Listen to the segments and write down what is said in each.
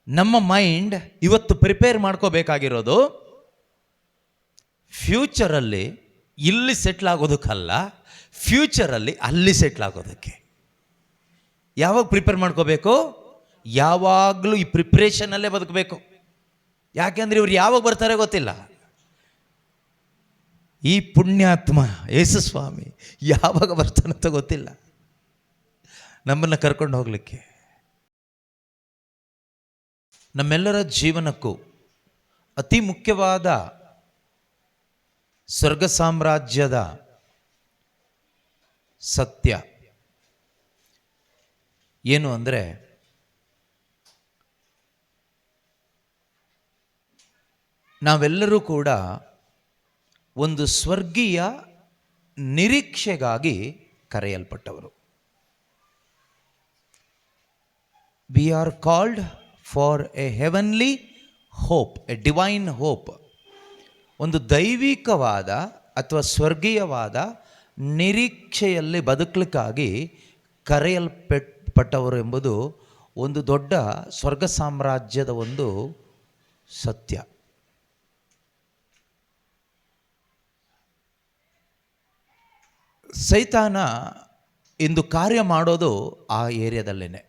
ನಮ್ಮ ಮೈಂಡ್ ಇವತ್ತು ಪ್ರಿಪೇರ್ ಮಾಡ್ಕೋಬೇಕಾಗಿರೋದು ಫ್ಯೂಚರಲ್ಲಿ ಇಲ್ಲಿ ಸೆಟ್ಲ್ ಆಗೋದಕ್ಕಲ್ಲ, ಫ್ಯೂಚರಲ್ಲಿ ಅಲ್ಲಿ ಸೆಟ್ಲ್ ಆಗೋದಕ್ಕೆ. ಯಾವಾಗ ಪ್ರಿಪೇರ್ ಮಾಡ್ಕೋಬೇಕು? ಯಾವಾಗಲೂ ಈ ಪ್ರಿಪ್ರೇಷನಲ್ಲೇ ಬದುಕಬೇಕು. ಯಾಕೆಂದರೆ ಇವ್ರು ಯಾವಾಗ ಬರ್ತಾರೆ ಗೊತ್ತಿಲ್ಲ. ಈ ಪುಣ್ಯಾತ್ಮ ಯೇಸುಸ್ವಾಮಿ ಯಾವಾಗ ಬರ್ತಾನಂತ ಗೊತ್ತಿಲ್ಲ ನಮ್ಮನ್ನು ಕರ್ಕೊಂಡು ಹೋಗಲಿಕ್ಕೆ. ನಮ್ಮೆಲ್ಲರ ಜೀವನಕ್ಕೂ ಅತಿ ಮುಖ್ಯವಾದ ಸ್ವರ್ಗ ಸಾಮ್ರಾಜ್ಯದ ಸತ್ಯ ಏನು ಅಂದರೆ, ನಾವೆಲ್ಲರೂ ಕೂಡ ಒಂದು ಸ್ವರ್ಗೀಯ ನಿರೀಕ್ಷೆಗಾಗಿ ಕರೆಯಲ್ಪಟ್ಟವರು. We are called for a heavenly hope, a divine hope. ಒಂದು ದೈವಿಕವಾದ ಅಥವಾ ಸ್ವರ್ಗೀಯವಾದ ನಿರೀಕ್ಷೆಯಲ್ಲಿ ಬದುಕಲಿಕ್ಕಾಗಿ ಕರೆಯಲ್ಪಟ್ಟವರು ಎಂಬುದು ಒಂದು ದೊಡ್ಡ ಸ್ವರ್ಗ ಸಾಮ್ರಾಜ್ಯದ ಒಂದು ಸತ್ಯ. ಸೈತಾನ ಇಂದು ಕಾರ್ಯ ಮಾಡೋದು ಆ ಏರಿಯಾದಲ್ಲೇನೆ.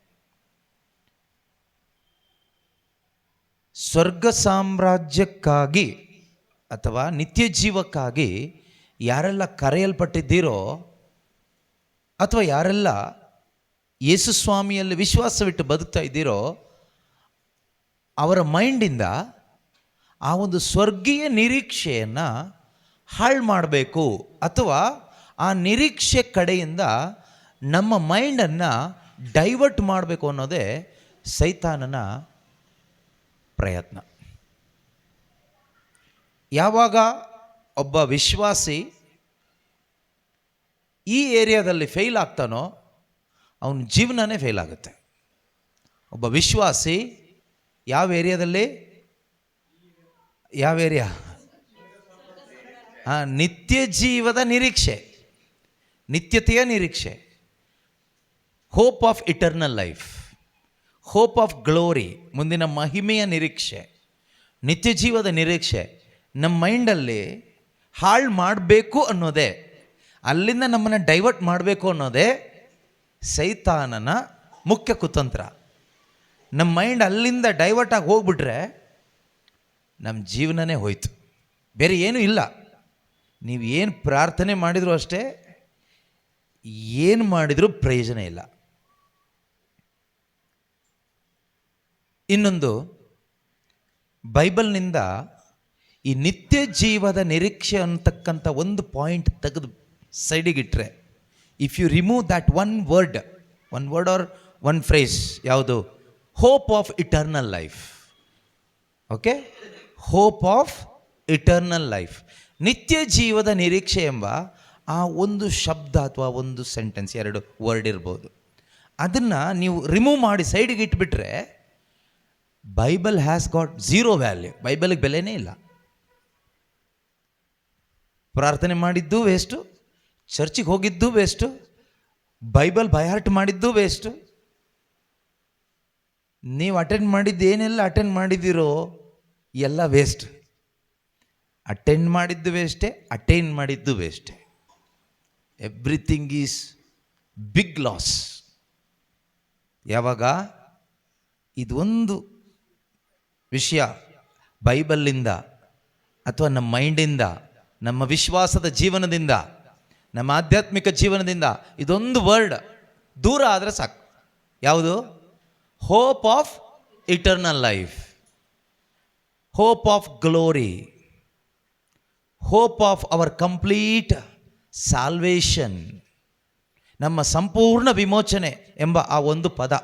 ಸ್ವರ್ಗ ಸಾಮ್ರಾಜ್ಯಕ್ಕಾಗಿ ಅಥವಾ ನಿತ್ಯ ಜೀವಕ್ಕಾಗಿ ಯಾರೆಲ್ಲ ಕರೆಯಲ್ಪಟ್ಟಿದ್ದೀರೋ ಅಥವಾ ಯಾರೆಲ್ಲ ಯೇಸುಸ್ವಾಮಿಯಲ್ಲಿ ವಿಶ್ವಾಸವಿಟ್ಟು ಬದುಕ್ತಾ ಇದ್ದೀರೋ ಅವರ ಮೈಂಡಿಂದ ಆ ಒಂದು ಸ್ವರ್ಗೀಯ ನಿರೀಕ್ಷೆಯನ್ನು ಹಾಳು ಮಾಡಬೇಕು ಅಥವಾ ಆ ನಿರೀಕ್ಷೆ ಕಡೆಯಿಂದ ನಮ್ಮ ಮೈಂಡನ್ನು ಡೈವರ್ಟ್ ಮಾಡಬೇಕು ಅನ್ನೋದೇ ಸೈತಾನನ ಪ್ರಯತ್ನ. ಯಾವಾಗ ಒಬ್ಬ ವಿಶ್ವಾಸಿ ಈ ಏರಿಯಾದಲ್ಲಿ ಫೇಲ್ ಆಗ್ತಾನೋ ಅವನ ಜೀವನನೇ ಫೇಲ್ ಆಗುತ್ತೆ. ಒಬ್ಬ ವಿಶ್ವಾಸಿ ಯಾವ ಏರಿಯಾದಲ್ಲಿ, ಯಾವ ಏರಿಯಾ? ನಿತ್ಯ ಜೀವದ ನಿರೀಕ್ಷೆ, ನಿತ್ಯತೆಯ ನಿರೀಕ್ಷೆ, hope of eternal life, hope of glory, ಮುಂದಿನ ಮಹಿಮೆಯ ನಿರೀಕ್ಷೆ, ನಿತ್ಯ ಜೀವದ ನಿರೀಕ್ಷೆ ನಮ್ಮ ಮೈಂಡಲ್ಲಿ ಹಾಳು ಮಾಡಬೇಕು ಅನ್ನೋದೇ, ಅಲ್ಲಿಂದ ನಮ್ಮನ್ನು ಡೈವರ್ಟ್ ಮಾಡಬೇಕು ಅನ್ನೋದೇ ಸೈತಾನನ ಮುಖ್ಯ ಕುತಂತ್ರ. ನಮ್ಮ ಮೈಂಡ್ ಅಲ್ಲಿಂದ ಡೈವರ್ಟ್ ಆಗಿ ಹೋಗ್ಬಿಟ್ರೆ ನಮ್ಮ ಜೀವನನೇ ಹೋಯ್ತು, ಬೇರೆ ಏನೂ ಇಲ್ಲ. ನೀವು ಏನು ಪ್ರಾರ್ಥನೆ ಮಾಡಿದರೂ ಅಷ್ಟೇ, ಏನು ಮಾಡಿದರೂ ಪ್ರಯೋಜನ ಇಲ್ಲ. ಇನ್ನೊಂದು, ಬೈಬಲ್ನಿಂದ ಈ ನಿತ್ಯ ಜೀವದ ನಿರೀಕ್ಷೆ ಅಂತಕ್ಕಂಥ ಒಂದು ಪಾಯಿಂಟ್ ತೆಗೆದು ಸೈಡಿಗಿಟ್ರೆ, if you remove that one word or one phrase, ಯಾವುದು? Hope of eternal life. Okay, hope of eternal life, ನಿತ್ಯ ಜೀವದ ನಿರೀಕ್ಷೆ ಎಂಬ ಆ ಒಂದು ಶಬ್ದ ಅಥವಾ ಒಂದು ಸೆಂಟೆನ್ಸ್, ಎರಡು ವರ್ಡ್ ಇರ್ಬೋದು, ಅದನ್ನು ನೀವು ರಿಮೂವ್ ಮಾಡಿ ಸೈಡಿಗೆ ಇಟ್ಬಿಟ್ರೆ Bible has got zero value. ಬೈಬಲ್ಗೆ ಬೆಲೆನೇ ಇಲ್ಲ. ಪ್ರಾರ್ಥನೆ ಮಾಡಿದ್ದು ವೇಸ್ಟು, ಚರ್ಚಿಗೆ ಹೋಗಿದ್ದು ವೇಸ್ಟು, ಬೈಬಲ್ ಬೈಹಾರ್ಟ್ ಮಾಡಿದ್ದು ವೇಸ್ಟು. ನೀವು ಅಟೆಂಡ್ ಮಾಡಿದ್ದು ಏನೆಲ್ಲ ಅಟೆಂಡ್ ಮಾಡಿದ್ದೀರೋ ಎಲ್ಲ ವೇಸ್ಟ್. ಅಟೆಂಡ್ ಮಾಡಿದ್ದು ವೇಸ್ಟೇ, ಅಟೈನ್ ಮಾಡಿದ್ದು ವೇಸ್ಟೇ. Everything is big loss. ಯಾವಾಗ ಇದೊಂದು ವಿಷಯ ಬೈಬಲ್ಲಿಂದ ಅಥವಾ ನಮ್ಮ ಮೈಂಡಿಂದ, ನಮ್ಮ ವಿಶ್ವಾಸದ ಜೀವನದಿಂದ, ನಮ್ಮ ಆಧ್ಯಾತ್ಮಿಕ ಜೀವನದಿಂದ ಇದೊಂದು ವರ್ಡ್ ದೂರ ಆದರೆ ಸಾಕು. ಯಾವುದು? Hope of eternal life, hope of glory, hope of our complete salvation, ನಮ್ಮ ಸಂಪೂರ್ಣ ವಿಮೋಚನೆ ಎಂಬ ಆ ಒಂದು ಪದ,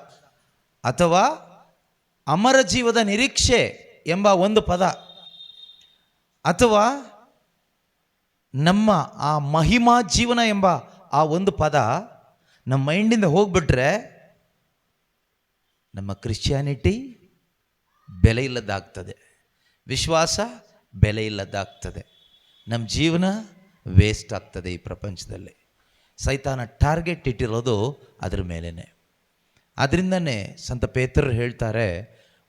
ಅಥವಾ ಅಮರ ಜೀವದ ನಿರೀಕ್ಷೆ ಎಂಬ ಒಂದು ಪದ, ಅಥವಾ ನಮ್ಮ ಆ ಮಹಿಮಾ ಜೀವನ ಎಂಬ ಆ ಒಂದು ಪದ ನಮ್ಮ ಮೈಂಡಿಂದ ಹೋಗ್ಬಿಟ್ರೆ ನಮ್ಮ ಕ್ರಿಶ್ಚಿಯಾನಿಟಿ ಬೆಲೆ ಇಲ್ಲದಾಗ್ತದೆ, ವಿಶ್ವಾಸ ಬೆಲೆ ಇಲ್ಲದಾಗ್ತದೆ, ನಮ್ಮ ಜೀವನ ವೇಸ್ಟ್ ಆಗ್ತದೆ ಈ ಪ್ರಪಂಚದಲ್ಲಿ. ಸೈತಾನ ಟಾರ್ಗೆಟ್ ಇಟ್ಟಿರೋದು ಅದ್ರ ಮೇಲೇ. ಅದರಿಂದನೇ ಸಂತ ಪೇತ್ರರು ಹೇಳ್ತಾರೆ,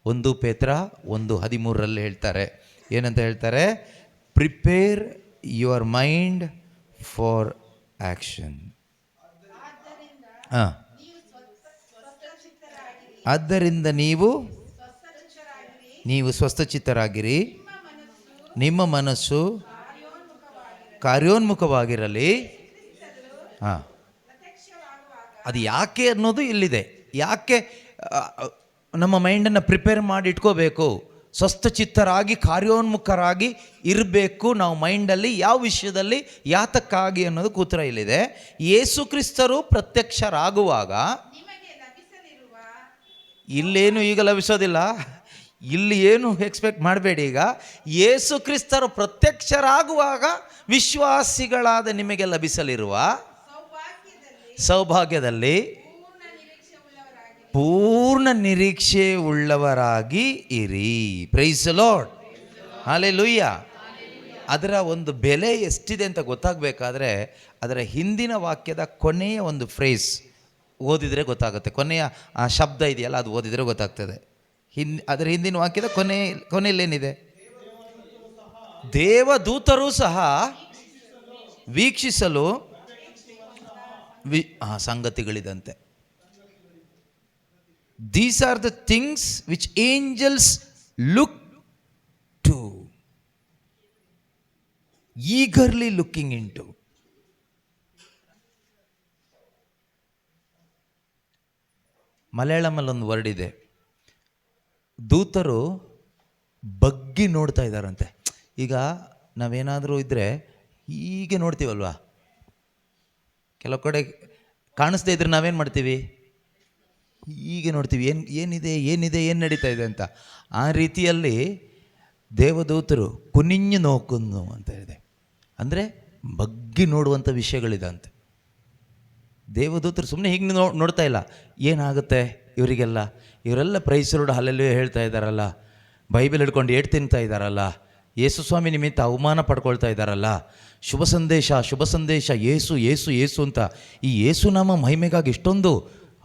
1 ಪೇತ್ರ 1:13 ಹೇಳ್ತಾರೆ. ಏನಂತ ಹೇಳ್ತಾರೆ? Prepare your mind for action. ಹಾಂ, ಆದ್ದರಿಂದ ನೀವು ಸ್ವಸ್ಥಚಿತ್ತರಾಗಿರಿ, ನಿಮ್ಮ ಮನಸ್ಸು ಕಾರ್ಯೋನ್ಮುಖವಾಗಿರಲಿ. ಹಾಂ, ಅದು ಯಾಕೆ ಅನ್ನೋದು ಇಲ್ಲಿದೆ. ಯಾಕೆ ನಮ್ಮ ಮೈಂಡನ್ನು ಪ್ರಿಪೇರ್ ಮಾಡಿ ಇಟ್ಕೋಬೇಕು? ಸ್ವಸ್ಥಚಿತ್ತರಾಗಿ ಕಾರ್ಯೋನ್ಮುಖರಾಗಿ ಇರಬೇಕು ನಾವು ಮೈಂಡಲ್ಲಿ. ಯಾವ ವಿಷಯದಲ್ಲಿ, ಯಾತಕ್ಕಾಗಿ ಅನ್ನೋದು ಉತ್ತರ ಇಲ್ಲಿದೆ. ಯೇಸು ಕ್ರಿಸ್ತರು ಪ್ರತ್ಯಕ್ಷರಾಗುವಾಗ, ಇಲ್ಲೇನು ಈಗ ಲಭಿಸೋದಿಲ್ಲ, ಇಲ್ಲಿ ಏನು ಎಕ್ಸ್ಪೆಕ್ಟ್ ಮಾಡಬೇಡಿ. ಈಗ ಯೇಸು ಕ್ರಿಸ್ತರು ಪ್ರತ್ಯಕ್ಷರಾಗುವಾಗ ವಿಶ್ವಾಸಿಗಳಾದ ನಿಮಗೆ ಲಭಿಸಲಿರುವ ಸೌಭಾಗ್ಯದಲ್ಲಿ ಪೂರ್ಣ ನಿರೀಕ್ಷೆ ಉಳ್ಳವರಾಗಿ ಇರಿ. Praise the Lord, hallelujah. ಅದರ ಒಂದು ಬೆಲೆ ಎಷ್ಟಿದೆ ಅಂತ ಗೊತ್ತಾಗಬೇಕಾದ್ರೆ ಅದರ ಹಿಂದಿನ ವಾಕ್ಯದ ಕೊನೆಯ ಒಂದು ಫ್ರೇಸ್ ಓದಿದರೆ ಗೊತ್ತಾಗುತ್ತೆ. ಕೊನೆಯ ಆ ಶಬ್ದ ಇದೆಯಲ್ಲ, ಅದು ಓದಿದರೆ ಗೊತ್ತಾಗ್ತದೆ. ಅದರ ಹಿಂದಿನ ವಾಕ್ಯದ ಕೊನೆಯಲ್ಲೇನಿದೆ? ದೇವದೂತರು ಸಹ ವೀಕ್ಷಿಸಲು ಸಂಗತಿಗಳಿದಂತೆ. These are the things which angels look to, eagerly looking into. ಮಲಯಾಳಮಲ್ಲಿ ಒಂದು ವರ್ಡ್ ಇದೆ, ದೂತರು ಬಗ್ಗಿ ನೋಡ್ತಾ ಇದ್ದಾರಂತೆ. ಈಗ ನಾವೇನಾದರೂ ಇದ್ದರೆ ಹೀಗೆ ನೋಡ್ತೀವಲ್ವಾ, ಕೆಲವು ಕಡೆ ಕಾಣಿಸ್ದೇ ಇದ್ರೆ ನಾವೇನು ಮಾಡ್ತೀವಿ? ಹೀಗೆ ನೋಡ್ತೀವಿ, ಏನು ನಡೀತಾ ಇದೆ ಅಂತ. ಆ ರೀತಿಯಲ್ಲಿ ದೇವದೂತರು ಕುನಿഞ്ഞു ನೋക്കുന്നു ಅಂತ ಇದೆ. ಅಂದರೆ ಬಗ್ಗಿ ನೋಡುವಂಥ ವಿಷಯಗಳಿದಂತೆ. ದೇವದೂತರು ಸುಮ್ಮನೆ ಹೀಗೆ ನೋಡ್ತಾ ಇಲ್ಲ. ಏನಾಗುತ್ತೆ ಇವರೆಲ್ಲ ಪ್ರೈಸ್ ಲಾರ್ಡ್ ಹಲ್ಲೆಲೂಯಾ ಹೇಳ್ತಾ ಇದ್ದಾರಲ್ಲ, ಬೈಬಲ್ ಹಿಡ್ಕೊಂಡು ಏಟು ತಿಂತಾ ಇದ್ದಾರಲ್ಲ, ಯೇಸು ಸ್ವಾಮಿ ನಿಮಿತ್ತ ಅವಮಾನ ಪಡ್ಕೊಳ್ತಾ ಇದ್ದಾರಲ್ಲ, ಶುಭ ಸಂದೇಶ ಯೇಸು ಅಂತ ಈ ಯೇಸುನಾಮ ಮಹಿಮೆಗಾಗಿ ಇಷ್ಟೊಂದು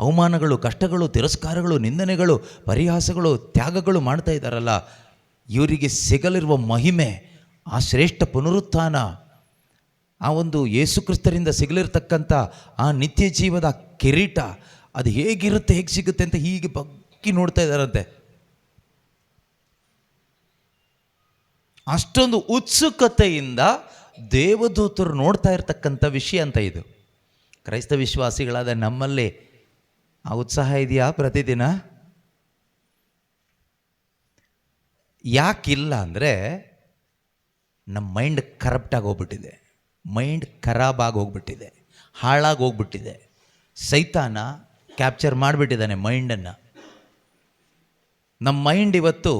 ಅವಮಾನಗಳು, ಕಷ್ಟಗಳು, ತಿರಸ್ಕಾರಗಳು, ನಿಂದನೆಗಳು, ಪರಿಹಾಸಗಳು, ತ್ಯಾಗಗಳು ಮಾಡ್ತಾ ಇದ್ದಾರಲ್ಲ, ಇವರಿಗೆ ಸಿಗಲಿರುವ ಮಹಿಮೆ, ಆ ಶ್ರೇಷ್ಠ ಪುನರುತ್ಥಾನ, ಆ ಒಂದು ಯೇಸು ಕ್ರಿಸ್ತರಿಂದ ಸಿಗಲಿರ್ತಕ್ಕಂಥ ಆ ನಿತ್ಯ ಜೀವದ ಕಿರೀಟ, ಅದು ಹೇಗಿರುತ್ತೆ, ಹೇಗೆ ಸಿಗುತ್ತೆ ಅಂತ ಹೀಗೆ ಬಗ್ಗಿ ನೋಡ್ತಾ ಇದ್ದಾರಂತೆ. ಅಷ್ಟೊಂದು ಉತ್ಸುಕತೆಯಿಂದ ದೇವದೂತರು ನೋಡ್ತಾ ಇರ್ತಕ್ಕಂಥ ವಿಷಯ ಅಂತ ಇದು. ಕ್ರೈಸ್ತ ವಿಶ್ವಾಸಿಗಳಾದ ನಮ್ಮಲ್ಲಿ ಆ ಉತ್ಸಾಹ ಇದೆಯಾ ಪ್ರತಿದಿನ? ಯಾಕಿಲ್ಲ ಅಂದರೆ ನಮ್ಮ ಮೈಂಡ್ ಕರಪ್ಟಾಗಿ ಹೋಗ್ಬಿಟ್ಟಿದೆ, ಮೈಂಡ್ ಖರಾಬಾಗಿ ಹೋಗ್ಬಿಟ್ಟಿದೆ, ಹಾಳಾಗಿ ಹೋಗ್ಬಿಟ್ಟಿದೆ. ಸೈತಾನ ಕ್ಯಾಪ್ಚರ್ ಮಾಡಿಬಿಟ್ಟಿದ್ದಾನೆ ಮೈಂಡನ್ನು. ನಮ್ಮ ಮೈಂಡ್ ಇವತ್ತು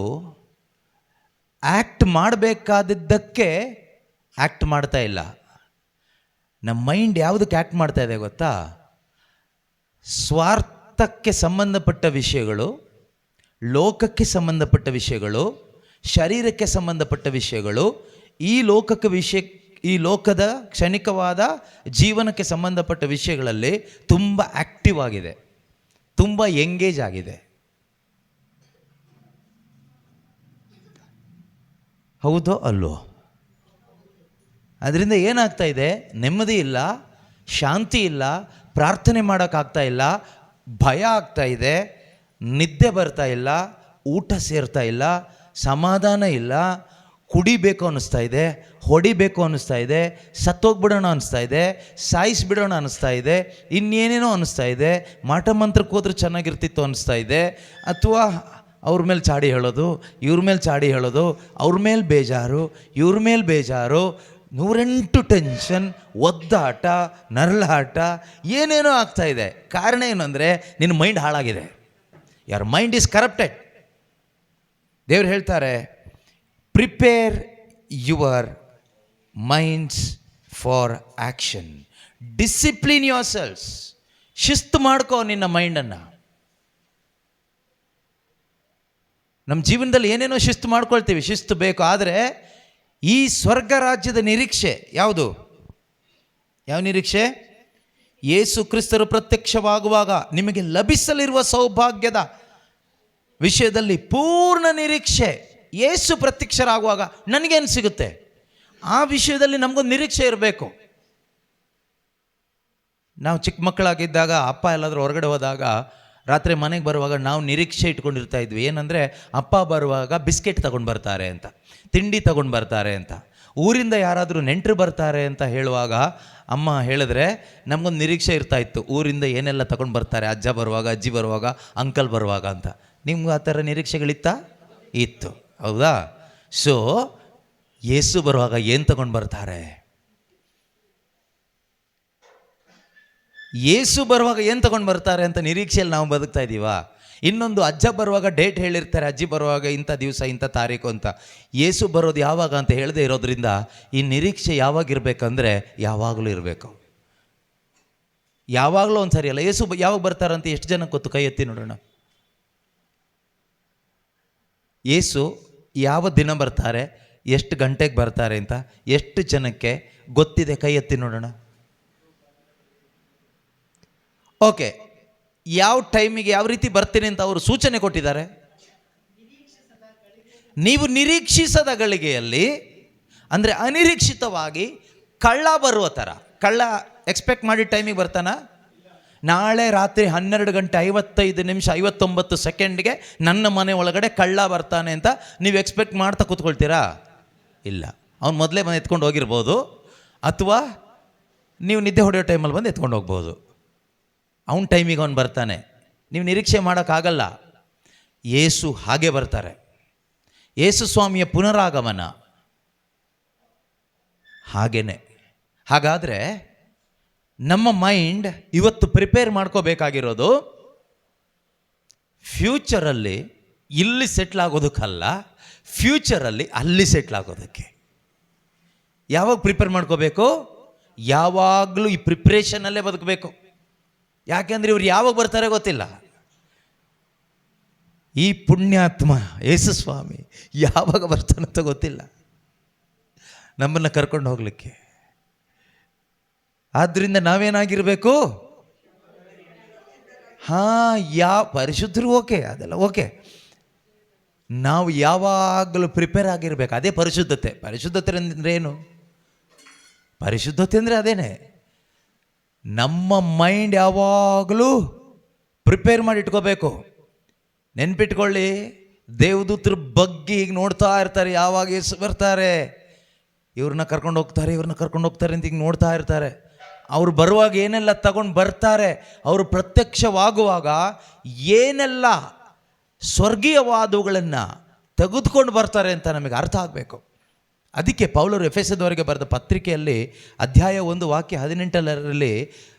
ಆ್ಯಕ್ಟ್ ಮಾಡಬೇಕಾದದ್ದಕ್ಕೆ ಆ್ಯಕ್ಟ್ ಮಾಡ್ತಾ ಇಲ್ಲ. ನಮ್ಮ ಮೈಂಡ್ ಯಾವುದಕ್ಕೆ ಆ್ಯಕ್ಟ್ ಮಾಡ್ತಾ ಇದೆ ಗೊತ್ತಾ? ಸ್ವಾರ್ಥಕ್ಕೆ ಸಂಬಂಧಪಟ್ಟ ವಿಷಯಗಳು, ಲೋಕಕ್ಕೆ ಸಂಬಂಧಪಟ್ಟ ವಿಷಯಗಳು, ಶರೀರಕ್ಕೆ ಸಂಬಂಧಪಟ್ಟ ವಿಷಯಗಳು, ಈ ಲೋಕದ ಕ್ಷಣಿಕವಾದ ಜೀವನಕ್ಕೆ ಸಂಬಂಧಪಟ್ಟ ವಿಷಯಗಳಲ್ಲಿ ತುಂಬ ಆ್ಯಕ್ಟಿವ್ ಆಗಿದೆ, ತುಂಬ ಎಂಗೇಜ್ ಆಗಿದೆ. ಹೌದೋ ಅಲ್ಲೋ? ಅದರಿಂದ ಏನಾಗ್ತಾ ಇದೆ? ನೆಮ್ಮದಿ ಇಲ್ಲ, ಶಾಂತಿ ಇಲ್ಲ, ಪ್ರಾರ್ಥನೆ ಮಾಡೋಕ್ಕಾಗ್ತಾ ಇಲ್ಲ, ಭಯ ಆಗ್ತಾ ಇದೆ, ನಿದ್ದೆ ಬರ್ತಾ ಇಲ್ಲ, ಊಟ ಸೇರ್ತಾ ಇಲ್ಲ, ಸಮಾಧಾನ ಇಲ್ಲ, ಕುಡಿಬೇಕು ಅನ್ನಿಸ್ತಾ ಇದೆ, ಹೊಡಿಬೇಕು ಅನ್ನಿಸ್ತಾ ಇದೆ, ಸತ್ತೋಗ್ಬಿಡೋಣ ಅನ್ನಿಸ್ತಾ ಇದೆ, ಸಾಯಿಸಿಬಿಡೋಣ ಅನ್ನಿಸ್ತಾ ಇದೆ, ಇನ್ನೇನೇನೋ ಅನ್ನಿಸ್ತಾ ಇದೆ, ಮಾಟ ಮಂತ್ರಕ್ಕೆ ಹೋದ್ರೆ ಚೆನ್ನಾಗಿರ್ತಿತ್ತು ಅನ್ನಿಸ್ತಾ ಇದೆ. ಅಥವಾ ಅವ್ರ ಮೇಲೆ ಚಾಡಿ ಹೇಳೋದು, ಇವ್ರ ಮೇಲೆ ಚಾಡಿ ಹೇಳೋದು, ಅವ್ರ ಮೇಲೆ ಬೇಜಾರು, ಇವ್ರ ಮೇಲೆ ಬೇಜಾರು, 108 ಟೆನ್ಷನ್, ಒದ್ದಾಟ, ನರಳಾಟ, ಏನೇನೋ ಆಗ್ತಾ ಇದೆ. ಕಾರಣ ಏನು ಅಂದರೆ ನಿನ್ನ ಮೈಂಡ್ ಹಾಳಾಗಿದೆ. ಯಾರ್ ಮೈಂಡ್ ಈಸ್ ಕರಪ್ಟೆಡ್. ದೇವ್ರು ಹೇಳ್ತಾರೆ, prepare your minds for action, discipline your cells. ಶಿಸ್ತು ಮಾಡ್ಕೋ ನಿನ್ನ ಮೈಂಡನ್ನು. ನಮ್ಮ ಜೀವನದಲ್ಲಿ ಏನೇನೋ ಶಿಸ್ತು ಮಾಡ್ಕೊಳ್ತೀವಿ, ಶಿಸ್ತು ಬೇಕು. ಆದರೆ ಈ ಸ್ವರ್ಗ ರಾಜ್ಯದ ನಿರೀಕ್ಷೆ ಯಾವುದು? ಯಾವ ನಿರೀಕ್ಷೆ? ಯೇಸು ಕ್ರಿಸ್ತರು ಪ್ರತ್ಯಕ್ಷವಾಗುವಾಗ ನಿಮಗೆ ಲಭಿಸಲಿರುವ ಸೌಭಾಗ್ಯದ ವಿಷಯದಲ್ಲಿ ಪೂರ್ಣ ನಿರೀಕ್ಷೆ. ಯೇಸು ಪ್ರತ್ಯಕ್ಷರಾಗುವಾಗ ನನಗೇನು ಸಿಗುತ್ತೆ, ಆ ವಿಷಯದಲ್ಲಿ ನಮಗೊಂದು ನಿರೀಕ್ಷೆ ಇರಬೇಕು. ನಾವು ಚಿಕ್ಕ ಮಕ್ಕಳಾಗಿದ್ದಾಗ ಅಪ್ಪ ಎಲ್ಲಾದರೂ ಹೊರಗಡೆ ಹೋದಾಗ ರಾತ್ರಿ ಮನೆಗೆ ಬರುವಾಗ ನಾವು ನಿರೀಕ್ಷೆ ಇಟ್ಕೊಂಡಿರ್ತಾ ಇದ್ವಿ. ಏನಂದರೆ ಅಪ್ಪ ಬರುವಾಗ ಬಿಸ್ಕೆಟ್ ತಗೊಂಡು ಬರ್ತಾರೆ ಅಂತ, ತಿಂಡಿ ತಗೊಂಡು ಬರ್ತಾರೆ ಅಂತ. ಊರಿಂದ ಯಾರಾದರೂ ನೆಂಟರು ಬರ್ತಾರೆ ಅಂತ ಹೇಳುವಾಗ ಅಮ್ಮ ಹೇಳಿದ್ರೆ ನಮಗೊಂದು ನಿರೀಕ್ಷೆ ಇರ್ತಾ ಇತ್ತು, ಊರಿಂದ ಏನೆಲ್ಲ ತಗೊಂಡು ಬರ್ತಾರೆ, ಅಜ್ಜ ಬರುವಾಗ, ಅಜ್ಜಿ ಬರುವಾಗ, ಅಂಕಲ್ ಬರುವಾಗ ಅಂತ. ನಿಮ್ಗೆ ಆ ಥರ ನಿರೀಕ್ಷೆಗಳಿತ್ತಾ? ಇತ್ತು, ಹೌದಾ? ಸೊ ಯೇಸು ಬರುವಾಗ ಏನು ತಗೊಂಡು ಬರ್ತಾರೆ, ಯೇಸು ಬರುವಾಗ ಏನು ತಗೊಂಡು ಬರ್ತಾರೆ ಅಂತ ನಿರೀಕ್ಷೆಯಲ್ಲಿ ನಾವು ಬದುಕ್ತಾ ಇದ್ದೀವಾ? ಇನ್ನೊಂದು, ಅಜ್ಜ ಬರುವಾಗ ಡೇಟ್ ಹೇಳಿರ್ತಾರೆ, ಅಜ್ಜಿ ಬರುವಾಗ ಇಂಥ ದಿವಸ ಇಂಥ ತಾರೀಕು ಅಂತ. ಯೇಸು ಬರೋದು ಯಾವಾಗ ಅಂತ ಹೇಳದೇ ಇರೋದ್ರಿಂದ ಈ ನಿರೀಕ್ಷೆ ಯಾವಾಗಿರ್ಬೇಕಂದ್ರೆ ಯಾವಾಗಲೂ ಇರಬೇಕು. ಯಾವಾಗಲೂ ಒಂದು ಸರಿ ಅಲ್ಲ. ಯೇಸು ಯಾವಾಗ ಬರ್ತಾರಂತ ಎಷ್ಟು ಜನಕ್ಕೆ ಗೊತ್ತು? ಕೈ ಎತ್ತಿ ನೋಡೋಣ. ಯೇಸು ಯಾವ ದಿನ ಬರ್ತಾರೆ, ಎಷ್ಟು ಗಂಟೆಗೆ ಬರ್ತಾರೆ ಅಂತ ಎಷ್ಟು ಜನಕ್ಕೆ ಗೊತ್ತಿದೆ? ಕೈ ಎತ್ತಿ ನೋಡೋಣ. ಓಕೆ, ಯಾವ ಟೈಮಿಗೆ ಯಾವ ರೀತಿ ಬರ್ತೀನಿ ಅಂತ ಅವರು ಸೂಚನೆ ಕೊಟ್ಟಿದ್ದಾರೆ? ನೀವು ನಿರೀಕ್ಷಿಸದ ಗಳಿಗೆಯಲ್ಲಿ, ಅಂದರೆ ಅನಿರೀಕ್ಷಿತವಾಗಿ ಕಳ್ಳ ಬರುವ ಥರ. ಕಳ್ಳ ಎಕ್ಸ್ಪೆಕ್ಟ್ ಮಾಡಿದ ಟೈಮಿಗೆ ಬರ್ತಾನ? ನಾಳೆ ರಾತ್ರಿ 12:55:59 ನನ್ನ ಮನೆ ಒಳಗಡೆ ಕಳ್ಳ ಬರ್ತಾನೆ ಅಂತ ನೀವು ಎಕ್ಸ್ಪೆಕ್ಟ್ ಮಾಡ್ತಾ ಕೂತ್ಕೊಳ್ತೀರಾ? ಇಲ್ಲ. ಅವ್ನು ಮೊದಲೇ ಬಂದು ಎತ್ಕೊಂಡು ಹೋಗಿರ್ಬೋದು, ಅಥವಾ ನೀವು ನಿದ್ದೆ ಹೊಡೆಯೋ ಟೈಮಲ್ಲಿ ಬಂದು ಎತ್ಕೊಂಡು ಹೋಗ್ಬೋದು. ಅವನ ಟೈಮಿಗೆ ಅವನು ಬರ್ತಾನೆ, ನೀವು ನಿರೀಕ್ಷೆ ಮಾಡೋಕ್ಕಾಗಲ್ಲ. ಯೇಸು ಹಾಗೆ ಬರ್ತಾರೆ. ಯೇಸು ಸ್ವಾಮಿಯ ಪುನರಾಗಮನ ಹಾಗೇನೆ. ಹಾಗಾದರೆ ನಮ್ಮ ಮೈಂಡ್ ಇವತ್ತು ಪ್ರಿಪೇರ್ ಮಾಡ್ಕೋಬೇಕಾಗಿರೋದು ಫ್ಯೂಚರಲ್ಲಿ ಇಲ್ಲಿ ಸೆಟ್ಲ್ ಆಗೋದಕ್ಕಲ್ಲ, ಫ್ಯೂಚರಲ್ಲಿ ಅಲ್ಲಿ ಸೆಟ್ಲ್ ಆಗೋದಕ್ಕೆ. ಯಾವಾಗ ಪ್ರಿಪೇರ್ ಮಾಡ್ಕೋಬೇಕು? ಯಾವಾಗಲೂ ಈ ಪ್ರಿಪ್ರೇಷನಲ್ಲೇ ಬದುಕಬೇಕು. ಯಾಕೆಂದರೆ ಇವ್ರು ಯಾವಾಗ ಬರ್ತಾರೆ ಗೊತ್ತಿಲ್ಲ. ಈ ಪುಣ್ಯಾತ್ಮ ಯೇಸು ಸ್ವಾಮಿ ಯಾವಾಗ ಬರ್ತಾನಂತ ಗೊತ್ತಿಲ್ಲ ನಮ್ಮನ್ನು ಕರ್ಕೊಂಡು ಹೋಗಲಿಕ್ಕೆ. ಆದ್ದರಿಂದ ನಾವೇನಾಗಿರಬೇಕು? ಪರಿಶುದ್ಧರು, ಓಕೆ, ಅದೆಲ್ಲ ಓಕೆ. ನಾವು ಯಾವಾಗಲೂ ಪ್ರಿಪೇರ್ ಆಗಿರ್ಬೇಕು. ಅದೇ ಪರಿಶುದ್ಧತೆ. ಪರಿಶುದ್ಧತೆ ಅಂದರೆ ಏನು? ಪರಿಶುದ್ಧತೆ ಅಂದರೆ ಅದೇನೆ, ನಮ್ಮ ಮೈಂಡ್ ಯಾವಾಗಲೂ ಪ್ರಿಪೇರ್ ಮಾಡಿ ಇಟ್ಕೋಬೇಕು. ನೆನ್ಪಿಟ್ಕೊಳ್ಳಿ, ದೇವದೂತರ ಬಗ್ಗೆ ಈಗ ನೋಡ್ತಾ ಇರ್ತಾರೆ. ಯಾವಾಗ ಯೇಸು ಬರ್ತಾರೆ, ಇವ್ರನ್ನ ಕರ್ಕೊಂಡು ಹೋಗ್ತಾರೆ, ಇವ್ರನ್ನ ಕರ್ಕೊಂಡು ಹೋಗ್ತಾರೆ ಅಂತ ಈಗ ನೋಡ್ತಾ ಇರ್ತಾರೆ. ಅವ್ರು ಬರುವಾಗ ಏನೆಲ್ಲ ತಗೊಂಡು ಬರ್ತಾರೆ, ಅವರು ಪ್ರತ್ಯಕ್ಷವಾಗುವಾಗ ಏನೆಲ್ಲ ಸ್ವರ್ಗೀಯವಾದವುಗಳನ್ನು ತೆಗೆದುಕೊಂಡು ಬರ್ತಾರೆ ಅಂತ ನಮಗೆ ಅರ್ಥ ಆಗಬೇಕು. ಅದಕ್ಕೆ ಪೌಲರು ಎಫೆಸದವರಿಗೆ ಬರೆದ ಪತ್ರಿಕೆಯಲ್ಲಿ ಅಧ್ಯಾಯ 1 ವಾಕ್ಯ 18ರಲ್ಲಿ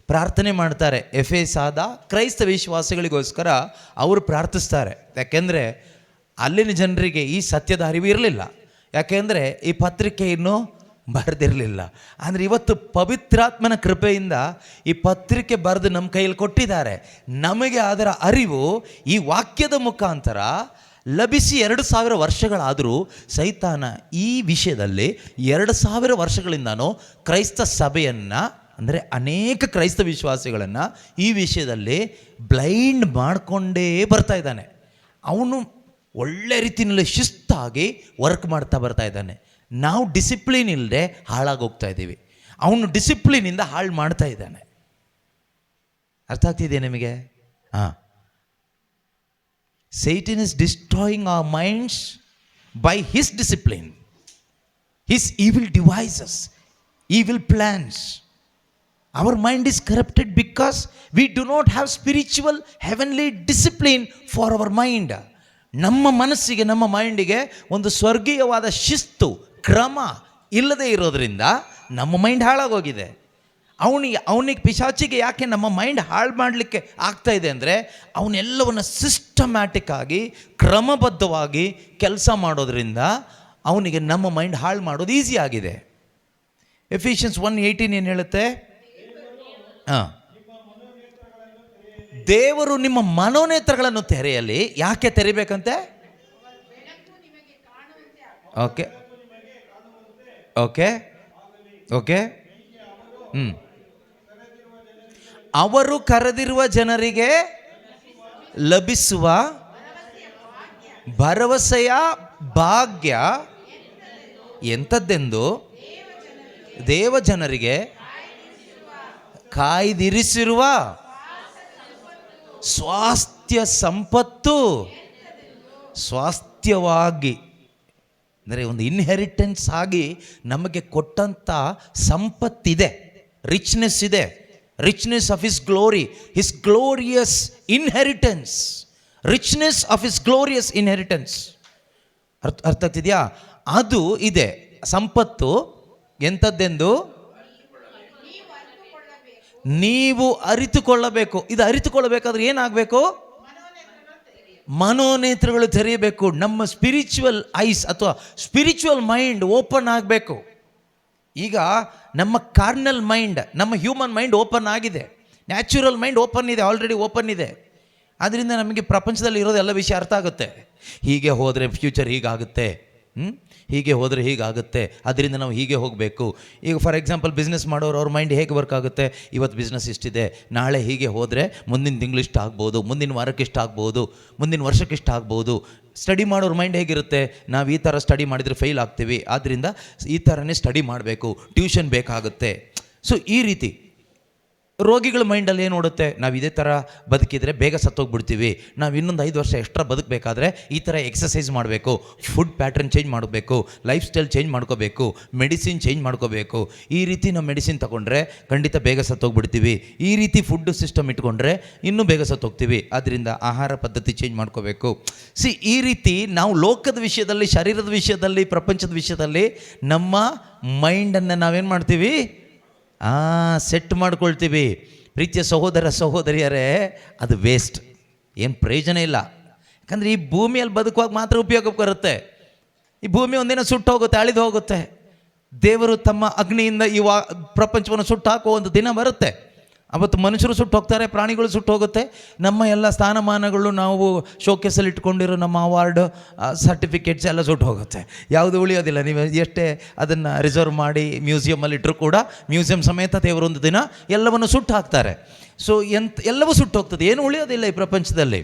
ಪ್ರಾರ್ಥನೆ ಮಾಡ್ತಾರೆ. ಎಫೆಸಾದ ಕ್ರೈಸ್ತ ವಿಶ್ವಾಸಿಗಳಿಗೋಸ್ಕರ ಅವರು ಪ್ರಾರ್ಥಿಸ್ತಾರೆ. ಯಾಕೆಂದರೆ ಅಲ್ಲಿನ ಜನರಿಗೆ ಈ ಸತ್ಯದ ಅರಿವು ಇರಲಿಲ್ಲ. ಯಾಕೆಂದರೆ ಈ ಪತ್ರಿಕೆ ಇನ್ನೂ ಬರೆದಿರಲಿಲ್ಲ. ಅಂದರೆ ಇವತ್ತು ಪವಿತ್ರಾತ್ಮನ ಕೃಪೆಯಿಂದ ಈ ಪತ್ರಿಕೆ ಬರೆದು ನಮ್ಮ ಕೈಯಲ್ಲಿ ಕೊಟ್ಟಿದ್ದಾರೆ. ನಮಗೆ ಅದರ ಅರಿವು ಈ ವಾಕ್ಯದ ಮುಖಾಂತರ ಲಭಿಸಿ 2000 ವರ್ಷಗಳಾದರೂ ಸೈತಾನ ಈ ವಿಷಯದಲ್ಲಿ 2000 ವರ್ಷಗಳಿಂದನೂ ಕ್ರೈಸ್ತ ಸಭೆಯನ್ನು, ಅಂದರೆ ಅನೇಕ ಕ್ರೈಸ್ತ ವಿಶ್ವಾಸಿಗಳನ್ನು ಈ ವಿಷಯದಲ್ಲಿ ಬ್ಲೈಂಡ್ ಮಾಡಿಕೊಂಡೇ ಬರ್ತಾ ಇದ್ದಾನೆ. ಅವನು ಒಳ್ಳೆ ರೀತಿಯಲ್ಲಿ ಶಿಸ್ತಾಗಿ ವರ್ಕ್ ಮಾಡ್ತಾ ಬರ್ತಾ ಇದ್ದಾನೆ. ನಾವು ಡಿಸಿಪ್ಲಿನ್ ಇಲ್ಲದೆ ಹಾಳಾಗೋಗ್ತಾ ಇದ್ದೀವಿ. ಅವನು ಡಿಸಿಪ್ಲಿನಿಂದ ಹಾಳು ಮಾಡ್ತಾ ಇದ್ದಾನೆ. ಅರ್ಥ ಆಗ್ತಿದೆ ನಿಮಗೆ? ಹಾಂ. Satan is destroying our minds by his discipline, his evil devices, evil plans. Our mind is corrupted because we do not have spiritual heavenly discipline for our mind. ನಮ್ಮ ಮನಸ್ಸಿಗೆ, ನಮ್ಮ ಮೈಂಡಿಗೆ ಒಂದು ಸ್ವರ್ಗೀಯವಾದ ಶಿಸ್ತು, ಕ್ರಮ ಇಲ್ಲದೆ ಇರೋದ್ರಿಂದ ನಮ್ಮ ಮೈಂಡ್ ಹಾಳಾಗೋಗಿದೆ. ಅವನಿಗೆ ಪಿಶಾಚಿಗೆ ಯಾಕೆ ನಮ್ಮ ಮೈಂಡ್ ಹಾಳು ಮಾಡಲಿಕ್ಕೆ ಆಗ್ತಾ ಇದೆ ಅಂದರೆ, ಅವನ್ನೆಲ್ಲವನ್ನು ಸಿಸ್ಟಮ್ಯಾಟಿಕ್ ಆಗಿ ಕ್ರಮಬದ್ಧವಾಗಿ ಕೆಲಸ ಮಾಡೋದ್ರಿಂದ ಅವನಿಗೆ ನಮ್ಮ ಮೈಂಡ್ ಹಾಳು ಮಾಡೋದು ಈಸಿ ಆಗಿದೆ. ಎಫಿಷಿಯನ್ಸ್ 1:18 ಏನು ಹೇಳುತ್ತೆ? ದೇವರು ನಿಮ್ಮ ಮನೋನೇತ್ರಗಳನ್ನು ತೆರೆಯಲಿ. ಯಾಕೆ ತೆರಿಬೇಕಂತೆ? ಓಕೆ ಓಕೆ ಓಕೆ ಅವರು ಕರೆದಿರುವ ಜನರಿಗೆ ಲಭಿಸುವ ಭರವಸೆಯ ಭಾಗ್ಯ ಎಂಥದ್ದೆಂದು ದೇವಜನರಿಗೆ ಕಾಯ್ದಿರಿಸಿರುವ ಸ್ವಾಸ್ಥ್ಯ ಸಂಪತ್ತು. ಸ್ವಾಸ್ಥ್ಯವಾಗಿ ಅಂದರೆ ಒಂದು ಇನ್ಹೆರಿಟೆನ್ಸ್ ಆಗಿ ನಮಗೆ ಕೊಟ್ಟಂಥ ಸಂಪತ್ತಿದೆ, ರಿಚ್ನೆಸ್ ಇದೆ. Richness of his glory, his glorious inheritance, richness of his glorious inheritance. ಅರ್ಥ ಆಗ್ತಿದೆಯಾ? ಅದು ಇದೆ. ಸಂಪತ್ತು ಎಂಥದ್ದೆಂದು ನೀವು ಅರಿತುಕೊಳ್ಳಬೇಕು. ಇದು ಅರಿತುಕೊಳ್ಳಬೇಕಾದ್ರೆ ಏನಾಗಬೇಕು? ಮನೋನೇತ್ರಗಳು ತೆರೆಯಬೇಕು. ನಮ್ಮ ಸ್ಪಿರಿಚುವಲ್ ಐಸ್ ಅಥವಾ ಸ್ಪಿರಿಚುವಲ್ ಮೈಂಡ್ ಓಪನ್ ಆಗಬೇಕು. ಈಗ ನಮ್ಮ ಕಾರ್ನಲ್ ಮೈಂಡ್, ನಮ್ಮ ಹ್ಯೂಮನ್ ಮೈಂಡ್ ಓಪನ್ ಆಗಿದೆ, ನ್ಯಾಚುರಲ್ ಮೈಂಡ್ ಓಪನ್ ಇದೆ, ಆಲ್ರೆಡಿ ಓಪನ್ ಇದೆ. ಆದ್ದರಿಂದ ನಮಗೆ ಪ್ರಪಂಚದಲ್ಲಿ ಇರೋದು ಎಲ್ಲ ವಿಷಯ ಅರ್ಥ ಆಗುತ್ತೆ. ಹೀಗೆ ಹೋದರೆ ಫ್ಯೂಚರ್ ಹೀಗಾಗುತ್ತೆ, ಹೀಗೆ ಹೋದರೆ ಹೀಗಾಗುತ್ತೆ, ಅದರಿಂದ ನಾವು ಹೀಗೆ ಹೋಗಬೇಕು. ಈಗ ಫಾರ್ ಎಕ್ಸಾಂಪಲ್ ಬಿಸ್ನೆಸ್ ಮಾಡೋರು ಅವ್ರ ಮೈಂಡ್ ಹೇಗೆ ವರ್ಕ್ ಆಗುತ್ತೆ? ಇವತ್ತು ಬಿಸ್ನೆಸ್ ಇಷ್ಟಿದೆ, ನಾಳೆ ಹೀಗೆ ಹೋದರೆ ಮುಂದಿನ ತಿಂಗಳು ಇಷ್ಟ ಆಗ್ಬೋದು, ಮುಂದಿನ ವಾರಕ್ಕೆ ಇಷ್ಟ ಆಗ್ಬೋದು, ಮುಂದಿನ ವರ್ಷಕ್ಕೆ ಇಷ್ಟ ಆಗ್ಬೋದು. ಸ್ಟಡಿ ಮಾಡೋರ ಮೈಂಡ್ ಹೇಗಿರುತ್ತೆ? ನಾವು ಈ ಥರ ಸ್ಟಡಿ ಮಾಡಿದರೆ ಫೇಲ್ ಆಗ್ತೀವಿ, ಆದ್ದರಿಂದ ಈ ಥರನೇ ಸ್ಟಡಿ ಮಾಡಬೇಕು, ಟ್ಯೂಷನ್ ಬೇಕಾಗುತ್ತೆ. ಸೊ ಈ ರೀತಿ ರೋಗಿಗಳ ಮೈಂಡಲ್ಲಿ ಏನು ನೋಡುತ್ತೆ? ನಾವು ಇದೇ ಥರ ಬದುಕಿದರೆ ಬೇಗ ಸತ್ತೋಗ್ಬಿಡ್ತೀವಿ, ನಾವು ಇನ್ನೊಂದು 5 ವರ್ಷ ಎಕ್ಸ್ಟ್ರಾ ಬದುಕಬೇಕಾದ್ರೆ ಈ ಥರ ಎಕ್ಸಸೈಸ್ ಮಾಡಬೇಕು, ಫುಡ್ ಪ್ಯಾಟ್ರನ್ ಚೇಂಜ್ ಮಾಡಬೇಕು, ಲೈಫ್ ಸ್ಟೈಲ್ ಚೇಂಜ್ ಮಾಡ್ಕೋಬೇಕು, ಮೆಡಿಸಿನ್ ಚೇಂಜ್ ಮಾಡ್ಕೋಬೇಕು. ಈ ರೀತಿ ನಾವು ಮೆಡಿಸಿನ್ ತೊಗೊಂಡ್ರೆ ಖಂಡಿತ ಬೇಗ ಸತ್ತೋಗ್ಬಿಡ್ತೀವಿ, ಈ ರೀತಿ ಫುಡ್ ಸಿಸ್ಟಮ್ ಇಟ್ಕೊಂಡ್ರೆ ಇನ್ನೂ ಬೇಗ ಸತ್ತೋಗ್ತೀವಿ, ಆದ್ದರಿಂದ ಆಹಾರ ಪದ್ಧತಿ ಚೇಂಜ್ ಮಾಡ್ಕೋಬೇಕು. ಈ ರೀತಿ ನಾವು ಲೋಕದ ವಿಷಯದಲ್ಲಿ, ಶರೀರದ ವಿಷಯದಲ್ಲಿ, ಪ್ರಪಂಚದ ವಿಷಯದಲ್ಲಿ ನಮ್ಮ ಮೈಂಡನ್ನು ನಾವೇನು ಮಾಡ್ತೀವಿ? ಸೆಟ್ ಮಾಡ್ಕೊಳ್ತೀವಿ. ಪ್ರೀತಿಯ ಸಹೋದರ ಸಹೋದರಿಯರೇ, ಅದು ವೇಸ್ಟ್, ಏನು ಪ್ರಯೋಜನ ಇಲ್ಲ. ಯಾಕಂದರೆ ಈ ಭೂಮಿಯಲ್ಲಿ ಬದುಕುವಾಗ ಮಾತ್ರ ಉಪಯೋಗಕ್ಕೆ ಬರುತ್ತೆ. ಈ ಭೂಮಿ ಒಂದಿನ ಸುಟ್ಟು ಹೋಗುತ್ತೆ, ಅಳಿದು ಹೋಗುತ್ತೆ. ದೇವರು ತಮ್ಮ ಅಗ್ನಿಯಿಂದ ಈ ಪ್ರಪಂಚವನ್ನು ಸುಟ್ಟು ಹಾಕುವ ಒಂದು ದಿನ ಬರುತ್ತೆ. ಅವತ್ತು ಮನುಷ್ಯರು ಸುಟ್ಟು ಹೋಗ್ತಾರೆ, ಪ್ರಾಣಿಗಳು ಸುಟ್ಟು ಹೋಗುತ್ತೆ. ನಮ್ಮ ಎಲ್ಲ ಸ್ಥಾನಮಾನಗಳು, ನಾವು ಶೋಕೇಸಲ್ಲಿ ಇಟ್ಕೊಂಡಿರೋ ನಮ್ಮ ಅವಾರ್ಡ್, ಸರ್ಟಿಫಿಕೇಟ್ಸ್ ಎಲ್ಲ ಸುಟ್ಟು ಹೋಗುತ್ತೆ, ಯಾವುದು ಉಳಿಯೋದಿಲ್ಲ. ನೀವು ಎಷ್ಟೇ ಅದನ್ನು ರಿಸರ್ವ್ ಮಾಡಿ ಮ್ಯೂಸಿಯಮಲ್ಲಿ ಇಟ್ಟರು ಕೂಡ ಮ್ಯೂಸಿಯಂ ಸಮೇತ ದೇವರೊಂದು ದಿನ ಎಲ್ಲವನ್ನು ಸುಟ್ಟು ಹಾಕ್ತಾರೆ. ಸೊ ಎಲ್ಲವೂ ಸುಟ್ಟು ಹೋಗ್ತದೆ, ಏನು ಉಳಿಯೋದಿಲ್ಲ ಈ ಪ್ರಪಂಚದಲ್ಲಿ.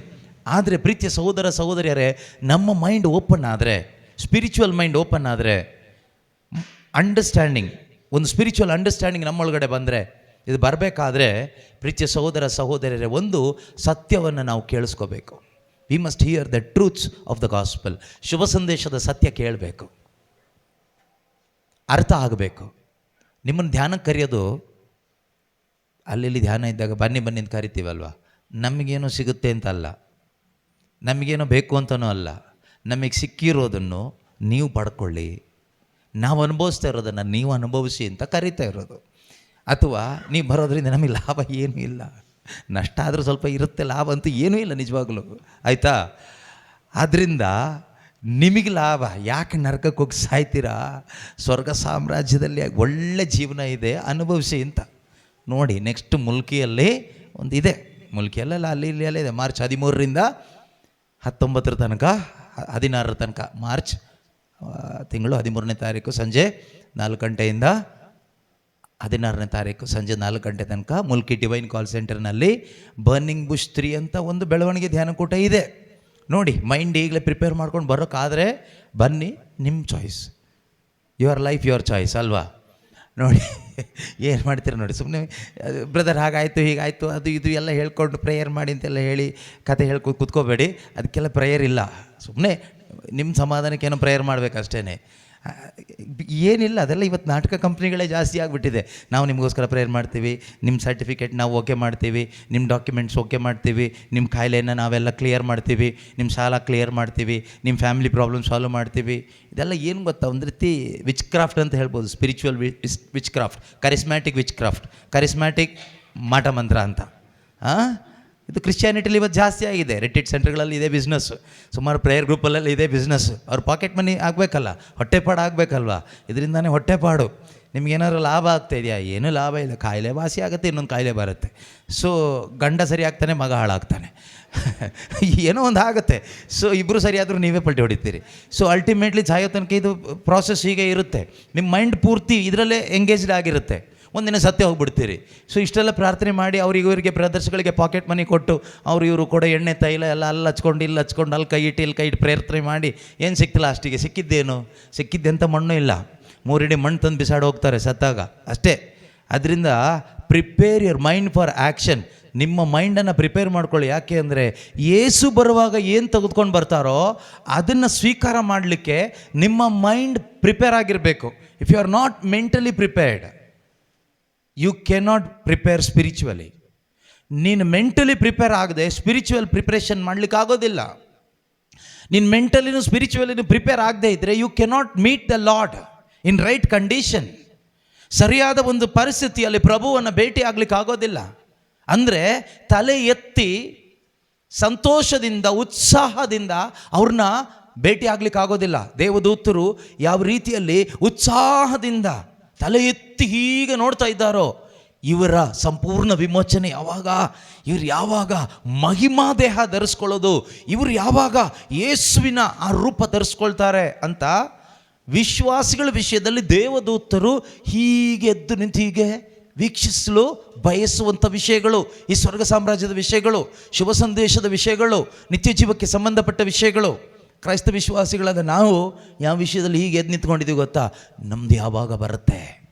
ಆದರೆ ಪ್ರೀತಿಯ ಸಹೋದರ ಸಹೋದರಿಯರೇ, ನಮ್ಮ ಮೈಂಡ್ ಓಪನ್ ಆದರೆ, ಸ್ಪಿರಿಚುವಲ್ ಮೈಂಡ್ ಓಪನ್ ಆದರೆ, ಅಂಡರ್ಸ್ಟ್ಯಾಂಡಿಂಗ್, ಒಂದು ಸ್ಪಿರಿಚುವಲ್ ಅಂಡರ್ಸ್ಟ್ಯಾಂಡಿಂಗ್ ನಮ್ಮೊಳಗಡೆ ಬಂದರೆ, ಇದು ಬರಬೇಕಾದ್ರೆ ಪ್ರೀತಿಯ ಸಹೋದರ ಸಹೋದರರೇ, ಒಂದು ಸತ್ಯವನ್ನು ನಾವು ಕೇಳಿಸ್ಕೋಬೇಕು. We must hear the truths of the gospel. ಶುಭ ಸಂದೇಶದ ಸತ್ಯ ಕೇಳಬೇಕು, ಅರ್ಥ ಆಗಬೇಕು. ನಿಮ್ಮನ್ನು ಧ್ಯಾನಕ್ಕೆ ಕರೆಯೋದು, ಅಲ್ಲಿ ಧ್ಯಾನ ಇದ್ದಾಗ ಬನ್ನಿ ಅಂತ ಕರಿತೀವಲ್ವ, ನಮಗೇನೋ ಸಿಗುತ್ತೆ ಅಂತ ಅಲ್ಲ, ನಮಗೇನೋ ಬೇಕು ಅಂತನೂ ಅಲ್ಲ. ನಮಗೆ ಸಿಕ್ಕಿರೋದನ್ನು ನೀವು ಪಡ್ಕೊಳ್ಳಿ, ನಾವು ಅನುಭವಿಸ್ತಾ ಇರೋದನ್ನು ನೀವು ಅನುಭವಿಸಿ ಅಂತ ಕರೀತಾ ಇರೋದು. ಅಥವಾ ನೀವು ಬರೋದ್ರಿಂದ ನಮಗೆ ಲಾಭ ಏನೂ ಇಲ್ಲ, ನಷ್ಟ ಆದರೂ ಸ್ವಲ್ಪ ಇರುತ್ತೆ, ಲಾಭ ಅಂತೂ ಏನೂ ಇಲ್ಲ ನಿಜವಾಗ್ಲೂ, ಆಯಿತಾ? ಆದ್ದರಿಂದ ನಿಮಗೆ ಲಾಭ. ಯಾಕೆ ನರಕಕ್ಕೆ ಹೋಗಿ ಸಾಯ್ತೀರಾ? ಸ್ವರ್ಗ ಸಾಮ್ರಾಜ್ಯದಲ್ಲಿ ಒಳ್ಳೆ ಜೀವನ ಇದೆ, ಅನುಭವಿಸಿ ಅಂತ. ನೋಡಿ, ನೆಕ್ಸ್ಟ್ ಮುಲ್ಕಿಯಲ್ಲಿ ಒಂದು ಇದೆ, ಮುಲ್ಕಿಯಲ್ಲೆಲ್ಲ ಅಲ್ಲಿ ಇಲ್ಲಿ ಎಲ್ಲ ಇದೆ. ಮಾರ್ಚ್ 13ರಿಂದ 19 ತನಕ, 16 ತನಕ, ಮಾರ್ಚ್ ತಿಂಗಳು 13ನೇ ತಾರೀಕು ಸಂಜೆ 4 ಗಂಟೆಯಿಂದ 16ನೇ ತಾರೀಕು ಸಂಜೆ 4 ಗಂಟೆ ತನಕ ಮುಲ್ಕಿ ಡಿವೈನ್ ಕಾಲ್ ಸೆಂಟರ್ನಲ್ಲಿ ಬರ್ನಿಂಗ್ ಬುಷ್ 3 ಅಂತ ಒಂದು ಬೆಳವಣಿಗೆ ಧ್ಯಾನಕೂಟ ಇದೆ. ನೋಡಿ, ಮೈಂಡ್ ಈಗಲೇ ಪ್ರಿಪೇರ್ ಮಾಡ್ಕೊಂಡು ಬರೋಕ್ಕಾದರೆ ಬನ್ನಿ, ನಿಮ್ಮ choice, your life your choice ಅಲ್ವಾ? ನೋಡಿ ಏನು ಮಾಡ್ತೀರ ನೋಡಿ, ಸುಮ್ಮನೆ ಬ್ರದರ್ ಹಾಗಾಯಿತು ಹೀಗಾಯಿತು ಅದು ಇದು ಎಲ್ಲ ಹೇಳ್ಕೊಂಡು ಪ್ರೇಯರ್ ಮಾಡಿ ಅಂತೆಲ್ಲ ಹೇಳಿ ಕತೆ ಹೇಳ್ಕೊಂಡು ಕೂತ್ಕೋಬೇಡಿ. ಅದಕ್ಕೆಲ್ಲ ಪ್ರೇಯರ್ ಇಲ್ಲ, ಸುಮ್ಮನೆ ನಿಮ್ಮ ಸಮಾಧಾನಕ್ಕೇನೋ ಪ್ರೇಯರ್ ಮಾಡಬೇಕಷ್ಟೇ, ಏನಿಲ್ಲ. ಅದೆಲ್ಲ ಇವತ್ತು ನಾಟಕ ಕಂಪ್ನಿಗಳೇ ಜಾಸ್ತಿ ಆಗಿಬಿಟ್ಟಿದೆ. ನಾವು ನಿಮಗೋಸ್ಕರ ಪ್ರೇಯರ್ ಮಾಡ್ತೀವಿ, ನಿಮ್ಮ ಸರ್ಟಿಫಿಕೇಟ್ ನಾವು ಓಕೆ ಮಾಡ್ತೀವಿ, ನಿಮ್ಮ ಡಾಕ್ಯುಮೆಂಟ್ಸ್ ಓಕೆ ಮಾಡ್ತೀವಿ, ನಿಮ್ಮ ಕಾಯಿಲೆಯನ್ನು ನಾವೆಲ್ಲ ಕ್ಲಿಯರ್ ಮಾಡ್ತೀವಿ, ನಿಮ್ಮ ಸಾಲ ಕ್ಲಿಯರ್ ಮಾಡ್ತೀವಿ, ನಿಮ್ಮ ಫ್ಯಾಮಿಲಿ ಪ್ರಾಬ್ಲಮ್ ಸಾಲ್ವ್ ಮಾಡ್ತೀವಿ. ಇದೆಲ್ಲ ಏನು ಗೊತ್ತಾ, ಒಂದು ರೀತಿ ವಿಚ್ ಕ್ರಾಫ್ಟ್ ಅಂತ ಹೇಳ್ಬೋದು, spiritual witchcraft, charismatic witchcraft, charismatic ಮಾಟ ಮಂತ್ರ ಅಂತ. ಇದು ಕ್ರಿಶ್ಚಿಯಾನಿಟಿಲಿ ಇವತ್ತು ಜಾಸ್ತಿ ಆಗಿದೆ. ರಿಟ್ರೀಟ್ ಸೆಂಟರ್ಗಳಲ್ಲಿ ಇದೇ ಬಿಸ್ನೆಸ್ಸು, ಸುಮಾರು ಪ್ರೇಯರ್ ಗ್ರೂಪಲ್ಲೆಲ್ಲ ಇದೇ ಬಿಸ್ನೆಸ್. ಅವ್ರ ಪಾಕೆಟ್ ಮನಿ ಆಗಬೇಕಲ್ಲ, ಹೊಟ್ಟೆಪಾಡು ಆಗಬೇಕಲ್ವ, ಇದರಿಂದಾನೇ ಹೊಟ್ಟೆಪಾಡು. ನಿಮ್ಗೇನಾದ್ರು ಲಾಭ ಆಗ್ತಾಯಿದೆಯಾ? ಏನೂ ಲಾಭ ಇಲ್ಲ. ಕಾಯಿಲೆ ವಾಸಿ ಆಗುತ್ತೆ, ಇನ್ನೊಂದು ಕಾಯಿಲೆ ಬರುತ್ತೆ. ಸೊ ಗಂಡ ಸರಿ ಆಗ್ತಾನೆ, ಮಗ ಹಾಳಾಗ್ತಾನೆ, ಏನೋ ಒಂದು ಆಗುತ್ತೆ. ಸೊ ಇಬ್ಬರು ಸರಿಯಾದರೂ ನೀವೇ ಪಲ್ಟಿ ಹೊಡಿತೀರಿ. ಸೊ ಅಲ್ಟಿಮೇಟ್ಲಿ ಸಾಯೋ ತನಕ ಇದು ಪ್ರಾಸೆಸ್ ಹೀಗೆ ಇರುತ್ತೆ. ನಿಮ್ಮ ಮೈಂಡ್ ಪೂರ್ತಿ ಇದರಲ್ಲೇ ಎಂಗೇಜ್ಡ್ ಆಗಿರುತ್ತೆ. ಒಂದಿನ ಸತ್ಯ ಹೋಗ್ಬಿಡ್ತೀರಿ. ಸೊ ಇಷ್ಟೆಲ್ಲ ಪ್ರಾರ್ಥನೆ ಮಾಡಿ ಇವರಿಗೆ ಬ್ರದರ್ಸ್ಗಳಿಗೆ ಪಾಕೆಟ್ ಮನಿ ಕೊಟ್ಟು ಇವರು ಕೂಡ ಎಣ್ಣೆ ತೈಲ ಎಲ್ಲ ಅಲ್ಲಿ ಹಚ್ಕೊಂಡು ಇಲ್ಲಿ ಹಚ್ಕೊಂಡು ಅಲ್ಲಿ ಕೈ ಇಟ್ಟು ಪ್ರಾರ್ಥನೆ ಮಾಡಿ ಏನು ಸಿಕ್ತಿಲ್ಲ. ಅಷ್ಟಿಗೆ ಸಿಕ್ಕಿದ್ದೇನು? ಸಿಕ್ಕಿದ್ದೆಂಥ ಮಣ್ಣು ಇಲ್ಲ. 3 ಇಡಿ ಮಣ್ಣು ತಂದು ಬಿಸಾಡಿ ಹೋಗ್ತಾರೆ ಸತ್ತಾಗ ಅಷ್ಟೇ. ಅದರಿಂದ prepare your mind for action. ನಿಮ್ಮ ಮೈಂಡನ್ನು ಪ್ರಿಪೇರ್ ಮಾಡ್ಕೊಳ್ಳಿ. ಯಾಕೆ ಅಂದರೆ ಯೇಸು ಬರುವಾಗ ಏನು ತೆಗೆದುಕೊಂಡು ಬರ್ತಾರೋ ಅದನ್ನು ಸ್ವೀಕಾರ ಮಾಡಲಿಕ್ಕೆ ನಿಮ್ಮ ಮೈಂಡ್ ಪ್ರಿಪೇರ್ ಆಗಿರಬೇಕು. If you are not mentally prepared you cannot prepare spiritually. ನೀನು ಮೆಂಟಲಿ ಪ್ರಿಪೇರ್ ಆಗದೆ ಸ್ಪಿರಿಚುವಲ್ ಪ್ರಿಪ್ರೇಷನ್ ಮಾಡಲಿಕ್ಕೆ ಆಗೋದಿಲ್ಲ. ನೀನು ಮೆಂಟಲಿನೂ ಸ್ಪಿರಿಚುವಲಿನೂ ಪ್ರಿಪೇರ್ ಆಗದೆ ಇದ್ದರೆ you cannot meet the Lord in right condition. ಸರಿಯಾದ ಒಂದು ಪರಿಸ್ಥಿತಿಯಲ್ಲಿ ಪ್ರಭುವನ್ನು ಭೇಟಿ ಆಗಲಿಕ್ಕೆ ಆಗೋದಿಲ್ಲ. ಅಂದರೆ ತಲೆ ಎತ್ತಿ ಸಂತೋಷದಿಂದ ಉತ್ಸಾಹದಿಂದ ಅವ್ರನ್ನ ಭೇಟಿ ಆಗ್ಲಿಕ್ಕೆ ಆಗೋದಿಲ್ಲ. ದೇವದೂತರು ಯಾವ ರೀತಿಯಲ್ಲಿ ಉತ್ಸಾಹದಿಂದ ತಲೆ ಎತ್ತಿ ಹೀಗೆ ನೋಡ್ತಾ ಇದ್ದಾರೋ, ಇವರ ಸಂಪೂರ್ಣ ವಿಮೋಚನೆ ಯಾವಾಗ, ಇವರು ಯಾವಾಗ ಮಹಿಮಾ ದೇಹ ಧರಿಸ್ಕೊಳ್ಳೋದು, ಇವರು ಯಾವಾಗ ಯೇಸುವಿನ ಆ ರೂಪ ಧರಿಸ್ಕೊಳ್ತಾರೆ ಅಂತ ವಿಶ್ವಾಸಿಗಳ ವಿಷಯದಲ್ಲಿ ದೇವದೂತರು ಹೀಗೆ ಎದ್ದು ನಿಂತು ಹೀಗೆ ವೀಕ್ಷಿಸಲು ಬಯಸುವಂಥ ವಿಷಯಗಳು, ಈ ಸ್ವರ್ಗ ಸಾಮ್ರಾಜ್ಯದ ವಿಷಯಗಳು, ಶುಭ ಸಂದೇಶದ ವಿಷಯಗಳು, ನಿತ್ಯ ಜೀವಕ್ಕೆ ಸಂಬಂಧಪಟ್ಟ ವಿಷಯಗಳು. ಕ್ರೈಸ್ತ ವಿಶ್ವಾಸಿಗಳಾದ ನಾವು ಯಾವ ವಿಷಯದಲ್ಲಿ ಹೀಗೆ ಎದ್ದು ನಿಂತ್ಕೊಂಡಿದ್ದೀವಿ ಗೊತ್ತಾ? ನಮ್ಮದು ಯಾವಾಗ ಬರುತ್ತೆ,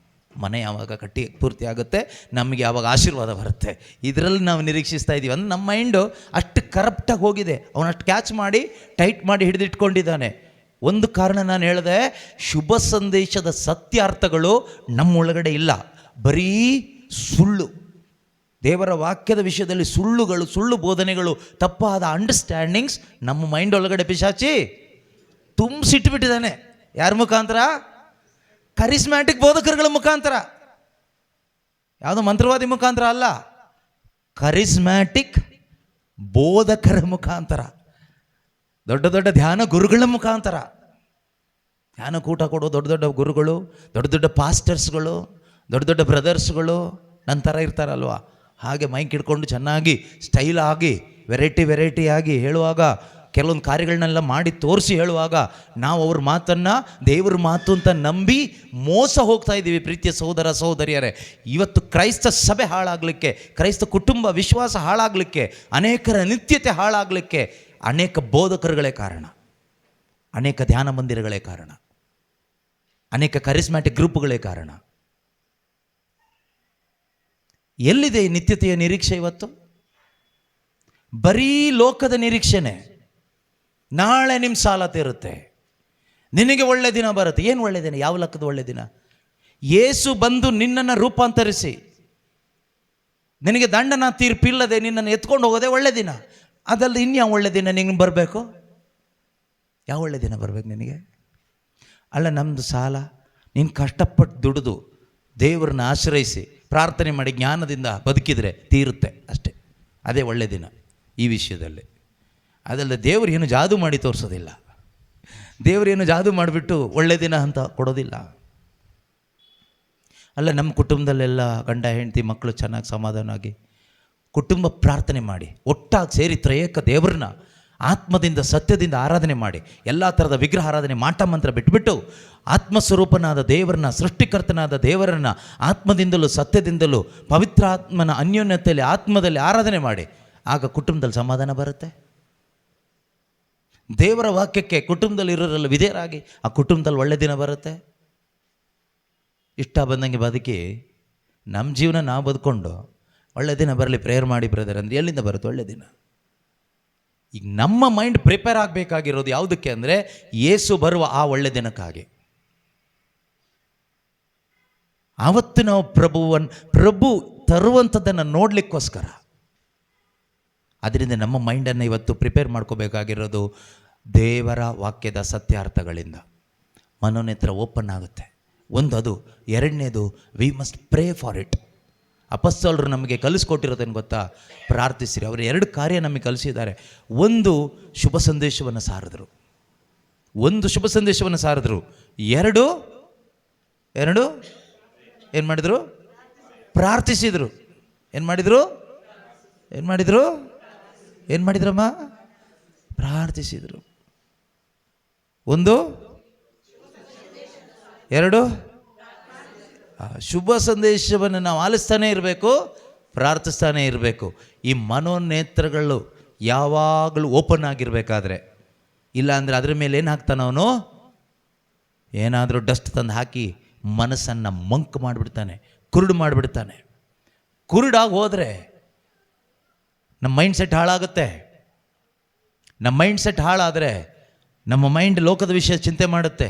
ಮನೆ ಯಾವಾಗ ಕಟ್ಟಿ ಪೂರ್ತಿ ಆಗುತ್ತೆ, ನಮಗೆ ಯಾವಾಗ ಆಶೀರ್ವಾದ ಬರುತ್ತೆ, ಇದರಲ್ಲಿ ನಾವು ನಿರೀಕ್ಷಿಸ್ತಾ ಇದ್ದೀವಿ. ಅಂದರೆ ನಮ್ಮ ಮೈಂಡು ಅಷ್ಟು ಕರಪ್ಟಾಗಿ ಹೋಗಿದೆ. ಅವನಷ್ಟು ಕ್ಯಾಚ್ ಮಾಡಿ ಟೈಟ್ ಮಾಡಿ ಹಿಡಿದಿಟ್ಕೊಂಡಿದ್ದಾನೆ. ಒಂದು ಕಾರಣ ನಾನು ಹೇಳಿದೆ, ಶುಭ ಸಂದೇಶದ ಸತ್ಯಾರ್ಥಗಳು ನಮ್ಮೊಳಗಡೆ ಇಲ್ಲ. ಬರೀ ಸುಳ್ಳು, ದೇವರ ವಾಕ್ಯದ ವಿಷಯದಲ್ಲಿ ಸುಳ್ಳುಗಳು, ಸುಳ್ಳು ಬೋಧನೆಗಳು, ತಪ್ಪಾದ ಅಂಡರ್ಸ್ಟ್ಯಾಂಡಿಂಗ್ಸ್ ನಮ್ಮ ಮೈಂಡ್ ಒಳಗಡೆ ಪಿಶಾಚಿ ತುಂಬಿಸಿಟ್ಬಿಟ್ಟಿದ್ದಾನೆ. ಯಾರ ಮುಖಾಂತರ? ಕರಿಸ್ಮ್ಯಾಟಿಕ್ ಬೋಧಕರುಗಳ ಮುಖಾಂತರ. ಯಾವುದೋ ಮಂತ್ರವಾದಿ ಮುಖಾಂತರ ಅಲ್ಲ, ಕರಿಸ್ಮ್ಯಾಟಿಕ್ ಬೋಧಕರ ಮುಖಾಂತರ, ದೊಡ್ಡ ದೊಡ್ಡ ಧ್ಯಾನ ಗುರುಗಳ ಮುಖಾಂತರ. ಧ್ಯಾನ ಕೂಟ ಕೊಡೋ ದೊಡ್ಡ ದೊಡ್ಡ ಗುರುಗಳು, ದೊಡ್ಡ ದೊಡ್ಡ ಪಾಸ್ಟರ್ಸ್ಗಳು, ದೊಡ್ಡ ದೊಡ್ಡ ಬ್ರದರ್ಸ್ಗಳು ನಂತರ ಇರ್ತಾರಲ್ವ, ಹಾಗೆ ಮೈಕ್ ಹಿಡ್ಕೊಂಡು ಚೆನ್ನಾಗಿ ಸ್ಟೈಲ್ ಆಗಿ ವೆರೈಟಿ ಆಗಿ ಹೇಳುವಾಗ, ಕೆಲವೊಂದು ಕಾರ್ಯಗಳನ್ನೆಲ್ಲ ಮಾಡಿ ತೋರಿಸಿ ಹೇಳುವಾಗ ನಾವು ಅವ್ರ ಮಾತನ್ನು ದೇವ್ರ ಮಾತು ಅಂತ ನಂಬಿ ಮೋಸ ಹೋಗ್ತಾ ಇದ್ದೀವಿ. ಪ್ರೀತಿಯ ಸಹೋದರ ಸಹೋದರಿಯರೇ, ಇವತ್ತು ಕ್ರೈಸ್ತ ಸಭೆ ಹಾಳಾಗಲಿಕ್ಕೆ, ಕ್ರೈಸ್ತ ಕುಟುಂಬ ವಿಶ್ವಾಸ ಹಾಳಾಗಲಿಕ್ಕೆ, ಅನೇಕರ ನಿತ್ಯತೆ ಹಾಳಾಗಲಿಕ್ಕೆ ಅನೇಕ ಬೋಧಕರುಗಳೇ ಕಾರಣ, ಅನೇಕ ಧ್ಯಾನ ಮಂದಿರಗಳೇ ಕಾರಣ, ಅನೇಕ ಕರಿಸ್ಮ್ಯಾಟಿಕ್ ಗ್ರೂಪ್ಗಳೇ ಕಾರಣ. ಎಲ್ಲಿದೆ ಈ ನಿತ್ಯತೆಯ ನಿರೀಕ್ಷೆ ಇವತ್ತು? ಬರೀ ಲೋಕದ ನಿರೀಕ್ಷೆನೆ. ನಾಳೆ ನಿಮ್ಮ ಸಾಲ ತೀರುತ್ತೆ, ನಿನಗೆ ಒಳ್ಳೆ ದಿನ ಬರುತ್ತೆ. ಏನು ಒಳ್ಳೆ ದಿನ? ಯಾವ ಲೆಕ್ಕದ ಒಳ್ಳೆ ದಿನ? ಯೇಸು ಬಂದು ನಿನ್ನನ್ನು ರೂಪಾಂತರಿಸಿ ನಿನಗೆ ದಂಡನ ತೀರ್ಪಿಲ್ಲದೆ ನಿನ್ನನ್ನು ಎತ್ಕೊಂಡು ಹೋಗೋದೇ ಒಳ್ಳೆ ದಿನ. ಅದಲ್ಲದೆ ಇನ್ಯಾವ ಒಳ್ಳೆ ದಿನ ನಿನಗೆ ಬರಬೇಕು? ಯಾವ ಒಳ್ಳೆ ದಿನ ಬರಬೇಕು ನಿನಗೆ? ಅಲ್ಲ, ನಮ್ಮದು ಸಾಲ ನೀನು ಕಷ್ಟಪಟ್ಟು ದುಡಿದು ದೇವರನ್ನ ಆಶ್ರಯಿಸಿ ಪ್ರಾರ್ಥನೆ ಮಾಡಿ ಜ್ಞಾನದಿಂದ ಬದುಕಿದರೆ ತೀರುತ್ತೆ ಅಷ್ಟೇ. ಅದೇ ಒಳ್ಳೆ ದಿನ ಈ ವಿಷಯದಲ್ಲಿ. ಅದಲ್ಲದೆ ದೇವರು ಏನು ಜಾದು ಮಾಡಿ ತೋರಿಸೋದಿಲ್ಲ, ದೇವರೇನು ಜಾದು ಮಾಡಿಬಿಟ್ಟು ಒಳ್ಳೆ ದಿನ ಅಂತ ಕೊಡೋದಿಲ್ಲ. ಅಲ್ಲ, ನಮ್ಮ ಕುಟುಂಬದಲ್ಲೆಲ್ಲ ಗಂಡ ಹೆಂಡತಿ ಮಕ್ಕಳು ಚೆನ್ನಾಗಿ ಸಮಾಧಾನವಾಗಿ ಕುಟುಂಬ ಪ್ರಾರ್ಥನೆ ಮಾಡಿ ಒಟ್ಟಾಗಿ ಸೇರಿ ತ್ರಯೇಕ ದೇವರನ್ನ ಆತ್ಮದಿಂದ ಸತ್ಯದಿಂದ ಆರಾಧನೆ ಮಾಡಿ, ಎಲ್ಲ ಥರದ ವಿಗ್ರಹ ಆರಾಧನೆ ಮಾಟ ಮಂತ್ರ ಬಿಟ್ಬಿಟ್ಟು ಆತ್ಮಸ್ವರೂಪನಾದ ದೇವರನ್ನ, ಸೃಷ್ಟಿಕರ್ತನಾದ ದೇವರನ್ನ ಆತ್ಮದಿಂದಲೂ ಸತ್ಯದಿಂದಲೂ ಪವಿತ್ರ ಆತ್ಮನ ಅನ್ಯೋನ್ಯತೆಯಲ್ಲಿ ಆತ್ಮದಲ್ಲಿ ಆರಾಧನೆ ಮಾಡಿ, ಆಗ ಕುಟುಂಬದಲ್ಲಿ ಸಮಾಧಾನ ಬರುತ್ತೆ. ದೇವರ ವಾಕ್ಯಕ್ಕೆ ಕುಟುಂಬದಲ್ಲಿ ಇರೋರೆಲ್ಲ ವಿಧೇಯರಾಗಿ ಆ ಕುಟುಂಬದಲ್ಲಿ ಒಳ್ಳೆ ದಿನ ಬರುತ್ತೆ. ಇಷ್ಟ ಬಂದಂಗೆ ಬದುಕಿ ನಮ್ಮ ಜೀವನ ನಾವು ಬದುಕೊಂಡು ಒಳ್ಳೆ ದಿನ ಬರಲಿ ಪ್ರೇಯರ್ ಮಾಡಿ ಬ್ರದರ್ ಅಂದರೆ ಎಲ್ಲಿಂದ ಬರುತ್ತೆ ಒಳ್ಳೆ ದಿನ? ಈಗ ನಮ್ಮ ಮೈಂಡ್ ಪ್ರಿಪೇರ್ ಆಗಬೇಕಾಗಿರೋದು ಯಾವುದಕ್ಕೆ ಅಂದರೆ ಯೇಸು ಬರುವ ಆ ಒಳ್ಳೆ ದಿನಕ್ಕಾಗಿ. ಆವತ್ತು ನಾವು ಪ್ರಭು ತರುವಂಥದ್ದನ್ನು ನೋಡಲಿಕ್ಕೋಸ್ಕರ. ಅದರಿಂದ ನಮ್ಮ ಮೈಂಡನ್ನು ಇವತ್ತು ಪ್ರಿಪೇರ್ ಮಾಡ್ಕೋಬೇಕಾಗಿರೋದು ದೇವರ ವಾಕ್ಯದ ಸತ್ಯಾರ್ಥಗಳಿಂದ. ಮನೋನೇತ್ರ ಓಪನ್ ಆಗುತ್ತೆ. ಒಂದು ಅದು. ಎರಡನೇದು, we must pray for it. ಅಪೊಸ್ತಲರು ನಮಗೆ ಕಲಿಸ್ಕೊಟ್ಟಿರೋದೇನು ಗೊತ್ತಾ? ಪ್ರಾರ್ಥಿಸಿರಿ. ಅವರು 2 ಕಾರ್ಯ ನಮಗೆ ಕಲಿಸಿದ್ದಾರೆ. ಒಂದು, ಶುಭ ಸಂದೇಶವನ್ನು ಸಾರಿದ್ರು. ಎರಡು ಏನು ಮಾಡಿದರು? ಪ್ರಾರ್ಥಿಸಿದರು. ಏನು ಮಾಡಿದ್ರಮ್ಮ? ಪ್ರಾರ್ಥಿಸಿದರು. 1, 2, ಶುಭ ಸಂದೇಶವನ್ನು ನಾವು ಆಲಿಸ್ತಾನೆ ಇರಬೇಕು, ಪ್ರಾರ್ಥಿಸ್ತಾನೆ ಇರಬೇಕು. ಈ ಮನೋನೇತ್ರಗಳು ಯಾವಾಗಲೂ ಓಪನ್ ಆಗಿರಬೇಕಾದ್ರೆ, ಇಲ್ಲ ಅಂದರೆ ಅದ್ರ ಮೇಲೆ ಏನು ಹಾಕ್ತಾನೆ ಅವನು, ಏನಾದರೂ ಡಸ್ಟ್ ತಂದು ಹಾಕಿ ಮನಸ್ಸನ್ನು ಮಂಕ್ ಮಾಡಿಬಿಡ್ತಾನೆ, ಕುರುಡು ಮಾಡಿಬಿಡ್ತಾನೆ. ಕುರುಡಾಗಿ ಹೋದರೆ ನಮ್ಮ ಮೈಂಡ್ ಸೆಟ್ ಹಾಳಾಗುತ್ತೆ. ನಮ್ಮ ಮೈಂಡ್ ಸೆಟ್ ಹಾಳಾದರೆ ನಮ್ಮ ಮೈಂಡ್ ಲೋಕದ ವಿಷಯ ಚಿಂತೆ ಮಾಡುತ್ತೆ.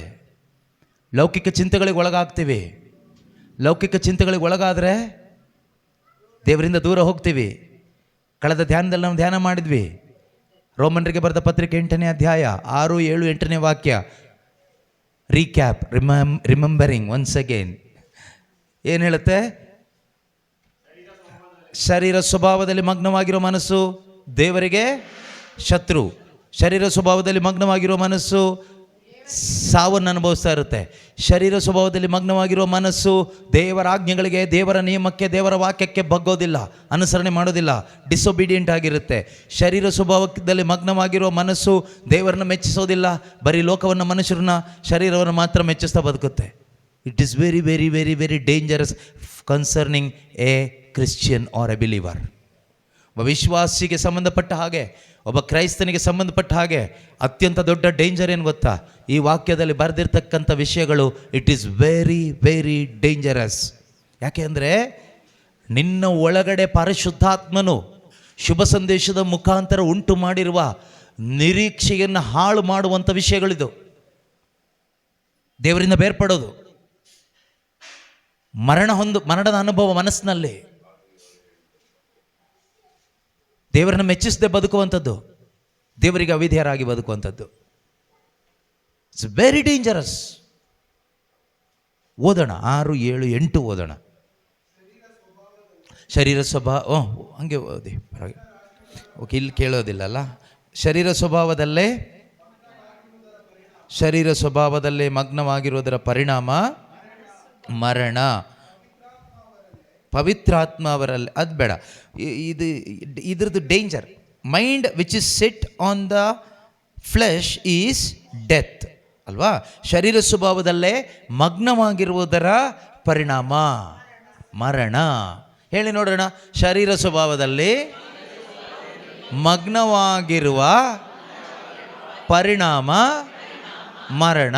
ಲೌಕಿಕ ಚಿಂತೆಗಳಿಗೆ ಒಳಗಾಗ್ತೀವಿ. ಲೌಕಿಕ ಚಿಂತೆಗಳಿಗೆ ಒಳಗಾದರೆ ದೇವರಿಂದ ದೂರ ಹೋಗ್ತೀವಿ. ಕಳೆದ ಧ್ಯಾನದಲ್ಲಿ ನಾವು ಧ್ಯಾನ ಮಾಡಿದ್ವಿ. ರೋಮನರಿಗೆ ಬರೆದ ಪತ್ರಿಕೆ 8ನೇ ಅಧ್ಯಾಯ 6, 7, 8ನೇ ವಾಕ್ಯ. Recap, remembering once again. ಏನು ಹೇಳುತ್ತೆ? ಶರೀರ ಸ್ವಭಾವದಲ್ಲಿ ಮಗ್ನವಾಗಿರೋ ಮನಸ್ಸು ದೇವರಿಗೆ ಶತ್ರು. ಶರೀರ ಸ್ವಭಾವದಲ್ಲಿ ಮಗ್ನವಾಗಿರೋ ಮನಸ್ಸು ಸಾವನ್ನು ಅನುಭವಿಸ್ತಾ ಇರುತ್ತೆ. ಶರೀರ ಸ್ವಭಾವದಲ್ಲಿ ಮಗ್ನವಾಗಿರೋ ಮನಸ್ಸು ದೇವರ ಆಜ್ಞೆಗಳಿಗೆ, ದೇವರ ನಿಯಮಕ್ಕೆ, ದೇವರ ವಾಕ್ಯಕ್ಕೆ ಬಗ್ಗೋದಿಲ್ಲ, ಅನುಸರಣೆ ಮಾಡೋದಿಲ್ಲ, ಡಿಸೊಬೀಡಿಯೆಂಟ್ ಆಗಿರುತ್ತೆ. ಶರೀರ ಸ್ವಭಾವದಲ್ಲಿ ಮಗ್ನವಾಗಿರೋ ಮನಸ್ಸು ದೇವರನ್ನ ಮೆಚ್ಚಿಸೋದಿಲ್ಲ, ಬರೀ ಲೋಕವನ್ನು, ಮನುಷ್ಯರನ್ನ, ಶರೀರವನ್ನು ಮಾತ್ರ ಮೆಚ್ಚಿಸ್ತಾ ಬದುಕುತ್ತೆ. It is very very very very dangerous concerning a Christian or a believer. ಒಬ್ಬ ವಿಶ್ವಾಸಿಗೆ ಸಂಬಂಧಪಟ್ಟ ಹಾಗೆ, ಒಬ್ಬ ಕ್ರೈಸ್ತನಿಗೆ ಸಂಬಂಧಪಟ್ಟ ಹಾಗೆ ಅತ್ಯಂತ ದೊಡ್ಡ ಡೇಂಜರ್ ಏನು ಗೊತ್ತಾ? ಈ ವಾಕ್ಯದಲ್ಲಿ ಬರೆದಿರ್ತಕ್ಕಂಥ ವಿಷಯಗಳು it is very very dangerous. ಯಾಕೆ ಅಂದರೆ ನಿನ್ನ ಒಳಗಡೆ ಪರಿಶುದ್ಧಾತ್ಮನು ಶುಭ ಸಂದೇಶದ ಮುಖಾಂತರ ಉಂಟು ಮಾಡಿರುವ ನಿರೀಕ್ಷೆಯನ್ನು ಹಾಳು ಮಾಡುವಂಥ ವಿಷಯಗಳಿದು. ದೇವರಿಂದ ಬೇರ್ಪಡೋದು, ಮರಣದ ಅನುಭವ ಮನಸ್ಸಿನಲ್ಲಿ, ದೇವರನ್ನು ಮೆಚ್ಚಿಸದೆ ಬದುಕುವಂಥದ್ದು, ದೇವರಿಗೆ ಅವಿಧೇಯರಾಗಿ ಬದುಕುವಂಥದ್ದು. It's very dangerous. ಓದೋಣ, 6, 7, 8 ಓದೋಣ. ಶರೀರ ಸ್ವಭಾವ ಹಂಗೆ ಓದಿ, ಓಕೆ, ಇಲ್ಲಿ ಕೇಳೋದಿಲ್ಲಲ್ಲ. ಶರೀರ ಸ್ವಭಾವದಲ್ಲೇ ಮಗ್ನವಾಗಿರುವುದರ ಪರಿಣಾಮ ಮರಣ. ಪವಿತ್ರಾತ್ಮ ಅವರಲ್ಲಿ, ಅದು ಬೇಡ, ಇದ್ರದ್ದು danger. Mind which is set on the flesh is death ಅಲ್ವಾ? ಶರೀರ ಸ್ವಭಾವದಲ್ಲೇ ಮಗ್ನವಾಗಿರುವುದರ ಪರಿಣಾಮ ಮರಣ. ಹೇಳಿ ನೋಡೋಣ. ಶರೀರ ಸ್ವಭಾವದಲ್ಲಿ ಮಗ್ನವಾಗಿರುವ ಪರಿಣಾಮ ಮರಣ.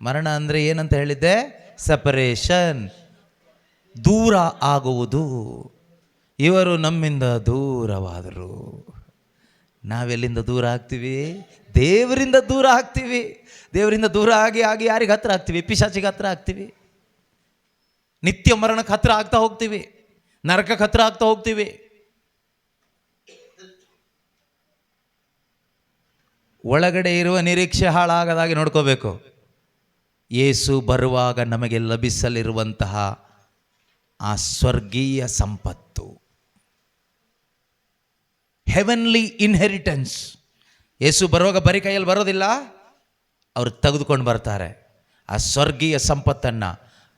ಮರಣ ಅಂದರೆ ಏನಂತ ಹೇಳಿದ್ದೆ? ಸಪರೇಷನ್, ದೂರ ಆಗುವುದು. ಇವರು ನಮ್ಮಿಂದ ದೂರವಾದರು. ನಾವೆಲ್ಲಿಂದ ದೂರ ಆಗ್ತೀವಿ? ದೇವರಿಂದ ದೂರ ಆಗ್ತೀವಿ. ದೇವರಿಂದ ದೂರ ಆಗಿ ಯಾರಿಗೆ ಹತ್ರ ಆಗ್ತೀವಿ? ಪಿಶಾಚಿಗೆ ಹತ್ರ ಆಗ್ತೀವಿ. ನಿತ್ಯ ಮರಣಕ್ಕೆ ಹತ್ರ ಆಗ್ತಾ ಹೋಗ್ತೀವಿ, ನರಕಕ್ಕೆ ಹತ್ರ ಆಗ್ತಾ ಹೋಗ್ತೀವಿ. ಒಳಗಡೆ ಇರುವ ನಿರೀಕ್ಷೆ ಹಾಳಾಗದಾಗೆ ನೋಡ್ಕೋಬೇಕು. ಯೇಸು ಬರುವಾಗ ನಮಗೆ ಲಭಿಸಲಿರುವಂತಹ ಆ ಸ್ವರ್ಗೀಯ ಸಂಪತ್ತು, ಹೆವೆನ್ಲಿ ಇನ್ಹೆರಿಟೆನ್ಸ್. ಯೇಸು ಬರುವಾಗ ಬರೀ ಕೈಯಲ್ಲಿ ಬರೋದಿಲ್ಲ, ಅವರು ತೆಗೆದುಕೊಂಡು ಬರ್ತಾರೆ. ಆ ಸ್ವರ್ಗೀಯ ಸಂಪತ್ತನ್ನು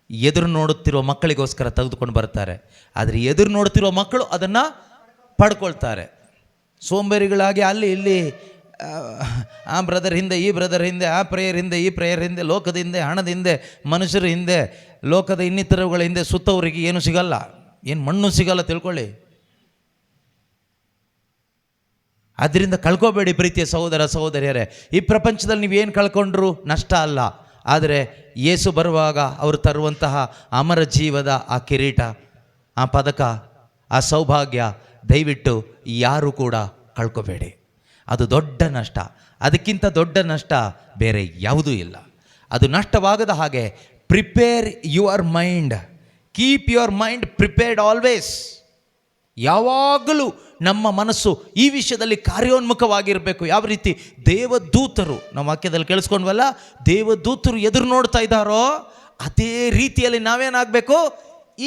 ಎದುರು ನೋಡುತ್ತಿರುವ ಮಕ್ಕಳಿಗೋಸ್ಕರ ತೆಗೆದುಕೊಂಡು ಬರ್ತಾರೆ. ಆದರೆ ಎದುರು ನೋಡುತ್ತಿರುವ ಮಕ್ಕಳು ಅದನ್ನು ಪಡ್ಕೊಳ್ತಾರೆ. ಸೋಂಬೇರಿಗಳಾಗಿ ಅಲ್ಲಿ ಇಲ್ಲಿ ಆ ಬ್ರದರ್ ಹಿಂದೆ, ಈ ಬ್ರದರ್ ಹಿಂದೆ, ಆ ಪ್ರೇಯರ್ ಹಿಂದೆ, ಈ ಪ್ರೇಯರ್ ಹಿಂದೆ, ಲೋಕದ ಹಿಂದೆ, ಹಣದ ಹಿಂದೆ, ಮನುಷ್ಯರ ಹಿಂದೆ, ಲೋಕದ ಇನ್ನಿತರಗಳ ಹಿಂದೆ ಸುತ್ತವರಿಗೆ ಏನು ಸಿಗಲ್ಲ, ಏನು ಮಣ್ಣು ಸಿಗಲ್ಲ, ತಿಳ್ಕೊಳ್ಳಿ. ಆದ್ದರಿಂದ ಕಳ್ಕೋಬೇಡಿ ಪ್ರೀತಿಯ ಸಹೋದರ ಸಹೋದರಿಯರೇ. ಈ ಪ್ರಪಂಚದಲ್ಲಿ ನೀವೇನು ಕಳ್ಕೊಂಡ್ರೂ ನಷ್ಟ ಅಲ್ಲ. ಆದರೆ ಯೇಸು ಬರುವಾಗ ಅವರು ತರುವಂತಹ ಅಮರ ಜೀವದ ಆ ಕಿರೀಟ, ಆ ಪದಕ, ಆ ಸೌಭಾಗ್ಯ ದಯವಿಟ್ಟು ಯಾರೂ ಕೂಡ ಕಳ್ಕೋಬೇಡಿ. ಅದು ದೊಡ್ಡ ನಷ್ಟ. ಅದಕ್ಕಿಂತ ದೊಡ್ಡ ನಷ್ಟ ಬೇರೆ ಯಾವುದೂ ಇಲ್ಲ. ಅದು ನಷ್ಟವಾಗದ ಹಾಗೆ prepare your mind, keep your mind prepared always. ಯಾವಾಗಲೂ ನಮ್ಮ ಮನಸ್ಸು ಈ ವಿಷಯದಲ್ಲಿ ಕಾರ್ಯೋನ್ಮುಖವಾಗಿರಬೇಕು. ಯಾವ ರೀತಿ ದೇವದೂತರು, ನಾವು ವಾಕ್ಯದಲ್ಲಿ ಕೇಳಿಸ್ಕೊಂಡ್ವಲ್ಲ, ದೇವದೂತರು ಎದುರು ನೋಡ್ತಾ ಇದ್ದಾರೋ ಅದೇ ರೀತಿಯಲ್ಲಿ ನಾವೇನಾಗಬೇಕು?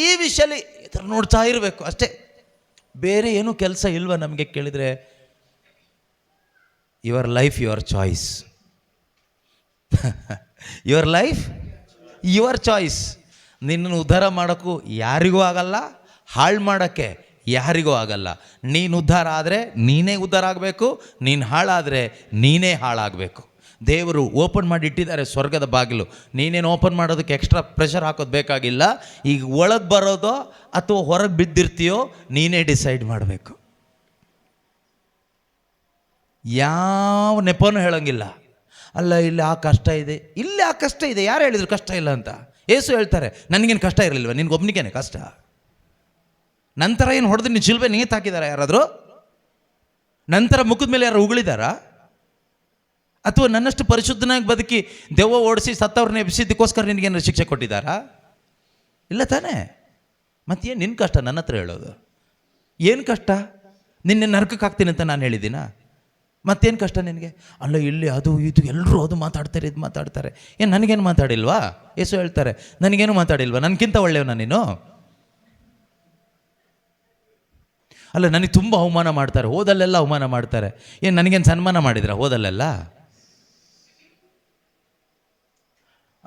ಈ ವಿಷಯದಲ್ಲಿ ಎದುರು ನೋಡ್ತಾ ಇರಬೇಕು ಅಷ್ಟೇ. ಬೇರೆ ಏನೂ ಕೆಲಸ ಇಲ್ವ ನಮಗೆ ಕೇಳಿದರೆ? Your life your choice. Your life your choice. ನಿನ್ನನ್ನು ಉದ್ಧಾರ ಮಾಡೋಕ್ಕೂ ಯಾರಿಗೂ ಆಗಲ್ಲ, ಹಾಳು ಮಾಡೋಕ್ಕೆ ಯಾರಿಗೂ ಆಗಲ್ಲ. ನೀನು ಉದ್ಧಾರ ಆದರೆ ನೀನೇ ಉದ್ಧಾರ ಆಗಬೇಕು, ನೀನು ಹಾಳಾದರೆ ನೀನೇ ಹಾಳಾಗಬೇಕು. ದೇವರು ಓಪನ್ ಮಾಡಿ ಇಟ್ಟಿದ್ದಾರೆ ಸ್ವರ್ಗದ ಬಾಗಿಲು. ನೀನೇನು ಓಪನ್ ಮಾಡೋದಕ್ಕೆ ಎಕ್ಸ್ಟ್ರಾ ಪ್ರೆಷರ್ ಹಾಕೋದು ಬೇಕಾಗಿಲ್ಲ. ಈಗ ಒಳಗೆ ಬರೋದೋ ಅಥವಾ ಹೊರಗೆ ಬಿದ್ದಿರ್ತೀಯೋ ನೀನೇ ಡಿಸೈಡ್ ಮಾಡಬೇಕು. ಯಾವ ನೆಪನೂ ಹೇಳೋಂಗಿಲ್ಲ. ಅಲ್ಲ ಇಲ್ಲಿ ಆ ಕಷ್ಟ ಇದೆ, ಇಲ್ಲಿ ಆ ಕಷ್ಟ ಇದೆ. ಯಾರು ಹೇಳಿದ್ರು ಕಷ್ಟ ಇಲ್ಲ ಅಂತ? ಏಸು ಹೇಳ್ತಾರೆ, ನನಗೇನು ಕಷ್ಟ ಇರಲಿಲ್ವ, ನಿನ್ಗೊಬ್ಬನಿಗೇನೆ ಕಷ್ಟ? ನಂತರ ಏನು ಹೊಡೆದು ನೀನು ಶಿಲ್ಬೆ ನೇತು ಹಾಕಿದಾರ ಯಾರಾದರೂ? ನಂತರ ಮುಖದ ಮೇಲೆ ಯಾರು ಉಗುಳಿದಾರಾ? ಅಥವಾ ನನ್ನಷ್ಟು ಪರಿಶುದ್ಧನಾಗಿ ಬದುಕಿ ದೆವ್ವ ಓಡಿಸಿ ಸತ್ತವ್ರನ್ನ ಎಬ್ಬಿಸಿದ್ದಕ್ಕೋಸ್ಕರ ನಿನಗೇನಾದ್ರು ಶಿಕ್ಷೆ ಕೊಟ್ಟಿದ್ದಾರಾ? ಇಲ್ಲ ತಾನೇ. ಮತ್ತೇನು ನಿನ್ನ ಕಷ್ಟ ನನ್ನ ಹತ್ರ ಹೇಳೋದು? ಏನು ಕಷ್ಟ? ನಿನ್ನೆ ನರಕಕ್ಕೆ ಹಾಕ್ತೀನಿ ಅಂತ ನಾನು ಹೇಳಿದ್ದೀನ? ಮತ್ತೇನು ಕಷ್ಟ ನಿನಗೆ? ಅಲ್ಲ ಇಲ್ಲಿ ಅದು ಇದು ಎಲ್ಲರೂ ಅದು ಮಾತಾಡ್ತಾರೆ, ಇದು ಮಾತಾಡ್ತಾರೆ. ಏನು ನನಗೇನು ಮಾತಾಡಿಲ್ವಾ? ಯೇಸು ಹೇಳ್ತಾರೆ, ನನಗೇನು ಮಾತಾಡಿಲ್ವಾ? ನನಗಿಂತ ಒಳ್ಳೆಯವನ ನೀನು? ಅಲ್ಲ ನನಗೆ ತುಂಬ ಅವಮಾನ ಮಾಡ್ತಾರೆ, ಹೋದಲ್ಲೆಲ್ಲ ಅವಮಾನ ಮಾಡ್ತಾರೆ. ಏನು ನನಗೇನು ಸನ್ಮಾನ ಮಾಡಿದ್ರ ಹೋದಲ್ಲೆಲ್ಲ?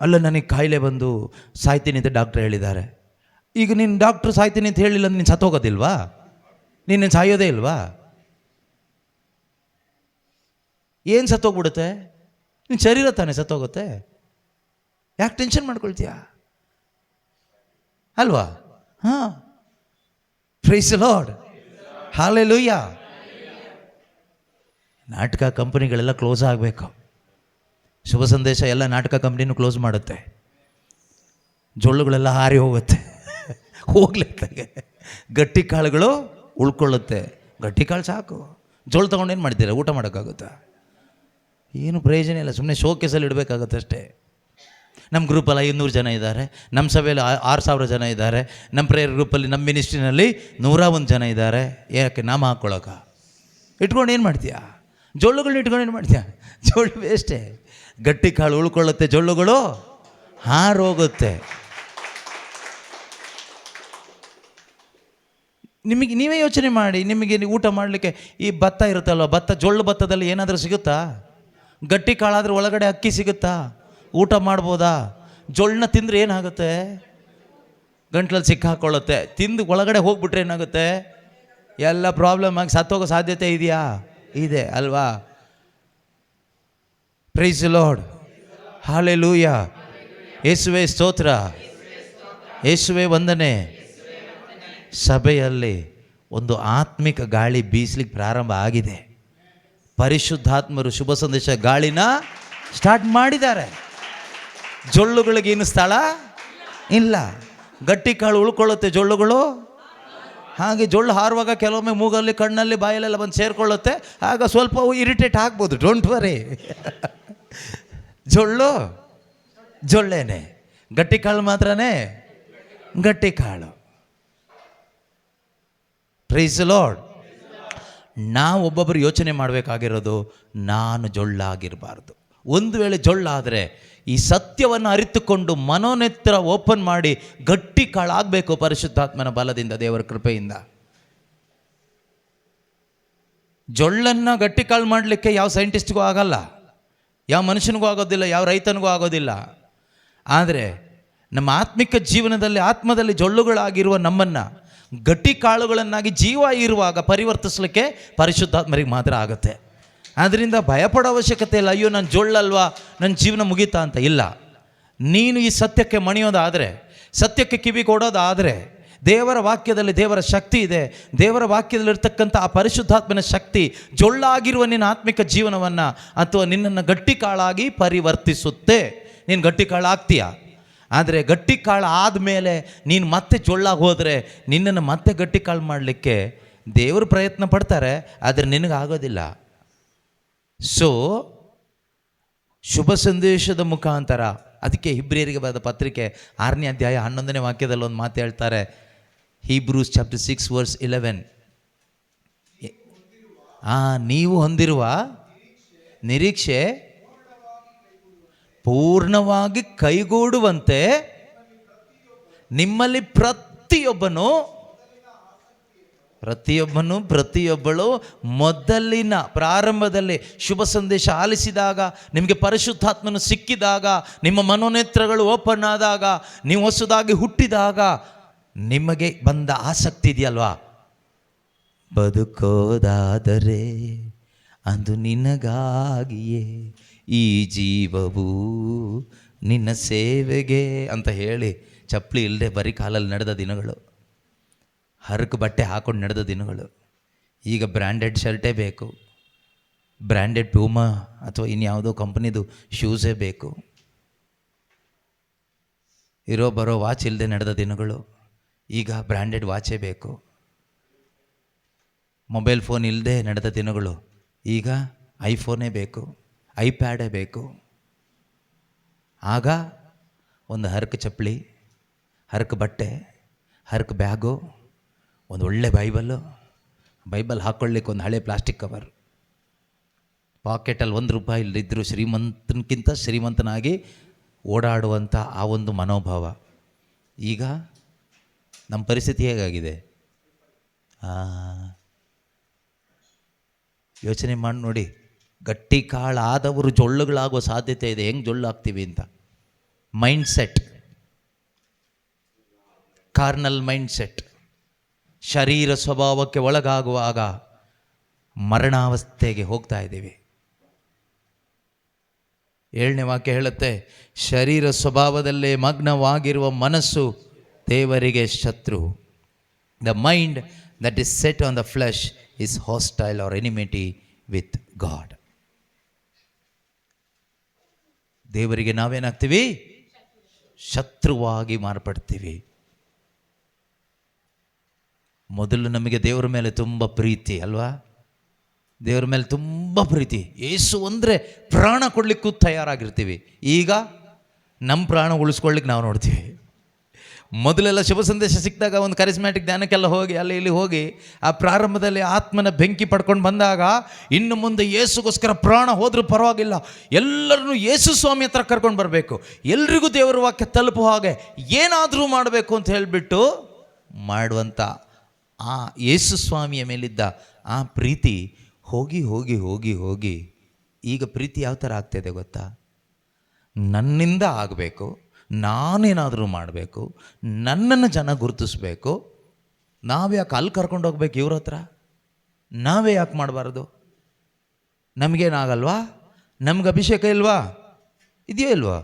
ಅಲ್ಲ ನನಗೆ ಕಾಯಿಲೆ ಬಂದು ಸಾಯ್ತೀನಿ ಅಂತ ಡಾಕ್ಟ್ರ್ ಹೇಳಿದ್ದಾರೆ. ಈಗ ನೀನು ಡಾಕ್ಟ್ರು ಸಾಯ್ತೀನಿ ಅಂತ ಹೇಳಿಲ್ಲ ಅಂದ್ರೆ ನೀನು ಸತ್ತೋಗೋದಿಲ್ವಾ? ನೀನು ಸಾಯೋದೇ ಇಲ್ವಾ? ಏನು ಸತ್ತೋಗ್ಬಿಡುತ್ತೆ? ನಿನ್ನ ಶರೀರ ತಾನೇ ಸತ್ತೋಗುತ್ತೆ. ಯಾಕೆ ಟೆನ್ಷನ್ ಮಾಡ್ಕೊಳ್ತೀಯ ಅಲ್ವಾ? ಹಾಂ, ಪ್ರೈಸ್ ದಿ ಲಾರ್ಡ್, ಹಲ್ಲೆಲೂಯಾ. ನಾಟಕ ಕಂಪನಿಗಳೆಲ್ಲ ಕ್ಲೋಸ್ ಆಗಬೇಕು. ಶುಭ ಸಂದೇಶ ಎಲ್ಲ ನಾಟಕ ಕಂಪ್ನಿನೂ ಕ್ಲೋಸ್ ಮಾಡುತ್ತೆ. ಜೊಳ್ಳುಗಳೆಲ್ಲ ಹಾರಿ ಹೋಗುತ್ತೆ. ಹೋಗ್ಲಿಕ್ಕೆ ಗಟ್ಟಿ ಕಾಳುಗಳು ಉಳ್ಕೊಳ್ಳುತ್ತೆ. ಗಟ್ಟಿ ಕಾಳು ಸಾಕು. ಜೋಳು ತೊಗೊಂಡೇನು ಮಾಡ್ತೀರಾ? ಊಟ ಮಾಡೋಕ್ಕಾಗುತ್ತಾ? ಏನು ಪ್ರಯೋಜನ ಇಲ್ಲ. ಸುಮ್ಮನೆ ಶೋಕೇಸಲ್ಲಿ ಇಡಬೇಕಾಗತ್ತೆ ಅಷ್ಟೇ. ನಮ್ಮ ಗ್ರೂಪಲ್ಲಿ 500 ಜನ ಇದ್ದಾರೆ, ನಮ್ಮ ಸಭೆಯಲ್ಲಿ 6000 ಜನ ಇದ್ದಾರೆ, ನಮ್ಮ ಪ್ರೇಯರ್ ಗ್ರೂಪಲ್ಲಿ ನಮ್ಮ ಮಿನಿಸ್ಟ್ರಿನಲ್ಲಿ 101 ಜನ ಇದ್ದಾರೆ. ಯಾಕೆ ನಾಮ ಹಾಕ್ಕೊಳಕ? ಇಟ್ಕೊಂಡು ಏನು ಮಾಡ್ತೀಯಾ? ಜೊಳ್ಳುಗಳನ್ನ ಇಟ್ಕೊಂಡು ಏನು ಮಾಡ್ತೀಯ? ಜೊಳ್ಳು ವೇಸ್ಟೇ. ಗಟ್ಟಿ ಕಾಳು ಉಳ್ಕೊಳ್ಳುತ್ತೆ, ಜೊಳ್ಳುಗಳು ಹಾರೋಗುತ್ತೆ. ನೀವೇ ಯೋಚನೆ ಮಾಡಿ. ನಿಮಗೆ ಊಟ ಮಾಡಲಿಕ್ಕೆ ಈ ಭತ್ತ ಇರುತ್ತಲ್ವ, ಭತ್ತ, ಜೊಳ್ಳು ಭತ್ತದಲ್ಲಿ ಏನಾದರೂ ಸಿಗುತ್ತಾ? ಗಟ್ಟಿ ಕಾಳಾದರೆ ಒಳಗಡೆ ಅಕ್ಕಿ ಸಿಗುತ್ತಾ? ಊಟ ಮಾಡ್ಬೋದಾ? ಜೊಳ್ಳನ್ನ ತಿಂದರೆ ಏನಾಗುತ್ತೆ? ಗಂಟ್ಲಲ್ಲಿ ಸಿಕ್ಕಾಕೊಳ್ಳುತ್ತೆ. ತಿಂದು ಒಳಗಡೆ ಹೋಗ್ಬಿಟ್ರೆ ಏನಾಗುತ್ತೆ? ಎಲ್ಲ ಪ್ರಾಬ್ಲಮ್ ಆಗಿ ಸತ್ತೋಗೋ ಸಾಧ್ಯತೆ ಇದೆಯಾ? ಇದೆ ಅಲ್ವಾ? Praise the Lord, hallelujah. ಯೇಸುವೇ ಸ್ತೋತ್ರ, ಯೇಸುವೇ ವಂದನೆ. ಸಭೆಯಲ್ಲಿ ಒಂದು ಆತ್ಮಿಕ ಗಾಳಿ ಬೀಸಲಿಕ್ಕೆ ಪ್ರಾರಂಭ ಆಗಿದೆ. ಪರಿಶುದ್ಧಾತ್ಮರು ಶುಭ ಸಂದೇಶ ಗಾಳಿನ ಸ್ಟಾರ್ಟ್ ಮಾಡಿದ್ದಾರೆ. ಜೊಳ್ಳುಗಳಿಗೇನು ಸ್ಥಳ ಇಲ್ಲ. ಗಟ್ಟಿ ಕಾಳು ಉಳ್ಕೊಳ್ಳುತ್ತೆ, ಜೊಳ್ಳುಗಳು ಹಾಗೆ. ಜೊಳ್ಳು ಹಾರುವಾಗ ಕೆಲವೊಮ್ಮೆ ಮೂಗಲ್ಲಿ, ಕಣ್ಣಲ್ಲಿ, ಬಾಯಲ್ಲೆಲ್ಲ ಬಂದು ಸೇರಿಕೊಳ್ಳುತ್ತೆ. ಆಗ ಸ್ವಲ್ಪ ಇರಿಟೇಟ್ ಆಗ್ಬೋದು. Don't worry. ಜೊಳ್ಳು ಜೊಳ್ಳೇನೆ, ಗಟ್ಟಿ ಕಾಳು ಮಾತ್ರನೇ ಗಟ್ಟಿ ಕಾಳು. Praise the Lord. ನಾವು ಒಬ್ಬೊಬ್ಬರು ಯೋಚನೆ ಮಾಡಬೇಕಾಗಿರೋದು, ನಾನು ಜೊಳ್ಳಾಗಿರಬಾರ್ದು. ಒಂದು ವೇಳೆ ಜೊಳ್ಳಾದರೆ ಈ ಸತ್ಯವನ್ನು ಅರಿತುಕೊಂಡು ಮನೋನೇತ್ರ ಓಪನ್ ಮಾಡಿ ಗಟ್ಟಿ ಕಾಳಾಗಬೇಕು ಪರಿಶುದ್ಧಾತ್ಮನ ಬಲದಿಂದ, ದೇವರ ಕೃಪೆಯಿಂದ. ಜೊಳ್ಳನ್ನು ಗಟ್ಟಿ ಕಾಳು ಮಾಡಲಿಕ್ಕೆ ಯಾವ ಸೈಂಟಿಸ್ಟ್ಗೂ ಆಗಲ್ಲ, ಯಾವ ಮನುಷ್ಯನಿಗೂ ಆಗೋದಿಲ್ಲ, ಯಾವ ರೈತನಿಗೂ ಆಗೋದಿಲ್ಲ. ಆದರೆ ನಮ್ಮ ಆತ್ಮಿಕ ಜೀವನದಲ್ಲಿ, ಆತ್ಮದಲ್ಲಿ ಜೊಳ್ಳುಗಳಾಗಿರುವ ನಮ್ಮನ್ನು ಗಟ್ಟಿ ಕಾಳುಗಳನ್ನಾಗಿ ಜೀವ ಇರುವಾಗ ಪರಿವರ್ತಿಸಲಿಕ್ಕೆ ಪರಿಶುದ್ಧಾತ್ಮರಿಗೆ ಮಾತ್ರ ಆಗುತ್ತೆ. ಆದ್ದರಿಂದ ಭಯಪಡೋ ಅವಶ್ಯಕತೆ ಇಲ್ಲ. ಅಯ್ಯೋ ನಾನು ಜೊಳ್ಳಲ್ವಾ, ನನ್ನ ಜೀವನ ಮುಗೀತಾ ಅಂತ. ಇಲ್ಲ. ನೀನು ಈ ಸತ್ಯಕ್ಕೆ ಮಣಿಯೋದಾದರೆ, ಸತ್ಯಕ್ಕೆ ಕಿವಿ ಕೊಡೋದಾದರೆ, ದೇವರ ವಾಕ್ಯದಲ್ಲಿ ದೇವರ ಶಕ್ತಿ ಇದೆ. ದೇವರ ವಾಕ್ಯದಲ್ಲಿರ್ತಕ್ಕಂಥ ಆ ಪರಿಶುದ್ಧಾತ್ಮನ ಶಕ್ತಿ ಜೊಳ್ಳಾಗಿರುವ ನಿನ್ನ ಆತ್ಮಿಕ ಜೀವನವನ್ನು ಅಥವಾ ನಿನ್ನನ್ನು ಗಟ್ಟಿ ಕಾಳಾಗಿ ಪರಿವರ್ತಿಸುತ್ತೆ. ನೀನು ಗಟ್ಟಿ ಕಾಳಾಗ್ತೀಯ. ಆದರೆ ಗಟ್ಟಿ ಕಾಳು ಆದಮೇಲೆ ನೀನು ಮತ್ತೆ ಜೊಳ್ಳಾಗಿ ಹೋದರೆ ನಿನ್ನನ್ನು ಮತ್ತೆ ಗಟ್ಟಿ ಕಾಳು ಮಾಡಲಿಕ್ಕೆ ದೇವರು ಪ್ರಯತ್ನ ಪಡ್ತಾರೆ, ಆದರೆ ನಿನಗಾಗೋದಿಲ್ಲ. ಸೊ ಶುಭ ಸಂದೇಶದ ಮುಖಾಂತರ, ಅದಕ್ಕೆ ಹಿಬ್ರಿಯರಿಗೆ ಬರೆದ ಪತ್ರಿಕೆ 6ನೇ ಅಧ್ಯಾಯ 11ನೇ ವಾಕ್ಯದಲ್ಲಿ ಒಂದು ಮಾತು ಹೇಳ್ತಾರೆ. Hebrews chapter 6 verse 11. ನೀವು ಹೊಂದಿರುವ ನಿರೀಕ್ಷೆ ಪೂರ್ಣವಾಗಿ ಕೈಗೂಡುವಂತೆ ನಿಮ್ಮಲ್ಲಿ ಪ್ರತಿಯೊಬ್ಬಳು ಮೊದಲಿನ ಪ್ರಾರಂಭದಲ್ಲಿ ಶುಭ ಸಂದೇಶ ಆಲಿಸಿದಾಗ, ನಿಮಗೆ ಪರಿಶುದ್ಧಾತ್ಮನು ಸಿಕ್ಕಿದಾಗ, ನಿಮ್ಮ ಮನೋನೇತ್ರಗಳು ಓಪನ್ ಆದಾಗ, ನೀವು ಹೊಸದಾಗಿ ಹುಟ್ಟಿದಾಗ ನಿಮಗೆ ಬಂದ ಆಸಕ್ತಿ ಇದೆಯಲ್ವಾ, ಬದುಕೋದಾದರೆ ಅದು ನಿನಗಾಗಿಯೇ ಈ ಜೀವವು ನಿನ್ನ ಸೇವೆಗೆ ಅಂತ ಹೇಳಿ ಚಪ್ಪಲಿ ಇಲ್ಲದೆ ಬರೀ ಕಾಲಲ್ಲಿ ನಡೆದ ದಿನಗಳು, ಹರಕು ಬಟ್ಟೆ ಹಾಕೊಂಡು ನಡೆದ ದಿನಗಳು. ಈಗ ಬ್ರ್ಯಾಂಡೆಡ್ ಶರ್ಟೇ ಬೇಕು, ಬ್ರ್ಯಾಂಡೆಡ್ ಪ್ಯೂಮಾ ಅಥವಾ ಇನ್ಯಾವುದೋ ಕಂಪ್ನಿದು ಶೂಸೇ ಬೇಕು, ಇರೋ ಬರೋ ವಾಚ್ ಇಲ್ಲದೆ ನಡೆದ ದಿನಗಳು. ಈಗ ಬ್ರ್ಯಾಂಡೆಡ್ ವಾಚೇ ಬೇಕು. ಮೊಬೈಲ್ ಫೋನ್ ಇಲ್ಲದೆ ನಡೆದ ದಿನಗಳು, ಈಗ ಐಫೋನೇ ಬೇಕು, ಐಪ್ಯಾಡೇ ಬೇಕು. ಆಗ ಒಂದು ಹರಕು ಚಪ್ಪಲಿ, ಹರಕು ಬಟ್ಟೆ, ಹರಕು ಬ್ಯಾಗು, ಒಂದು ಒಳ್ಳೆ ಬೈಬಲ್ ಹಾಕ್ಕೊಳ್ಳಿಕ್ಕೆ ಒಂದು ಹಳೆ ಪ್ಲಾಸ್ಟಿಕ್ ಕವರ್, ಪಾಕೆಟಲ್ಲಿ ₹1 ಇಲ್ಲದಿದ್ದರೂ ಶ್ರೀಮಂತನಕ್ಕಿಂತ ಶ್ರೀಮಂತನಾಗಿ ಓಡಾಡುವಂಥ ಆ ಒಂದು ಮನೋಭಾವ. ಈಗ ನಮ್ಮ ಪರಿಸ್ಥಿತಿ ಹೇಗಾಗಿದೆ? ಯೋಚನೆ ಮಾಡಿ ನೋಡಿ. ಗಟ್ಟಿ ಕಾಳಾದವರು ಜೊಳ್ಳುಗಳಾಗುವ ಸಾಧ್ಯತೆ ಇದೆ. ಹೆಂಗೆ ಜೊಳ್ಳು ಆಗ್ತೀವಿ ಅಂತ. ಮೈಂಡ್ಸೆಟ್, ಕಾರ್ನಲ್ ಮೈಂಡ್ಸೆಟ್, ಶರೀರ ಸ್ವಭಾವಕ್ಕೆ ಒಳಗಾಗುವಾಗ ಮರಣಾವಸ್ಥೆಗೆ ಹೋಗ್ತಾ ಇದ್ದೀವಿ. 7ನೇ ವಾಕ್ಯ ಹೇಳುತ್ತೆ, ಶರೀರ ಸ್ವಭಾವದಲ್ಲೇ ಮಗ್ನವಾಗಿರುವ ಮನಸ್ಸು ದೇವರಿಗೆ ಶತ್ರು. The mind that is set on the flesh is hostile or enmity with God. ದೇವರಿಗೆ ನಾವೇನಾಗ್ತೀವಿ? ಶತ್ರುವಾಗಿ ಮಾರ್ಪಡ್ತೀವಿ. ಮೊದಲು ನಮಗೆ ದೇವರ ಮೇಲೆ ತುಂಬ ಪ್ರೀತಿ ಅಲ್ವಾ? ದೇವರ ಮೇಲೆ ತುಂಬ ಪ್ರೀತಿ. ಯೇಸು ಅಂದರೆ ಪ್ರಾಣ ಕೊಡಲಿಕ್ಕೂ ತಯಾರಾಗಿರ್ತೀವಿ. ಈಗ ನಮ್ಮ ಪ್ರಾಣ ಉಳಿಸ್ಕೊಳ್ಳಿಕ್ಕೆ ನಾವು ನೋಡ್ತೀವಿ. ಮೊದಲೆಲ್ಲ ಶುಭ ಸಂದೇಶ ಸಿಕ್ಕಿದಾಗ ಒಂದು ಕರಿಸ್ಮ್ಯಾಟಿಕ್ ಧ್ಯಾನಕ್ಕೆಲ್ಲ ಹೋಗಿ ಅಲ್ಲಿ ಇಲ್ಲಿ ಹೋಗಿ ಆ ಪ್ರಾರಂಭದಲ್ಲಿ ಆತ್ಮನ ಬೆಂಕಿ ಪಡ್ಕೊಂಡು ಬಂದಾಗ ಇನ್ನು ಮುಂದೆ ಯೇಸುಗೋಸ್ಕರ ಪ್ರಾಣ ಹೋದರೂ ಪರವಾಗಿಲ್ಲ, ಎಲ್ಲರನ್ನೂ ಯೇಸು ಸ್ವಾಮಿ ಹತ್ರ ಕರ್ಕೊಂಡು ಬರಬೇಕು, ಎಲ್ರಿಗೂ ದೇವರ ವಾಕ್ಯ ತಲುಪುವ ಹಾಗೆ ಏನಾದರೂ ಮಾಡಬೇಕು ಅಂತ ಹೇಳಿಬಿಟ್ಟು ಮಾಡುವಂಥ ಆ ಯೇಸು ಸ್ವಾಮಿಯ ಮೇಲಿದ್ದ ಆ ಪ್ರೀತಿ ಹೋಗಿ ಹೋಗಿ ಹೋಗಿ ಹೋಗಿ ಈಗ ಪ್ರೀತಿ ಯಾವ ಥರ ಆಗ್ತಾಯಿದೆ ಗೊತ್ತಾ? ನನ್ನಿಂದ ಆಗಬೇಕು, ನಾನೇನಾದರೂ ಮಾಡಬೇಕು, ನನ್ನನ್ನು ಜನ ಗುರುತಿಸ್ಬೇಕು, ನಾವ್ಯಾಕೆ ಅಲ್ಲಿ ಕರ್ಕೊಂಡು ಹೋಗ್ಬೇಕು ಇವ್ರ ಹತ್ರ? ನಾವೇ ಯಾಕೆ ಮಾಡಬಾರ್ದು? ನಮಗೇನಾಗಲ್ವಾ? ನಮ್ಗೆ ಅಭಿಷೇಕ ಇಲ್ವಾ? ಇದೆಯೋ ಇಲ್ವಾ?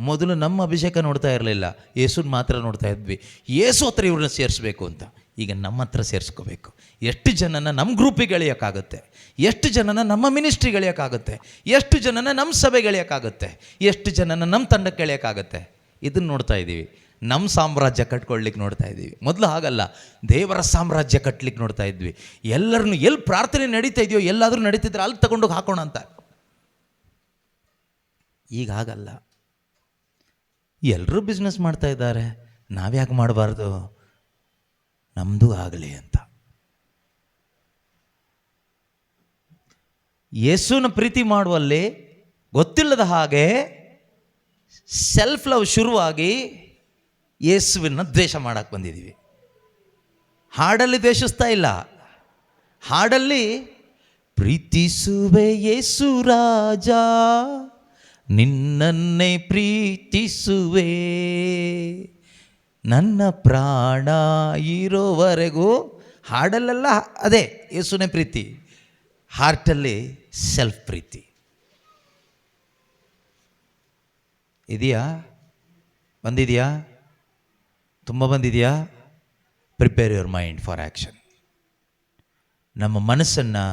ಮೊದಲು ನಮ್ಮ ಅಭಿಷೇಕ ನೋಡ್ತಾ ಇರಲಿಲ್ಲ, ಯೇಸುನ ಮಾತ್ರ ನೋಡ್ತಾ ಇದ್ವಿ. ಯೇಸು ಹತ್ರ ಇವ್ರನ್ನ ಸೇರಿಸ್ಬೇಕು ಅಂತ. ಈಗ ನಮ್ಮ ಹತ್ರ ಸೇರಿಸ್ಕೋಬೇಕು. ಎಷ್ಟು ಜನನ ನಮ್ಮ ಗ್ರೂಪಿಗೆ ಎಳೆಯೋಕ್ಕಾಗುತ್ತೆ? ಎಷ್ಟು ಜನನ ನಮ್ಮ ಮಿನಿಸ್ಟ್ರಿಗೆ ಎಳೆಯೋಕ್ಕಾಗುತ್ತೆ? ಎಷ್ಟು ಜನನ ನಮ್ಮ ಸಭೆಗೆ ಎಳೆಯೋಕ್ಕಾಗುತ್ತೆ? ಎಷ್ಟು ಜನನ ನಮ್ಮ ತಂಡಕ್ಕೆ ಎಳೆಯೋಕ್ಕಾಗುತ್ತೆ? ಇದನ್ನು ನೋಡ್ತಾ ಇದ್ದೀವಿ. ನಮ್ಮ ಸಾಮ್ರಾಜ್ಯ ಕಟ್ಕೊಳ್ಳಿಕ್ಕೆ ನೋಡ್ತಾ ಇದ್ದೀವಿ. ಮೊದಲು ಹಾಗಲ್ಲ, ದೇವರ ಸಾಮ್ರಾಜ್ಯ ಕಟ್ಟಲಿಕ್ಕೆ ನೋಡ್ತಾ ಇದ್ವಿ. ಎಲ್ಲರನ್ನು ಎಲ್ಲಿ ಪ್ರಾರ್ಥನೆ ನಡೀತಾ ಇದೆಯೋ ಎಲ್ಲಾದರೂ ನಡೀತಿದ್ರೆ ಅಲ್ಲಿ ತಗೊಂಡೋಗಿ ಹಾಕೋಣ ಅಂತ. ಈಗ ಹಾಗಲ್ಲ. ಎಲ್ಲರೂ ಬಿಸ್ನೆಸ್ ಮಾಡ್ತಾ ಇದ್ದಾರೆ, ನಾವ್ಯಾಕೆ ಮಾಡಬಾರ್ದು? ನಮ್ಮದು ಆಗಲಿ ಅಂತ. ಯೇಸುನ ಪ್ರೀತಿ ಮಾಡುವಲ್ಲಿ ಗೊತ್ತಿಲ್ಲದ ಹಾಗೆ ಸೆಲ್ಫ್ ಲವ್ ಶುರುವಾಗಿ ಯೇಸುವಿನ ದ್ವೇಷ ಮಾಡಕ್ಕೆ ಬಂದಿದ್ದೀವಿ. ಹಾಡಲ್ಲಿ ದ್ವೇಷಿಸ್ತಾ ಇಲ್ಲ, ಹಾಡಲ್ಲಿ ಪ್ರೀತಿಸುವೆ ಯೇಸು ರಾಜ, ನಿನ್ನನ್ನೇ ಪ್ರೀತಿಸುವೆ, ನನ್ನ ಪ್ರಾಣ ಇರೋವರೆಗೂ. ಹಾಡಲ್ಲೆಲ್ಲ ಅದೇ ಯೇಸುನೇ ಪ್ರೀತಿ, ಹಾರ್ಟಲ್ಲಿ ಸೆಲ್ಫ್ ಪ್ರೀತಿ ಇದೆಯಾ? ಬಂದಿದೆಯಾ? ತುಂಬ ಬಂದಿದೆಯಾ? Prepare your mind for action. ನಮ್ಮ ಮನಸ್ಸನ್ನು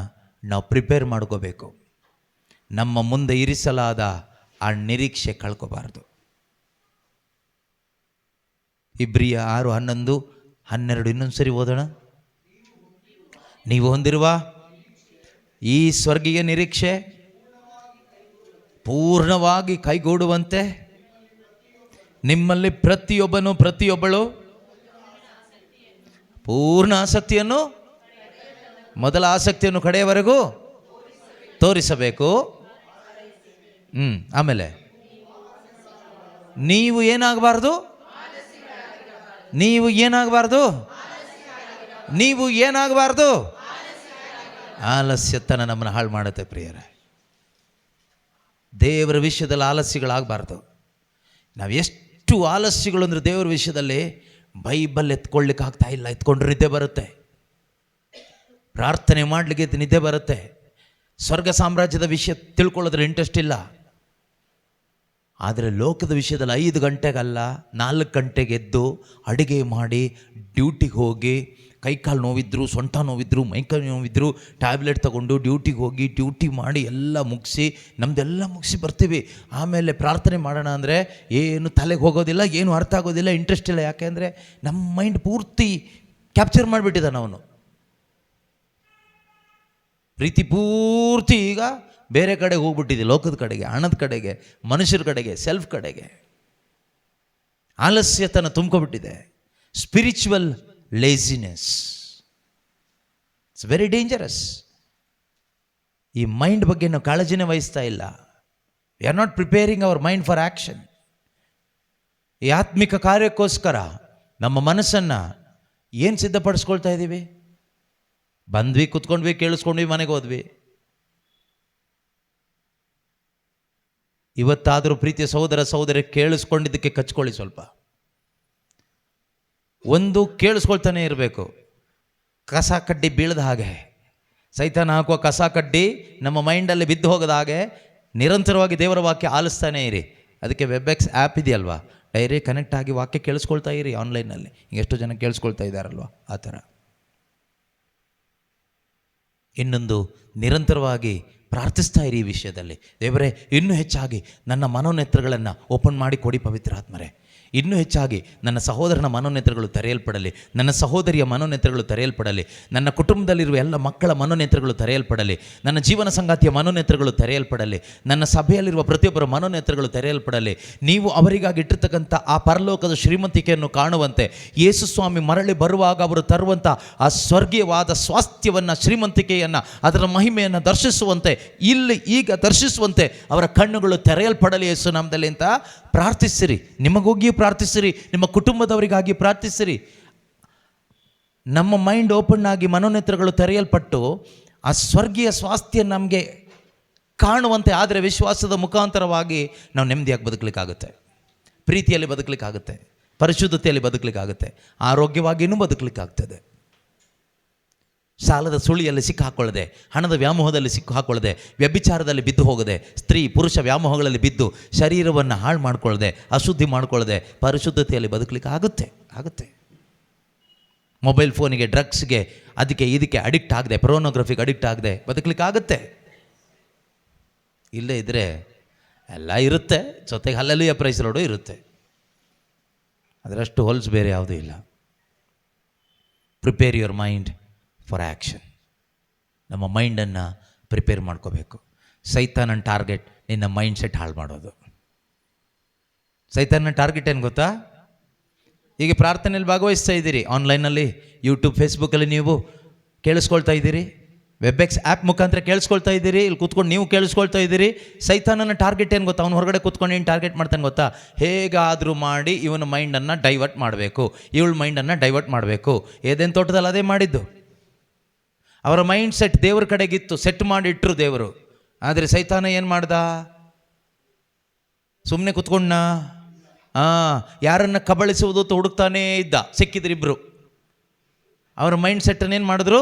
ನಾವು ಪ್ರಿಪೇರ್ ಮಾಡ್ಕೋಬೇಕು. ನಮ್ಮ ಮುಂದೆ ಇರಿಸಲಾದ ಆ ನಿರೀಕ್ಷೆ ಕಳ್ಕೋಬಾರ್ದು. ಇಬ್ರಿಯ 6:11-12 ಇನ್ನೊಂದು ಸರಿ ಓದೋಣ. ನೀವು ಹೊಂದಿರುವ ಈ ಸ್ವರ್ಗೀಯ ನಿರೀಕ್ಷೆ ಪೂರ್ಣವಾಗಿ ಕೈಗೂಡುವಂತೆ ನಿಮ್ಮಲ್ಲಿ ಪ್ರತಿಯೊಬ್ಬಳು ಪೂರ್ಣ ಆಸಕ್ತಿಯನ್ನು, ಮೊದಲ ಆಸಕ್ತಿಯನ್ನು ಕಡೆಯವರೆಗೂ ತೋರಿಸಬೇಕು. ಆಮೇಲೆ ನೀವು ಏನಾಗಬಾರ್ದು? ಆಲಸ್ಯತನ ನಮ್ಮನ್ನು ಹಾಳು ಮಾಡುತ್ತೆ ಪ್ರಿಯರೇ. ದೇವರ ವಿಷಯದಲ್ಲಿ ಆಲಸ್ಯಗಳಾಗಬಾರ್ದು. ನಾವು ಎಷ್ಟು ಆಲಸ್ಯಗಳು ಅಂದರೆ ದೇವರ ವಿಷಯದಲ್ಲಿ ಬೈಬಲ್ ಎತ್ಕೊಳ್ಳಿಕ್ಕೆ ಆಗ್ತಾ ಇಲ್ಲ. ಎತ್ಕೊಂಡ್ರೆ ನಿದ್ದೆ ಬರುತ್ತೆ, ಪ್ರಾರ್ಥನೆ ಮಾಡಲಿಕ್ಕೆ ನಿದ್ದೆ ಬರುತ್ತೆ, ಸ್ವರ್ಗ ಸಾಮ್ರಾಜ್ಯದ ವಿಷಯ ತಿಳ್ಕೊಳ್ಳೋದ್ರ ಇಂಟ್ರೆಸ್ಟ್ ಇಲ್ಲ. ಆದರೆ ಲೋಕದ ವಿಷಯದಲ್ಲಿ 5 ಗಂಟೆಗಲ್ಲ 4 ಗಂಟೆಗೆ ಎದ್ದು ಅಡುಗೆ ಮಾಡಿ ಡ್ಯೂಟಿಗೆ ಹೋಗಿ ಕೈಕಾಲು ನೋವಿದ್ರು, ಸೊಂಟ ನೋವಿದ್ರು, ಮೈಕೈ ನೋವಿದ್ರು, ಟ್ಯಾಬ್ಲೆಟ್ ತೊಗೊಂಡು ಡ್ಯೂಟಿಗೆ ಹೋಗಿ ಡ್ಯೂಟಿ ಮಾಡಿ ಎಲ್ಲ ಮುಗಿಸಿ ನಮ್ಮದೆಲ್ಲ ಮುಗಿಸಿ ಬರ್ತೀವಿ. ಆಮೇಲೆ ಪ್ರಾರ್ಥನೆ ಮಾಡೋಣ ಅಂದರೆ ಏನು ತಲೆಗೆ ಹೋಗೋದಿಲ್ಲ, ಏನು ಅರ್ಥ ಆಗೋದಿಲ್ಲ, ಇಂಟ್ರೆಸ್ಟ್ ಇಲ್ಲ. ಯಾಕೆ ಅಂದರೆ ನಮ್ಮ ಮೈಂಡ್ ಪೂರ್ತಿ ಕ್ಯಾಪ್ಚರ್ ಮಾಡಿಬಿಟ್ಟಿದ್ದಾನೆ ಅವನು. ಪ್ರೀತಿ ಪೂರ್ತಿ ಈಗ ಬೇರೆ ಕಡೆಗೆ ಹೋಗ್ಬಿಟ್ಟಿದೆ, ಲೋಕದ ಕಡೆಗೆ, ಹಣದ ಕಡೆಗೆ, ಮನುಷ್ಯರ ಕಡೆಗೆ, ಸೆಲ್ಫ್ ಕಡೆಗೆ. ಆಲಸ್ಯತನ ತುಂಬ್ಕೊಬಿಟ್ಟಿದೆ. Spiritual laziness, it's very dangerous. ಈ ಮೈಂಡ್ ಬಗ್ಗೆ ನಾವು ಕಾಳಜಿನೇ ವಹಿಸ್ತಾ ಇಲ್ಲ. We are not preparing our mind for action. ಈ ಆತ್ಮಿಕ ಕಾರ್ಯಕ್ಕೋಸ್ಕರ ನಮ್ಮ ಮನಸ್ಸನ್ನು ಏನು ಸಿದ್ಧಪಡಿಸ್ಕೊಳ್ತಾ ಇದ್ದೀವಿ? ಬಂದ್ವಿ, ಕುತ್ಕೊಂಡ್ವಿ, ಕೇಳಿಸ್ಕೊಂಡ್ವಿ, ಮನೆಗೆ ಹೋದ್ವಿ. ಇವತ್ತಾದರೂ ಪ್ರೀತಿಯ ಸಹೋದರ ಸಹೋದರಿ ಕೇಳಿಸ್ಕೊಂಡಿದ್ದಕ್ಕೆ ಕಚ್ಕೊಳ್ಳಿ. ಸ್ವಲ್ಪ ಒಂದು ಕೇಳಿಸ್ಕೊಳ್ತಾನೆ ಇರಬೇಕು. ಕಸ ಕಡ್ಡಿ ಬೀಳದ ಹಾಗೆ, ಸೈತಾನ ಹಾಕುವ ಕಸ ಕಡ್ಡಿ ನಮ್ಮ ಮೈಂಡಲ್ಲಿ ಬಿದ್ದು ಹೋಗದ ಹಾಗೆ ನಿರಂತರವಾಗಿ ದೇವರ ವಾಕ್ಯ ಆಲಿಸ್ತಾನೆ ಇರಿ. ಅದಕ್ಕೆ ವೆಬ್ಎಕ್ಸ್ ಆ್ಯಪ್ ಇದೆಯಲ್ವಾ, ಡೈರೆಕ್ಟ್ ಕನೆಕ್ಟ್ ಆಗಿ ವಾಕ್ಯ ಕೇಳಿಸ್ಕೊಳ್ತಾ ಇರಿ ಆನ್ಲೈನಲ್ಲಿ. ಈಗ ಎಷ್ಟು ಜನ ಕೇಳಿಸ್ಕೊಳ್ತಾ ಇದ್ದಾರಲ್ವ, ಆ ಥರ. ಇನ್ನೊಂದು, ನಿರಂತರವಾಗಿ ಪ್ರಾರ್ಥಿಸ್ತಾ ಇರಿ ಈ ವಿಷಯದಲ್ಲಿ. ದೇವರೇ, ಇನ್ನೂ ಹೆಚ್ಚಾಗಿ ನನ್ನ ಮನೋನೇತ್ರಗಳನ್ನು ಓಪನ್ ಮಾಡಿ ಕೊಡಿ ಪವಿತ್ರಾತ್ಮರೇ. ಇನ್ನೂ ಹೆಚ್ಚಾಗಿ ನನ್ನ ಸಹೋದರನ ಮನೋನೇತ್ರಗಳು ತೆರೆಯಲ್ಪಡಲಿ, ನನ್ನ ಸಹೋದರಿಯ ಮನೋನೇತ್ರಗಳು ತೆರೆಯಲ್ಪಡಲಿ, ನನ್ನ ಕುಟುಂಬದಲ್ಲಿರುವ ಎಲ್ಲ ಮಕ್ಕಳ ಮನೋನೇತ್ರಗಳು ತೆರೆಯಲ್ಪಡಲಿ, ನನ್ನ ಜೀವನ ಸಂಗಾತಿಯ ಮನೋನೇತ್ರಗಳು ತೆರೆಯಲ್ಪಡಲಿ, ನನ್ನ ಸಭೆಯಲ್ಲಿರುವ ಪ್ರತಿಯೊಬ್ಬರ ಮನೋನೇತ್ರಗಳು ತೆರೆಯಲ್ಪಡಲಿ. ನೀವು ಅವರಿಗಾಗಿ ಇಟ್ಟಿರ್ತಕ್ಕಂಥ ಆ ಪರಲೋಕದ ಶ್ರೀಮಂತಿಕೆಯನ್ನು ಕಾಣುವಂತೆ, ಯೇಸು ಸ್ವಾಮಿ ಮರಳಿ ಬರುವಾಗ ಅವರು ತರುವಂಥ ಆ ಸ್ವರ್ಗೀಯವಾದ ಸ್ವಾಸ್ಥ್ಯವನ್ನು, ಶ್ರೀಮಂತಿಕೆಯನ್ನು, ಅದರ ಮಹಿಮೆಯನ್ನು ದರ್ಶಿಸುವಂತೆ, ಇಲ್ಲಿ ಈಗ ದರ್ಶಿಸುವಂತೆ ಅವರ ಕಣ್ಣುಗಳು ತೆರೆಯಲ್ಪಡಲಿ ಯೇಸು ನಾಮದಲ್ಲಿ ಅಂತ ಪ್ರಾರ್ಥಿಸಿರಿ. ನಿಮಗೋಗಿಯೂ ಪ್ರಾರ್ಥಿಸಿರಿ, ನಿಮ್ಮ ಕುಟುಂಬದವರಿಗಾಗಿ ಪ್ರಾರ್ಥಿಸಿರಿ. ನಮ್ಮ ಮೈಂಡ್ ಓಪನ್ ಆಗಿ ಮನೋನೇತ್ರಗಳು ತೆರೆಯಲ್ಪಟ್ಟು ಆ ಸ್ವರ್ಗೀಯ ಸ್ವಾಸ್ಥ್ಯ ನಮಗೆ ಕಾಣುವಂತೆ ಆದರೆ ವಿಶ್ವಾಸದ ಮುಖಾಂತರವಾಗಿ ನಾವು ನೆಮ್ಮದಿಯಾಗಿ ಬದುಕಲಿಕ್ಕಾಗುತ್ತೆ, ಪ್ರೀತಿಯಲ್ಲಿ ಬದುಕಲಿಕ್ಕಾಗುತ್ತೆ, ಪರಿಶುದ್ಧತೆಯಲ್ಲಿ ಬದುಕಲಿಕ್ಕಾಗುತ್ತೆ, ಆರೋಗ್ಯವಾಗಿಯೂ ಬದುಕಲಿಕ್ಕಾಗ್ತದೆ. ಸಾಲದ ಸುಳಿಯಲ್ಲಿ ಸಿಕ್ಕಾಕೊಳ್ಳದೆ, ಹಣದ ವ್ಯಾಮೋಹದಲ್ಲಿ ಸಿಕ್ಕು ಹಾಕೊಳ್ಳದೆ, ವ್ಯಭಿಚಾರದಲ್ಲಿ ಬಿದ್ದು ಹೋಗದೆ, ಸ್ತ್ರೀ ಪುರುಷ ವ್ಯಾಮೋಹಗಳಲ್ಲಿ ಬಿದ್ದು ಶರೀರವನ್ನು ಹಾಳು ಮಾಡ್ಕೊಳ್ಳದೆ, ಅಶುದ್ಧಿ ಮಾಡ್ಕೊಳ್ಳದೆ ಪರಿಶುದ್ಧತೆಯಲ್ಲಿ ಬದುಕಲಿಕ್ಕೆ ಆಗುತ್ತೆ. ಮೊಬೈಲ್ ಫೋನಿಗೆ, ಡ್ರಗ್ಸ್ಗೆ, ಅದಕ್ಕೆ ಇದಕ್ಕೆ ಅಡಿಕ್ಟ್ ಆಗದೆ, ಪೋರ್ನೋಗ್ರಫಿಗೆ ಅಡಿಕ್ಟ್ ಆಗದೆ ಬದುಕಲಿಕ್ಕಾಗುತ್ತೆ. ಇಲ್ಲೇ ಇದ್ದರೆ ಎಲ್ಲ ಇರುತ್ತೆ, ಜೊತೆಗೆ ಹಲ್ಲಲ್ಲಿಯ ಪ್ರೈಸ್ ರೋಡು ಇರುತ್ತೆ. ಅದರಷ್ಟು ಹೊಲ್ಸು ಬೇರೆ ಯಾವುದೂ ಇಲ್ಲ. Prepare your mind for action. ನಮ್ಮ ಮೈಂಡನ್ನು ಪ್ರಿಪೇರ್ ಮಾಡ್ಕೋಬೇಕು. ಸೈತಾನನ ಟಾರ್ಗೆಟ್ ನಿನ್ನ ಮೈಂಡ್ ಸೆಟ್ ಹಾಳು ಮಾಡೋದು. ಸೈತಾನನ ಟಾರ್ಗೆಟ್ ಏನು ಗೊತ್ತಾ? ಈಗ ಪ್ರಾರ್ಥನೆಯಲ್ಲಿ ಭಾಗವಹಿಸ್ತಾ ಇದ್ದೀರಿ, ಆನ್ಲೈನಲ್ಲಿ, ಯೂಟ್ಯೂಬ್, ಫೇಸ್ಬುಕ್ಕಲ್ಲಿ ನೀವು ಕೇಳಿಸ್ಕೊಳ್ತಾ ಇದ್ದೀರಿ, ವೆಬ್ಎಕ್ಸ್ ಆ್ಯಪ್ ಮುಖಾಂತರ ಕೇಳಿಸ್ಕೊಳ್ತಾ ಇದ್ದೀರಿ, ಇಲ್ಲಿ ಕೂತ್ಕೊಂಡು ನೀವು ಕೇಳಿಸ್ಕೊಳ್ತಾ ಇದ್ದೀರಿ. ಸೈತಾನನ ಟಾರ್ಗೆಟ್ ಏನು ಗೊತ್ತಾ? ಅವನು ಹೊರಗಡೆ ಕೂತ್ಕೊಂಡು ಏನು ಟಾರ್ಗೆಟ್ ಮಾಡ್ತಾನೆ ಗೊತ್ತಾ? ಹೇಗಾದರೂ ಮಾಡಿ ಇವನ ಮೈಂಡನ್ನು ಡೈವರ್ಟ್ ಮಾಡಬೇಕು, ಇವಳ ಮೈಂಡನ್ನು ಡೈವರ್ಟ್ ಮಾಡಬೇಕು. ಏದೇನು ತೋಟದಲ್ಲಿ ಅದೇ ಮಾಡಿದ್ದು. ಅವರ ಮೈಂಡ್ ಸೆಟ್ ದೇವ್ರ ಕಡೆಗಿತ್ತು, ಸೆಟ್ ಮಾಡಿ ಇಟ್ಟರು ದೇವರು. ಆದರೆ ಸೈತಾನ ಏನು ಮಾಡ್ದ? ಸುಮ್ಮನೆ ಕೂತ್ಕೊಂಡ. ಯಾರನ್ನು ಕಬಳಿಸುವುದು ಅಂತ ಹುಡುಕ್ತಾನೇ ಇದ್ದ. ಸಿಕ್ಕಿದ್ರಿಬ್ರು. ಅವರ ಮೈಂಡ್ ಸೆಟ್ಟನ್ನು ಏನು ಮಾಡಿದ್ರು?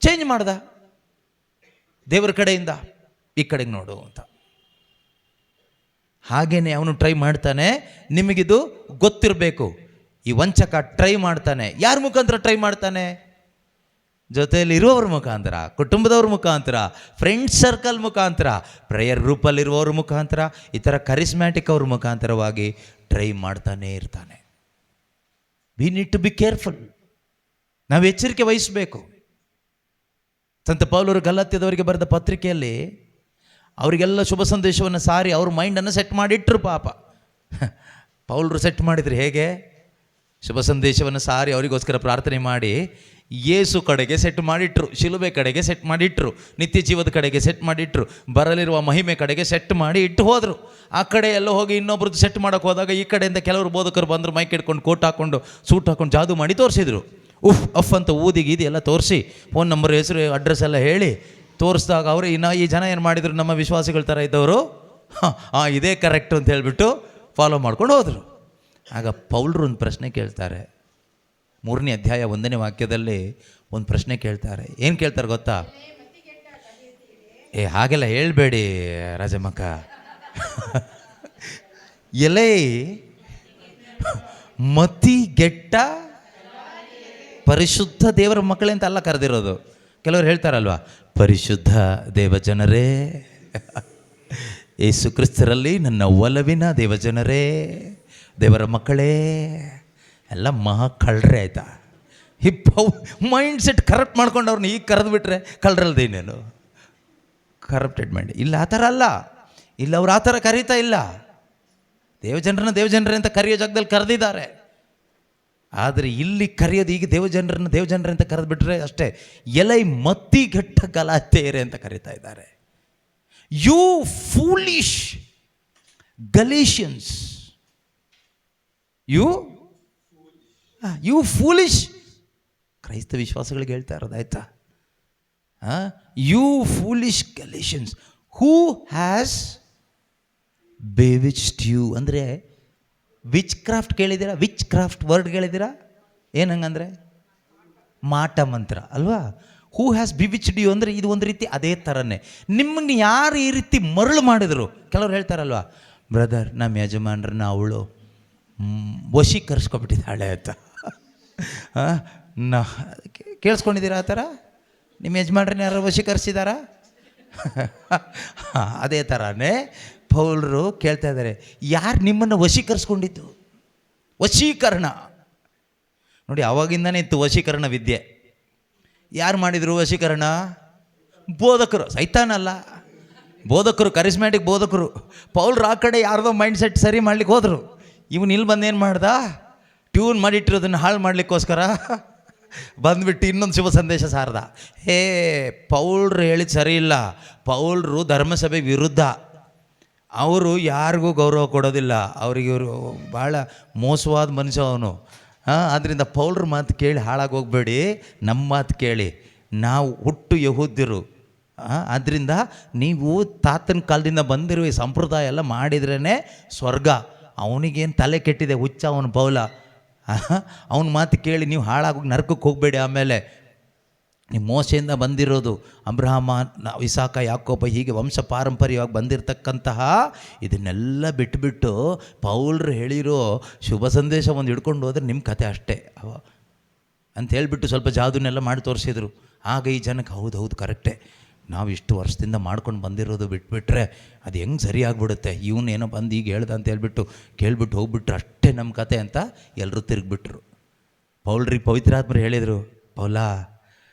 ಚೇಂಜ್ ಮಾಡ್ದ. ದೇವ್ರ ಕಡೆಯಿಂದ ಈ ಕಡೆಗೆ ನೋಡು ಅಂತ. ಹಾಗೇನೆ ಅವನು ಟ್ರೈ ಮಾಡ್ತಾನೆ. ನಿಮಗಿದು ಗೊತ್ತಿರಬೇಕು. ಈ ವಂಚಕ ಟ್ರೈ ಮಾಡ್ತಾನೆ. ಯಾರ ಮುಖಾಂತರ ಟ್ರೈ ಮಾಡ್ತಾನೆ? ಜೊತೆಯಲ್ಲಿ ಇರುವವ್ರ ಮುಖಾಂತರ, ಕುಟುಂಬದವ್ರ ಮುಖಾಂತರ, ಫ್ರೆಂಡ್ ಸರ್ಕಲ್ ಮುಖಾಂತರ, ಪ್ರೇಯರ್ ಗ್ರೂಪಲ್ಲಿರುವವ್ರ ಮುಖಾಂತರ, ಈ ಥರ ಕರಿಸ್ಮ್ಯಾಟಿಕ್ ಅವ್ರ ಮುಖಾಂತರವಾಗಿ ಟ್ರೈ ಮಾಡ್ತಾನೇ ಇರ್ತಾನೆ. We need to be careful. ನಾವು ಎಚ್ಚರಿಕೆ ವಹಿಸಬೇಕು. ಸಂತ ಪೌಲರು ಗಲಾತ್ಯದವರಿಗೆ ಬರೆದ ಪತ್ರಿಕೆಯಲ್ಲಿ ಅವರಿಗೆಲ್ಲ ಶುಭ ಸಂದೇಶವನ್ನು ಸಾರಿ ಅವ್ರ ಮೈಂಡನ್ನು ಸೆಟ್ ಮಾಡಿಟ್ರು. ಪಾಪ ಪೌಲರು ಸೆಟ್ ಮಾಡಿದ್ರು. ಹೇಗೆ? ಶುಭ ಸಂದೇಶವನ್ನು ಸಾರಿ ಅವರಿಗೋಸ್ಕರ ಪ್ರಾರ್ಥನೆ ಮಾಡಿ ಯೇಸು ಕಡೆಗೆ ಸೆಟ್ ಮಾಡಿಟ್ರು, ಶಿಲುಬೆ ಕಡೆಗೆ ಸೆಟ್ ಮಾಡಿಟ್ರು, ನಿತ್ಯ ಜೀವದ ಕಡೆಗೆ ಸೆಟ್ ಮಾಡಿಟ್ರು, ಬರಲಿರುವ ಮಹಿಮೆ ಕಡೆಗೆ ಸೆಟ್ ಮಾಡಿ ಇಟ್ಟು ಹೋದರು. ಆ ಕಡೆ ಎಲ್ಲ ಹೋಗಿ ಇನ್ನೊಬ್ರದ್ದು ಸೆಟ್ ಮಾಡೋಕೆ ಹೋದಾಗ ಈ ಕಡೆಯಿಂದ ಕೆಲವರು ಬೋಧಕರು ಬಂದರು, ಮೈಕ್ ಹಿಡ್ಕೊಂಡು, ಕೋಟ್ ಹಾಕ್ಕೊಂಡು, ಸೂಟ್ ಹಾಕ್ಕೊಂಡು ಜಾದು ಮಾಡಿ ತೋರಿಸಿದ್ರು. ಅಫ್ ಅಂತ ಊದಿಗೀದಿ ಎಲ್ಲ ತೋರಿಸಿ, ಫೋನ್ ನಂಬರ್, ಹೆಸರು, ಅಡ್ರೆಸ್ ಎಲ್ಲ ಹೇಳಿ ತೋರಿಸಿದಾಗ ಅವರು ಈ ಜನ ಏನು ಮಾಡಿದರು? ನಮ್ಮ ವಿಶ್ವಾಸಿಗಳ ಥರ ಇದ್ದವರು, ಇದೇ ಕರೆಕ್ಟು ಅಂತ ಹೇಳಿಬಿಟ್ಟು ಫಾಲೋ ಮಾಡ್ಕೊಂಡು ಹೋದರು. ಆಗ ಪೌಲರು ಒಂದು ಪ್ರಶ್ನೆ ಕೇಳ್ತಾರೆ. 3ನೇ ಅಧ್ಯಾಯ 1ನೇ ವಾಕ್ಯದಲ್ಲಿ ಒಂದು ಪ್ರಶ್ನೆ ಕೇಳ್ತಾರೆ. ಏನು ಕೇಳ್ತಾರೆ ಗೊತ್ತಾ? ಹಾಗೆಲ್ಲ ಹೇಳ್ಬೇಡಿ ರಾಜಮ್ಮಕ್ಕ. ಎಲೆ ಮತಿಗೆಟ್ಟ ಪರಿಶುದ್ಧ ದೇವರ ಮಕ್ಕಳೇ ಅಂತ ಅಲ್ಲ ಕರೆದಿರೋದು. ಕೆಲವರು ಹೇಳ್ತಾರಲ್ವಾ, ಪರಿಶುದ್ಧ ದೇವಜನರೇ, ಯೇಸು ಕ್ರಿಸ್ತರಲ್ಲಿ ನನ್ನ ಒಲವಿನ ದೇವಜನರೇ, ದೇವರ ಮಕ್ಕಳೇ, ಎಲ್ಲ ಮಹಾ ಕಳ್ರೆ ಆಯ್ತಾ. ಮೈಂಡ್ ಸೆಟ್ ಕರಪ್ಟ್ ಮಾಡ್ಕೊಂಡು ಅವ್ರನ್ನ ಈಗ ಕರೆದು ಬಿಟ್ರೆ ಕಳ್ರಲ್ದೇನೇನು, ಕರಪ್ಟೆಡ್ ಮೈಂಡ್. ಇಲ್ಲ, ಆ ಥರ ಅಲ್ಲ. ಇಲ್ಲ, ಅವ್ರು ಆ ಥರ ಕರೀತಾ ಇಲ್ಲ. ದೇವಜನರೇ ಅಂತ ಕರೆಯೋ ಜಾಗದಲ್ಲಿ ಕರೆದಿದ್ದಾರೆ. ಆದರೆ ಇಲ್ಲಿ ಕರೆಯೋದು ಈಗ ದೇವಜನರೇ ಅಂತ ಕರೆದುಬಿಟ್ರೆ ಅಷ್ಟೇ. ಎಲೈ ಮತ್ತಿಗೆಟ್ಟ ಗಲಾತೆಯರೇ ಅಂತ ಕರೀತಾ ಇದ್ದಾರೆ. You foolish Galatians, you foolish ಕ್ರೈಸ್ತ ವಿಶ್ವಾಸಗಳಿಗೆ ಹೇಳ್ತಾ ಇರೋದು, ಆಯ್ತಾ? You foolish Galatians who has bewitched you. ಅಂದರೆ ವಿಚ್ ಕ್ರಾಫ್ಟ್ ಕೇಳಿದ್ದೀರಾ? ವಿಚ್ ಕ್ರಾಫ್ಟ್ ವರ್ಡ್ ಕೇಳಿದ್ದೀರಾ? ಏನಂಗಂದರೆ ಮಾಟ ಮಂತ್ರ ಅಲ್ವಾ? ಹೂ ಹ್ಯಾಸ್ ಬಿವಿಚ್ಡ್ ಯು ಅಂದರೆ ಇದು ಒಂದು ರೀತಿ ಅದೇ ಥರನೇ. ನಿಮ್ಮನ್ನು ಯಾರು ಈ ರೀತಿ ಮರಳು ಮಾಡಿದ್ರು? ಕೆಲವ್ರು ಹೇಳ್ತಾರಲ್ವಾ, ಬ್ರದರ್ ನಮ್ಮ ಯಜಮಾನ್ರನ್ನ ಅವಳು ವಶೀಕರಿಸ್ಕೊಬಿಟ್ಟಿದ್ದಾಳೆ ಅಂತ. ಕೇಳಿಸ್ಕೊಂಡಿದ್ದೀರಾ ಆ ಥರ? ನಿಮ್ಮ ಯಜಮಾನ್ರನ್ನ ಯಾರು ವಶೀಕರಿಸಿದಾರಾ? ಅದೇ ಥರನೇ ಪೌಲರು ಕೇಳ್ತಾ ಇದ್ದಾರೆ, ಯಾರು ನಿಮ್ಮನ್ನು ವಶೀಕರಿಸ್ಕೊಂಡಿದ್ದು? ವಶೀಕರಣ ನೋಡಿ, ಆವಾಗಿಂದನೇ ಇತ್ತು ವಶೀಕರಣ ವಿದ್ಯೆ. ಯಾರು ಮಾಡಿದರು ವಶೀಕರಣ? ಬೋಧಕರು. ಸೈತಾನಲ್ಲ, ಬೋಧಕರು, ಕರಿಸ್ಮ್ಯಾಟಿಕ್ ಬೋಧಕರು. ಪೌಲರು ಆ ಕಡೆ ಯಾರ್ದೋ ಮೈಂಡ್ ಸೆಟ್ ಸರಿ ಮಾಡ್ಲಿಕ್ಕೆ ಹೋದರು. ಇವನು ಇಲ್ಲಿ ಬಂದೇನು ಮಾಡ್ದ? ಟ್ಯೂನ್ ಮಾಡಿಟ್ಟಿರೋದನ್ನು ಹಾಳು ಮಾಡಲಿಕ್ಕೋಸ್ಕರ ಬಂದುಬಿಟ್ಟು ಇನ್ನೊಂದು ಶುಭ ಸಂದೇಶ ಸಾರ್ದ. ಪೌಲರು ಹೇಳಿದ್ದು ಸರಿ ಇಲ್ಲ. ಪೌಲರು ಧರ್ಮಸಭೆ ವಿರುದ್ಧ. ಅವರು ಯಾರಿಗೂ ಗೌರವ ಕೊಡೋದಿಲ್ಲ. ಅವರಿಗೆ ಇವರು ಭಾಳ ಮೋಸವಾದ ಮನುಷ್ಯ ಅವನು. ಆದ್ದರಿಂದ ಪೌಲರ ಮಾತು ಕೇಳಿ ಹಾಳಾಗಿ ಹೋಗಬೇಡಿ, ನಮ್ಮ ಮಾತು ಕೇಳಿ. ನಾವು ಹುಟ್ಟು ಯಹೂದ್ಯರು. ಆದ್ದರಿಂದ ನೀವು ತಾತನ ಕಾಲದಿಂದ ಬಂದಿರುವ ಈ ಸಂಪ್ರದಾಯ ಎಲ್ಲ ಮಾಡಿದ್ರೇ ಸ್ವರ್ಗ. ಅವನಿಗೇನು ತಲೆ ಕೆಟ್ಟಿದೆ, ಹುಚ್ಚ ಅವನು ಪೌಲ. ಅವನ ಮಾತು ಕೇಳಿ ನೀವು ಹಾಳಾಗೋಗಿ ನರಕಕ್ಕೆ ಹೋಗಬೇಡಿ. ಆಮೇಲೆ ನೀವು ಮೋಸೆಯಿಂದ ಬಂದಿರೋದು, ಅಬ್ರಹಾಮ, ಇಸಾಕ, ಯಾಕೋಬ, ಹೀಗೆ ವಂಶ ಪಾರಂಪರ್ಯವಾಗಿ ಬಂದಿರತಕ್ಕಂತಹ ಇದನ್ನೆಲ್ಲ ಬಿಟ್ಟುಬಿಟ್ಟು ಪೌಲರು ಹೇಳಿರೋ ಶುಭ ಸಂದೇಶ ಒಂದು ಹಿಡ್ಕೊಂಡು ಹೋದ್ರೆ ನಿಮ್ಮ ಕತೆ ಅಷ್ಟೇ ಅಂತ ಹೇಳಿಬಿಟ್ಟು ಸ್ವಲ್ಪ ಜಾದೂನೆಲ್ಲ ಮಾಡಿ ತೋರಿಸಿದ್ರು. ಆಗ ಈ ಜನಕ್ಕೆ ಹೌದು ಕರೆಕ್ಟೇ, ನಾವು ಇಷ್ಟು ವರ್ಷದಿಂದ ಮಾಡ್ಕೊಂಡು ಬಂದಿರೋದು ಬಿಟ್ಬಿಟ್ರೆ ಅದು ಹೆಂಗೆ ಸರಿಯಾಗ್ಬಿಡುತ್ತೆ, ಇವನೇನೋ ಬಂದು ಈಗ ಹೇಳ್ದ ಅಂತ ಹೇಳ್ಬಿಟ್ಟು ಕೇಳ್ಬಿಟ್ಟು ಹೋಗ್ಬಿಟ್ರು, ಅಷ್ಟೇ ನಮ್ಮ ಕತೆ ಅಂತ ಎಲ್ಲರೂ ತಿರುಗಿಬಿಟ್ರು. ಪೌಲ್ರಿಗೆ ಪವಿತ್ರಾತ್ಮರು ಹೇಳಿದರು, ಪೌಲಾ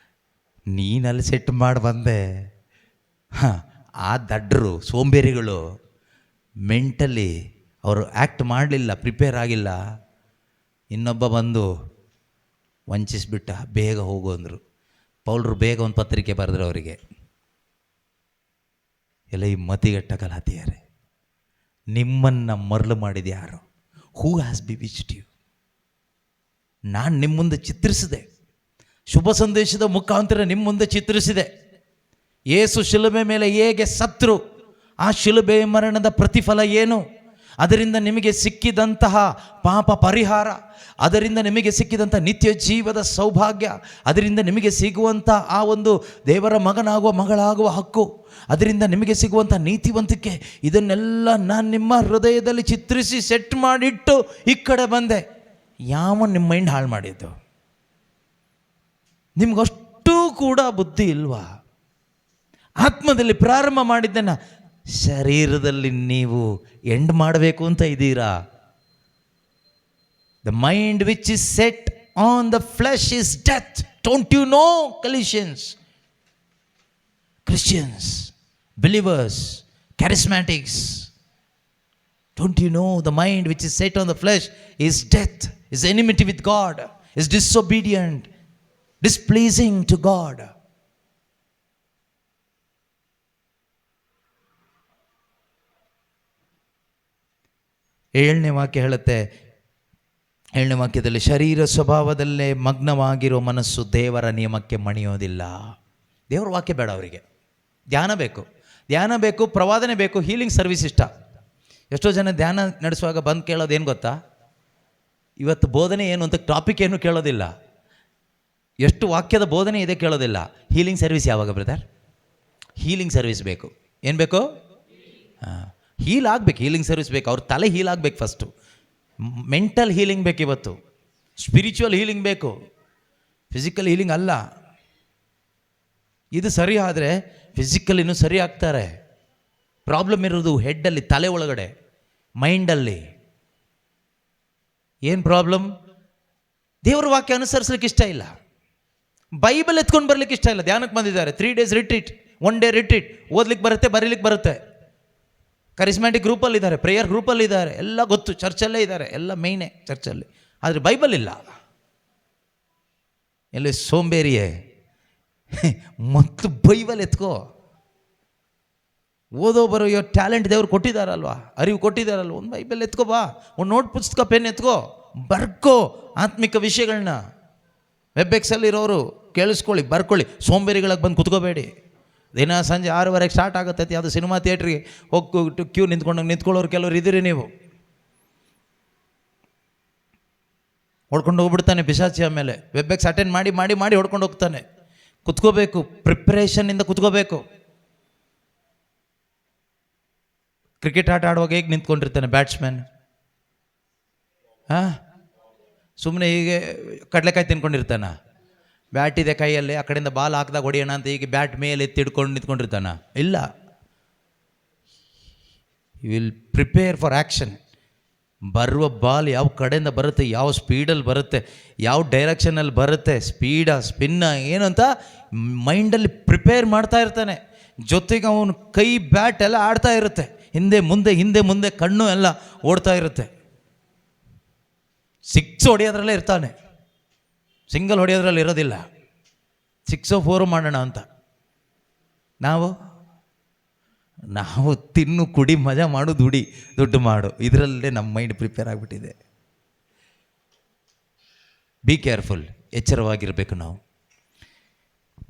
ನೀನಲ್ಲಿ ಸೆಟ್ ಮಾಡಿ ಬಂದೆ. ಆ ದಡ್ಡರು, ಸೋಂಬೇರಿಗಳು, ಮೆಂಟಲಿ ಅವರು ಆ್ಯಕ್ಟ್ ಮಾಡಲಿಲ್ಲ, ಪ್ರಿಪೇರ್ ಆಗಿಲ್ಲ. ಇನ್ನೊಬ್ಬ ಬಂದು ವಂಚಿಸಿಬಿಟ್ಟ, ಬೇಗ ಹೋಗು ಅಂದರು. ಪೌಲರು ಬೇಗ ಒಂದು ಪತ್ರಿಕೆ ಬರೆದ್ರು ಅವರಿಗೆ, ಎಲ್ಲ ಈ ಮತಿಗೆಟ್ಟ ಗಲಾತಿಯರೇ, ನಿಮ್ಮನ್ನು ಮರಳು ಮಾಡಿದ ಯಾರು? Who has bewitched you? ನಾನು ನಿಮ್ಮ ಮುಂದೆ ಚಿತ್ರಿಸಿದೆ, ಶುಭ ಸಂದೇಶದ ಮುಖಾಂತರ ನಿಮ್ಮ ಮುಂದೆ ಚಿತ್ರಿಸಿದೆ. ಯೇಸು ಶಿಲುಬೆ ಮೇಲೆ ಹೇಗೆ ಸತ್ರು, ಆ ಶಿಲುಬೆ ಮರಣದ ಪ್ರತಿಫಲ ಏನು, ಅದರಿಂದ ನಿಮಗೆ ಸಿಕ್ಕಿದಂತಹ ಪಾಪ ಪರಿಹಾರ, ಅದರಿಂದ ನಿಮಗೆ ಸಿಕ್ಕಿದಂಥ ನಿತ್ಯ ಜೀವದ ಸೌಭಾಗ್ಯ, ಅದರಿಂದ ನಿಮಗೆ ಸಿಗುವಂಥ ಆ ಒಂದು ದೇವರ ಮಗನಾಗುವ ಮಗಳಾಗುವ ಹಕ್ಕು, ಅದರಿಂದ ನಿಮಗೆ ಸಿಗುವಂಥ ನೀತಿವಂತಿಕೆ, ಇದನ್ನೆಲ್ಲ ನಾನು ನಿಮ್ಮ ಹೃದಯದಲ್ಲಿ ಚಿತ್ರಿಸಿ ಸೆಟ್ ಮಾಡಿಟ್ಟು ಈ ಕಡೆ ಬಂದೆ. ಯಾವ ನಿಮ್ಮ ಮೈಂಡ್ ಹಾಳು ಮಾಡಿದ್ದು? ನಿಮಗಷ್ಟು ಕೂಡ ಬುದ್ಧಿ ಇಲ್ವಾ? ಆತ್ಮದಲ್ಲಿ ಪ್ರಾರಂಭ ಮಾಡಿದ್ದನ್ನು ಶರೀರದಲ್ಲಿ ನೀವು ಎಂಡ್ ಮಾಡಬೇಕು ಅಂತ ಇದ್ದೀರಾ? The mind which is set on the flesh is death. Don't you know, Galatians? Christians, believers, charismatics, don't you know the mind which is set on the flesh is death, is enmity with God, is disobedient, displeasing to God. ಏಳನೇ ವಾಕ್ಯ ಹೇಳುತ್ತೆ, ಏಳನೇ ವಾಕ್ಯದಲ್ಲಿ, ಶರೀರ ಸ್ವಭಾವದಲ್ಲೇ ಮಗ್ನವಾಗಿರೋ ಮನಸ್ಸು ದೇವರ ನಿಯಮಕ್ಕೆ ಮಣಿಯೋದಿಲ್ಲ. ದೇವರ ವಾಕ್ಯ ಬೇಡ ಅವರಿಗೆ, ಧ್ಯಾನ ಬೇಕು, ಪ್ರವಾದನೆ ಬೇಕು, ಹೀಲಿಂಗ್ ಸರ್ವಿಸ್ ಇಷ್ಟ. ಎಷ್ಟೋ ಜನ ಧ್ಯಾನ ನಡೆಸುವಾಗ ಬಂದು ಕೇಳೋದು ಏನು ಗೊತ್ತಾ? ಇವತ್ತು ಬೋಧನೆ ಏನು ಅಂತ ಟಾಪಿಕ್ ಏನು ಕೇಳೋದಿಲ್ಲ, ಎಷ್ಟು ವಾಕ್ಯದ ಬೋಧನೆ ಇದೆ ಕೇಳೋದಿಲ್ಲ. ಹೀಲಿಂಗ್ ಸರ್ವಿಸ್ ಯಾವಾಗ ಬ್ರದರ್? ಹೀಲಿಂಗ್ ಸರ್ವಿಸ್ ಬೇಕು. ಏನು ಬೇಕು? ಹೀಲ್ ಆಗಬೇಕು, ಹೀಲಿಂಗ್ ಸರ್ವಿಸ್ ಬೇಕು. ಅವ್ರ ತಲೆ ಹೀಲ್ ಆಗಬೇಕು ಫಸ್ಟು. ಮೆಂಟಲ್ ಹೀಲಿಂಗ್ ಬೇಕು, ಇವತ್ತು ಸ್ಪಿರಿಚುವಲ್ ಹೀಲಿಂಗ್ ಬೇಕು, ಫಿಸಿಕಲ್ ಹೀಲಿಂಗ್ ಅಲ್ಲ. ಇದು ಸರಿ ಆದರೆ ಫಿಸಿಕಲ್ ಇನ್ನೂ ಸರಿ ಆಗ್ತಾರೆ. ಪ್ರಾಬ್ಲಮ್ ಇರೋದು ಹೆಡ್ಡಲ್ಲಿ, ತಲೆ ಒಳಗಡೆ, ಮೈಂಡಲ್ಲಿ. ಏನು ಪ್ರಾಬ್ಲಮ್? ದೇವ್ರ ವಾಕ್ಯ ಅನುಸರಿಸ್ಲಿಕ್ಕೆ ಇಷ್ಟ ಇಲ್ಲ, ಬೈಬಲ್ ಎತ್ಕೊಂಡು ಬರ್ಲಿಕ್ಕೆ ಇಷ್ಟ ಇಲ್ಲ. ಧ್ಯಾನಕ್ಕೆ ಬಂದಿದ್ದಾರೆ, 3 days ರಿಟ್ರೀಟ್, 1 day ರಿಟ್ರೀಟ್. ಓದ್ಲಿಕ್ಕೆ ಬರುತ್ತೆ, ಬರೀಲಿಕ್ಕೆ ಬರುತ್ತೆ. ಕರಿಸ್ಮ್ಯಾಟಿಕ್ ಗ್ರೂಪಲ್ಲಿದ್ದಾರೆ, ಪ್ರೇಯರ್ ಗ್ರೂಪಲ್ಲಿದ್ದಾರೆ, ಎಲ್ಲ ಗೊತ್ತು, ಚರ್ಚಲ್ಲೇ ಇದ್ದಾರೆ, ಎಲ್ಲ ಮೇಯ್ನೇ ಚರ್ಚಲ್ಲಿ. ಆದರೆ ಬೈಬಲ್ ಇಲ್ಲ. ಎಲ್ಲಿ ಸೋಂಬೇರಿಯೇ, ಮತ್ತು ಬೈಬಲ್ ಎತ್ಕೋ. ಓದೋ ಬರೋ ಟ್ಯಾಲೆಂಟ್ ದೇವ್ರು ಕೊಟ್ಟಿದ್ದಾರಲ್ವಾ, ಅರಿವು ಕೊಟ್ಟಿದ್ದಾರಲ್ವ, ಒಂದು ಬೈಬಲ್ ಎತ್ಕೋ ಬಾ, ಒಂದು ನೋಟ್ ಪುಸ್ತಕ ಪೆನ್ ಎತ್ಕೋ, ಬರ್ಕೋ ಆತ್ಮಿಕ ವಿಷಯಗಳನ್ನ. ವೆಬ್ಎಕ್ಸಲ್ಲಿರೋರು ಕೇಳಿಸ್ಕೊಳ್ಳಿ, ಬರ್ಕೊಳ್ಳಿ. ಸೋಂಬೇರಿಗಳಿಗೆ ಬಂದು ಕುತ್ಕೋಬೇಡಿ. ದಿನ ಸಂಜೆ 6:30 ಸ್ಟಾರ್ಟ್ ಆಗುತ್ತೆ, ಯಾವುದು ಸಿನಿಮಾ ಥಿಯೇಟ್ರಿಗೆ ಹೋಗಿ ಕ್ಯೂ ನಿಂತ್ಕೊಳ್ಳೋರು ಕೆಲವರು ಇದ್ದೀರಿ ನೀವು. ಹೊಡ್ಕೊಂಡು ಹೋಗ್ಬಿಡ್ತಾನೆ ಪಿಶಾಚಿ. ಆಮೇಲೆ ವೆಬ್ಎಕ್ಸ್ ಅಟೆಂಡ್ ಮಾಡಿ ಮಾಡಿ ಮಾಡಿ ಹೊಡ್ಕೊಂಡು ಹೋಗ್ತಾನೆ. ಕುತ್ಕೋಬೇಕು, ಪ್ರಿಪ್ರೇಷನ್ನಿಂದ ಕುತ್ಕೋಬೇಕು. ಕ್ರಿಕೆಟ್ ಆಟ ಆಡುವಾಗ ಹೇಗೆ ನಿಂತ್ಕೊಂಡಿರ್ತಾನೆ ಬ್ಯಾಟ್ಸ್ಮನ್? ಸುಮ್ಮನೆ ಹೀಗೆ ಕಡಲೆಕಾಯಿ ತಿನ್ಕೊಂಡಿರ್ತಾನ? ಬ್ಯಾಟ್ ಇದೆ ಕೈಯಲ್ಲಿ, ಆ ಕಡೆಯಿಂದ ಬಾಲ್ ಹಾಕಿದಾಗ ಹೊಡಿಯೋಣ ಅಂತ ಹೀಗೆ ಬ್ಯಾಟ್ ಮೇಲೆ ಎತ್ತಿಡ್ಕೊಂಡು ನಿಂತ್ಕೊಂಡಿರ್ತಾನ? ಇಲ್ಲ. You will prepare for action. ಬರುವ ಬಾಲ್ ಯಾವ ಕಡೆಯಿಂದ ಬರುತ್ತೆ, ಯಾವ ಸ್ಪೀಡಲ್ಲಿ ಬರುತ್ತೆ, ಯಾವ ಡೈರೆಕ್ಷನಲ್ಲಿ ಬರುತ್ತೆ, ಸ್ಪಿನ್ನ ಏನು ಅಂತ ಮೈಂಡಲ್ಲಿ ಪ್ರಿಪೇರ್ ಮಾಡ್ತಾ ಇರ್ತಾನೆ. ಜೊತೆಗೆ ಅವನು ಕೈ ಬ್ಯಾಟ್ ಎಲ್ಲ ಆಡ್ತಾ ಇರುತ್ತೆ, ಹಿಂದೆ ಮುಂದೆ ಕಣ್ಣು ಎಲ್ಲ ಓಡ್ತಾ ಇರುತ್ತೆ. 6 ಹೊಡೆಯೋದ್ರಲ್ಲೇ ಇರ್ತಾನೆ, ಸಿಂಗಲ್ ಹೊಡೆಯೋದ್ರಲ್ಲಿ ಇರೋದಿಲ್ಲ. 6 4 ಮಾಡೋಣ ಅಂತ. ನಾವು ತಿನ್ನು ಕುಡಿ ಮಜಾ ಮಾಡು, ದುಡ್ಡು ಮಾಡು, ಇದರಲ್ಲೇ ನಮ್ಮ ಮೈಂಡ್ ಪ್ರಿಪೇರ್ ಆಗಿಬಿಟ್ಟಿದೆ. ಬಿ ಕೇರ್ಫುಲ್, ಎಚ್ಚರವಾಗಿರಬೇಕು ನಾವು.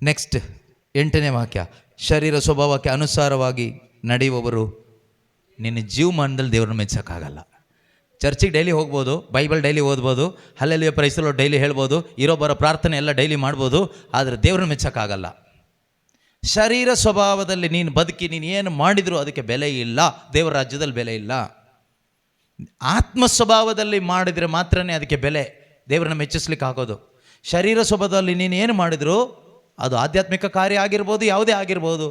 ನೆಕ್ಸ್ಟ್ 8ನೇ ವಾಕ್ಯ, ಶರೀರ ಸ್ವಭಾವಕ್ಕೆ ಅನುಸಾರವಾಗಿ ನಡೆಯುವವರು ನಿನ್ನ ಜೀವಮಾನದಲ್ಲಿ ದೇವ್ರನ್ನ ಮೆಚ್ಚೋಕ್ಕಾಗಲ್ಲ. ಚರ್ಚಿಗೆ ಡೈಲಿ ಹೋಗ್ಬೋದು, ಬೈಬಲ್ ಡೈಲಿ ಓದ್ಬೋದು, hallelujah praise the Lord daily ಹೇಳ್ಬೋದು, ಬರೋ ಪ್ರಾರ್ಥನೆ ಎಲ್ಲ ಡೈಲಿ ಮಾಡ್ಬೋದು, ಆದರೆ ದೇವ್ರನ್ನ ಮೆಚ್ಚೋಕ್ಕಾಗಲ್ಲ. ಶರೀರ ಸ್ವಭಾವದಲ್ಲಿ ನೀನು ಬದುಕಿ ನೀನು ಏನು ಮಾಡಿದರೂ ಅದಕ್ಕೆ ಬೆಲೆ ಇಲ್ಲ, ದೇವರ ರಾಜ್ಯದಲ್ಲಿ ಬೆಲೆ ಇಲ್ಲ. ಆತ್ಮ ಸ್ವಭಾವದಲ್ಲಿ ಮಾಡಿದರೆ ಮಾತ್ರನೇ ಅದಕ್ಕೆ ಬೆಲೆ, ದೇವರನ್ನ ಮೆಚ್ಚಿಸ್ಲಿಕ್ಕೆ ಆಗೋದು. ಶರೀರ ಸ್ವಭಾವದಲ್ಲಿ ನೀನು ಏನು ಮಾಡಿದರೂ ಅದು ಆಧ್ಯಾತ್ಮಿಕ ಕಾರ್ಯ ಆಗಿರ್ಬೋದು, ಯಾವುದೇ ಆಗಿರ್ಬೋದು,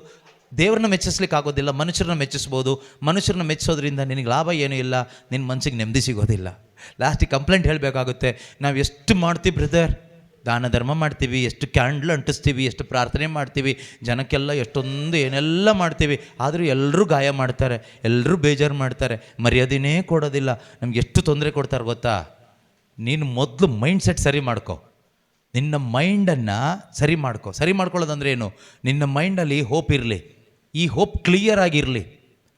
ದೇವ್ರನ್ನ ಮೆಚ್ಚಿಸ್ಲಿಕ್ಕೆ ಆಗೋದಿಲ್ಲ. ಮನುಷ್ಯರನ್ನ ಮೆಚ್ಚಿಸ್ಬೋದು, ಮನುಷ್ಯರನ್ನ ಮೆಚ್ಚಿಸೋದ್ರಿಂದ ನಿನಗೆ ಲಾಭ ಏನೂ ಇಲ್ಲ, ನಿನ್ನ ಮನಸ್ಸಿಗೆ ನೆಮ್ಮದಿ ಸಿಗೋದಿಲ್ಲ. ಲಾಸ್ಟಿಗೆ ಕಂಪ್ಲೇಂಟ್ ಹೇಳಬೇಕಾಗುತ್ತೆ, ನಾವು ಎಷ್ಟು ಮಾಡ್ತೀವಿ ಬ್ರದರ್, ದಾನ ಧರ್ಮ ಮಾಡ್ತೀವಿ, ಎಷ್ಟು ಕ್ಯಾಂಡ್ಲ್ ಅಂಟಿಸ್ತೀವಿ, ಎಷ್ಟು ಪ್ರಾರ್ಥನೆ ಮಾಡ್ತೀವಿ, ಜನಕ್ಕೆಲ್ಲ ಎಷ್ಟೊಂದು ಏನೆಲ್ಲ ಮಾಡ್ತೀವಿ, ಆದರೂ ಎಲ್ಲರೂ ಗಾಯ ಮಾಡ್ತಾರೆ, ಎಲ್ಲರೂ ಬೇಜಾರು ಮಾಡ್ತಾರೆ, ಮರ್ಯಾದೆನೇ ಕೊಡೋದಿಲ್ಲ, ನಮ್ಗೆ ಎಷ್ಟು ತೊಂದರೆ ಕೊಡ್ತಾರೆ ಗೊತ್ತಾ? ನೀನು ಮೊದಲು ಮೈಂಡ್ ಸೆಟ್ ಸರಿ ಮಾಡ್ಕೊ, ನಿನ್ನ ಮೈಂಡನ್ನು ಸರಿ ಮಾಡ್ಕೊ. ಸರಿ ಮಾಡ್ಕೊಳ್ಳೋದಂದ್ರೆ ಏನು? ನಿನ್ನ ಮೈಂಡಲ್ಲಿ ಹೋಪ್ ಇರಲಿ, ಈ ಹೋಪ್ ಕ್ಲಿಯರ್ ಆಗಿರಲಿ.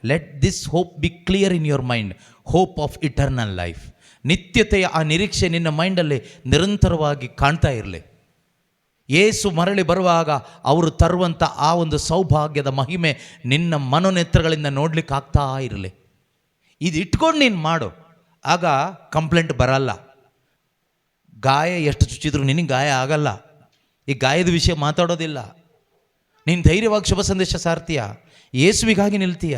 Let this hope be clear in your mind, hope of eternal life. ನಿತ್ಯತೆಯ ಆ ನಿರೀಕ್ಷೆ ನಿನ್ನ ಮೈಂಡಲ್ಲಿ ನಿರಂತರವಾಗಿ ಕಾಣ್ತಾ ಇರಲಿ. ಯೇಸು ಮರಳಿ ಬರುವಾಗ ಅವರು ತರುವಂಥ ಆ ಒಂದು ಸೌಭಾಗ್ಯದ ಮಹಿಮೆ ನಿನ್ನ ಮನೋನೇತ್ರಗಳಿಂದ ನೋಡ್ಲಿಕ್ಕೆ ಆಗ್ತಾ ಇರಲಿ. ಇದು ಇಟ್ಕೊಂಡು ನೀನು ಮಾಡು, ಆಗ ಕಂಪ್ಲೇಂಟ್ ಬರಲ್ಲ. ಗಾಯ ಎಷ್ಟು ಚುಚ್ಚಿದ್ರು ನಿನಗೆ ಗಾಯ ಆಗಲ್ಲ. ಈ ಗಾಯದ ವಿಷಯ ಮಾತಾಡೋದಿಲ್ಲ. ನೀನು ಧೈರ್ಯವಾಗಿ ಶುಭ ಸಂದೇಶ ಸಾರ್ತೀಯ, ಯೇಸುವಿಗಾಗಿ ನಿಲ್ತೀಯ,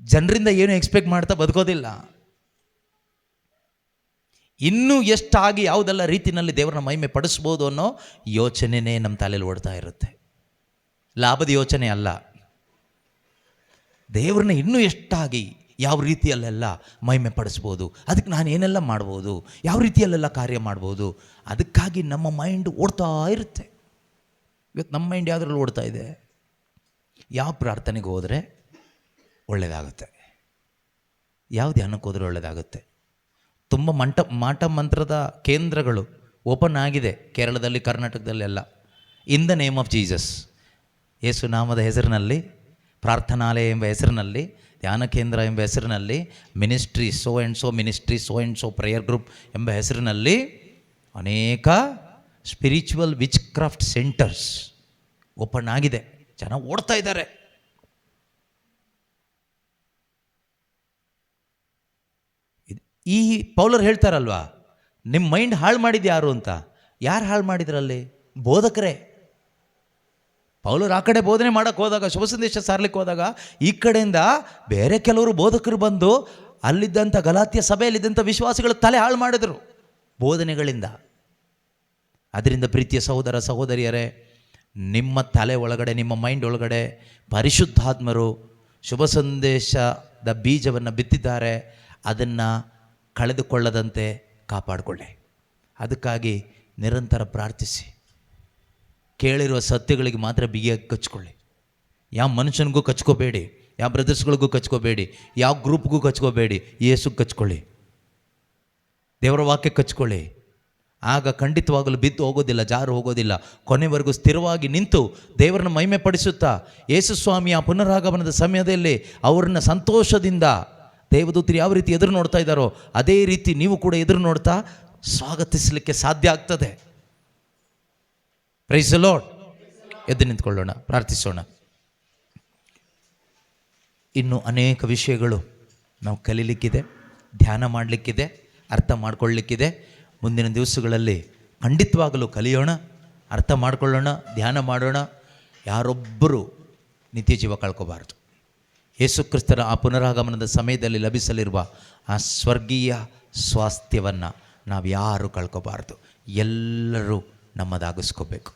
ಜನರಿಂದ ಏನು ಎಕ್ಸ್ಪೆಕ್ಟ್ ಮಾಡ್ತಾ ಬದುಕೋದಿಲ್ಲ. ಇನ್ನೂ ಎಷ್ಟಾಗಿ ಯಾವುದೆಲ್ಲ ರೀತಿಯಲ್ಲಿ ದೇವರನ್ನ ಮಹಿಮೆ ಪಡಿಸ್ಬೋದು ಅನ್ನೋ ಯೋಚನೆನೇ ನಮ್ಮ ತಲೆಯಲ್ಲಿ ಓಡ್ತಾ ಇರುತ್ತೆ. ಲಾಭದ ಯೋಚನೆ ಅಲ್ಲ. ದೇವ್ರನ್ನ ಇನ್ನೂ ಎಷ್ಟಾಗಿ ಯಾವ ರೀತಿಯಲ್ಲೆಲ್ಲ ಮಹಿಮೆ ಪಡಿಸ್ಬೋದು, ಅದಕ್ಕೆ ನಾನು ಏನೆಲ್ಲ ಮಾಡ್ಬೋದು, ಯಾವ ರೀತಿಯಲ್ಲೆಲ್ಲ ಕಾರ್ಯ ಮಾಡ್ಬೋದು, ಅದಕ್ಕಾಗಿ ನಮ್ಮ ಮೈಂಡ್ ಓಡ್ತಾ ಇರುತ್ತೆ. ಇವತ್ತು ನಮ್ಮ ಮೈಂಡ್ ಯಾವುದ್ರಲ್ಲಿ ಓಡ್ತಾ ಇದೆ? ಯಾವ ಪ್ರಾರ್ಥನೆಗೆ ಹೋದರೆ ಒಳ್ಳೆಯದಾಗುತ್ತೆ, ಯಾವ ಧ್ಯಾನಕ್ಕೆ ಹೋದರೆ ಒಳ್ಳೆಯದಾಗುತ್ತೆ. ತುಂಬ ಮಾಟ ಮಂತ್ರದ ಕೇಂದ್ರಗಳು ಓಪನ್ ಆಗಿದೆ ಕೇರಳದಲ್ಲಿ, ಕರ್ನಾಟಕದಲ್ಲೆಲ್ಲ. In the name of Jesus, Yesu ನಾಮದ ಹೆಸರಿನಲ್ಲಿ, ಪ್ರಾರ್ಥನಾಲಯ ಎಂಬ ಹೆಸರಿನಲ್ಲಿ, ಧ್ಯಾನ ಕೇಂದ್ರ ಎಂಬ ಹೆಸರಿನಲ್ಲಿ, ministry so and so ministry, so and so prayer group ಎಂಬ ಹೆಸರಿನಲ್ಲಿ ಅನೇಕ spiritual witchcraft centres open ಆಗಿದೆ. ಜನ ಓಡ್ತಾ ಇದ್ದಾರೆ. ಈ ಪೌಲರು ಹೇಳ್ತಾರಲ್ವಾ, ನಿಮ್ಮ ಮೈಂಡ್ ಹಾಳು ಮಾಡಿದ್ದು ಯಾರು ಅಂತ. ಯಾರು ಹಾಳು ಮಾಡಿದ್ರಲ್ಲಿ? ಬೋಧಕರೇ. ಪೌಲರು ಆ ಕಡೆ ಬೋಧನೆ ಮಾಡೋಕ್ಕೆ ಹೋದಾಗ, ಶುಭ ಸಂದೇಶ ಸಾರ್ಲಿಕ್ಕೆ ಹೋದಾಗ, ಈ ಕಡೆಯಿಂದ ಬೇರೆ ಕೆಲವರು ಬೋಧಕರು ಬಂದು ಅಲ್ಲಿದ್ದಂಥ ಗಲಾತ್ಯ ಸಭೆಯಲ್ಲಿದ್ದಂಥ ವಿಶ್ವಾಸಿಗಳು ತಲೆ ಹಾಳು ಮಾಡಿದರು ಬೋಧನೆಗಳಿಂದ. ಅದರಿಂದ ಪ್ರೀತಿಯ ಸಹೋದರ ಸಹೋದರಿಯರೇ, ನಿಮ್ಮ ತಲೆ ಒಳಗಡೆ, ನಿಮ್ಮ ಮೈಂಡ್ ಒಳಗಡೆ ಪರಿಶುದ್ಧಾತ್ಮರು ಶುಭ ಸಂದೇಶದ ಬೀಜವನ್ನು ಬಿತ್ತಿದ್ದಾರೆ. ಅದನ್ನು ಕಳೆದುಕೊಳ್ಳದಂತೆ ಕಾಪಾಡಿಕೊಳ್ಳಿ. ಅದಕ್ಕಾಗಿ ನಿರಂತರ ಪ್ರಾರ್ಥಿಸಿ. ಕೇಳಿರುವ ಸತ್ಯಗಳಿಗೆ ಮಾತ್ರ ಬಿಗಿಯಾಗಿ ಕಚ್ಕೊಳ್ಳಿ. ಯಾವ ಮನುಷ್ಯನಿಗೂ ಕಚ್ಕೋಬೇಡಿ, ಯಾವ ಬ್ರದರ್ಸ್ಗಳಿಗೂ ಕಚ್ಕೋಬೇಡಿ, ಯಾವ ಗ್ರೂಪ್ಗೂ ಕಚ್ಕೋಬೇಡಿ. ಯೇಸುಗೆ ಕಚ್ಕೊಳ್ಳಿ, ದೇವರ ವಾಕ್ಯಕ್ಕೆ ಕಚ್ಕೊಳ್ಳಿ. ಆಗ ಖಂಡಿತವಾಗಲೂ ಬಿದ್ದು ಹೋಗೋದಿಲ್ಲ, ಜಾರು ಹೋಗೋದಿಲ್ಲ. ಕೊನೆವರೆಗೂ ಸ್ಥಿರವಾಗಿ ನಿಂತು ದೇವರನ್ನ ಮಹಿಮೆ ಪಡಿಸುತ್ತಾ, ಯೇಸು ಸ್ವಾಮಿಯ ಪುನರಾಗಮನದ ಸಮಯದಲ್ಲಿ ಅವ್ರನ್ನ ಸಂತೋಷದಿಂದ ದೇವದೂತರು ಯಾವ ರೀತಿ ಎದುರು ನೋಡ್ತಾ ಇದ್ದಾರೋ ಅದೇ ರೀತಿ ನೀವು ಕೂಡ ಎದುರು ನೋಡ್ತಾ ಸ್ವಾಗತಿಸಲಿಕ್ಕೆ ಸಾಧ್ಯ ಆಗ್ತದೆ. Praise the Lord. ಎದ್ದು ನಿಂತ್ಕೊಳ್ಳೋಣ, ಪ್ರಾರ್ಥಿಸೋಣ. ಇನ್ನು ಅನೇಕ ವಿಷಯಗಳು ನಾವು ಕಲೀಲಿಕ್ಕಿದೆ, ಧ್ಯಾನ ಮಾಡಲಿಕ್ಕಿದೆ, ಅರ್ಥ ಮಾಡ್ಕೊಳ್ಳಿಕ್ಕಿದೆ. ಮುಂದಿನ ದಿವಸಗಳಲ್ಲಿ ಖಂಡಿತವಾಗಲೂ ಕಲಿಯೋಣ, ಅರ್ಥ ಮಾಡ್ಕೊಳ್ಳೋಣ, ಧ್ಯಾನ ಮಾಡೋಣ. ಯಾರೊಬ್ಬರೂ ನಿತ್ಯ ಜೀವ ಕಳ್ಕೋಬಾರ್ದು. ಯೇಸು ಕ್ರಿಸ್ತರ ಆ ಪುನರಾಗಮನದ ಸಮಯದಲ್ಲಿ ಲಭಿಸಲಿರುವ ಆ ಸ್ವರ್ಗೀಯ ಸ್ವಾಸ್ಥ್ಯವನ್ನು ನಾವು ಯಾರೂ ಕಳ್ಕೋಬಾರ್ದು. ಎಲ್ಲರೂ ನಮ್ಮದಾಗಿಸ್ಕೋಬೇಕು.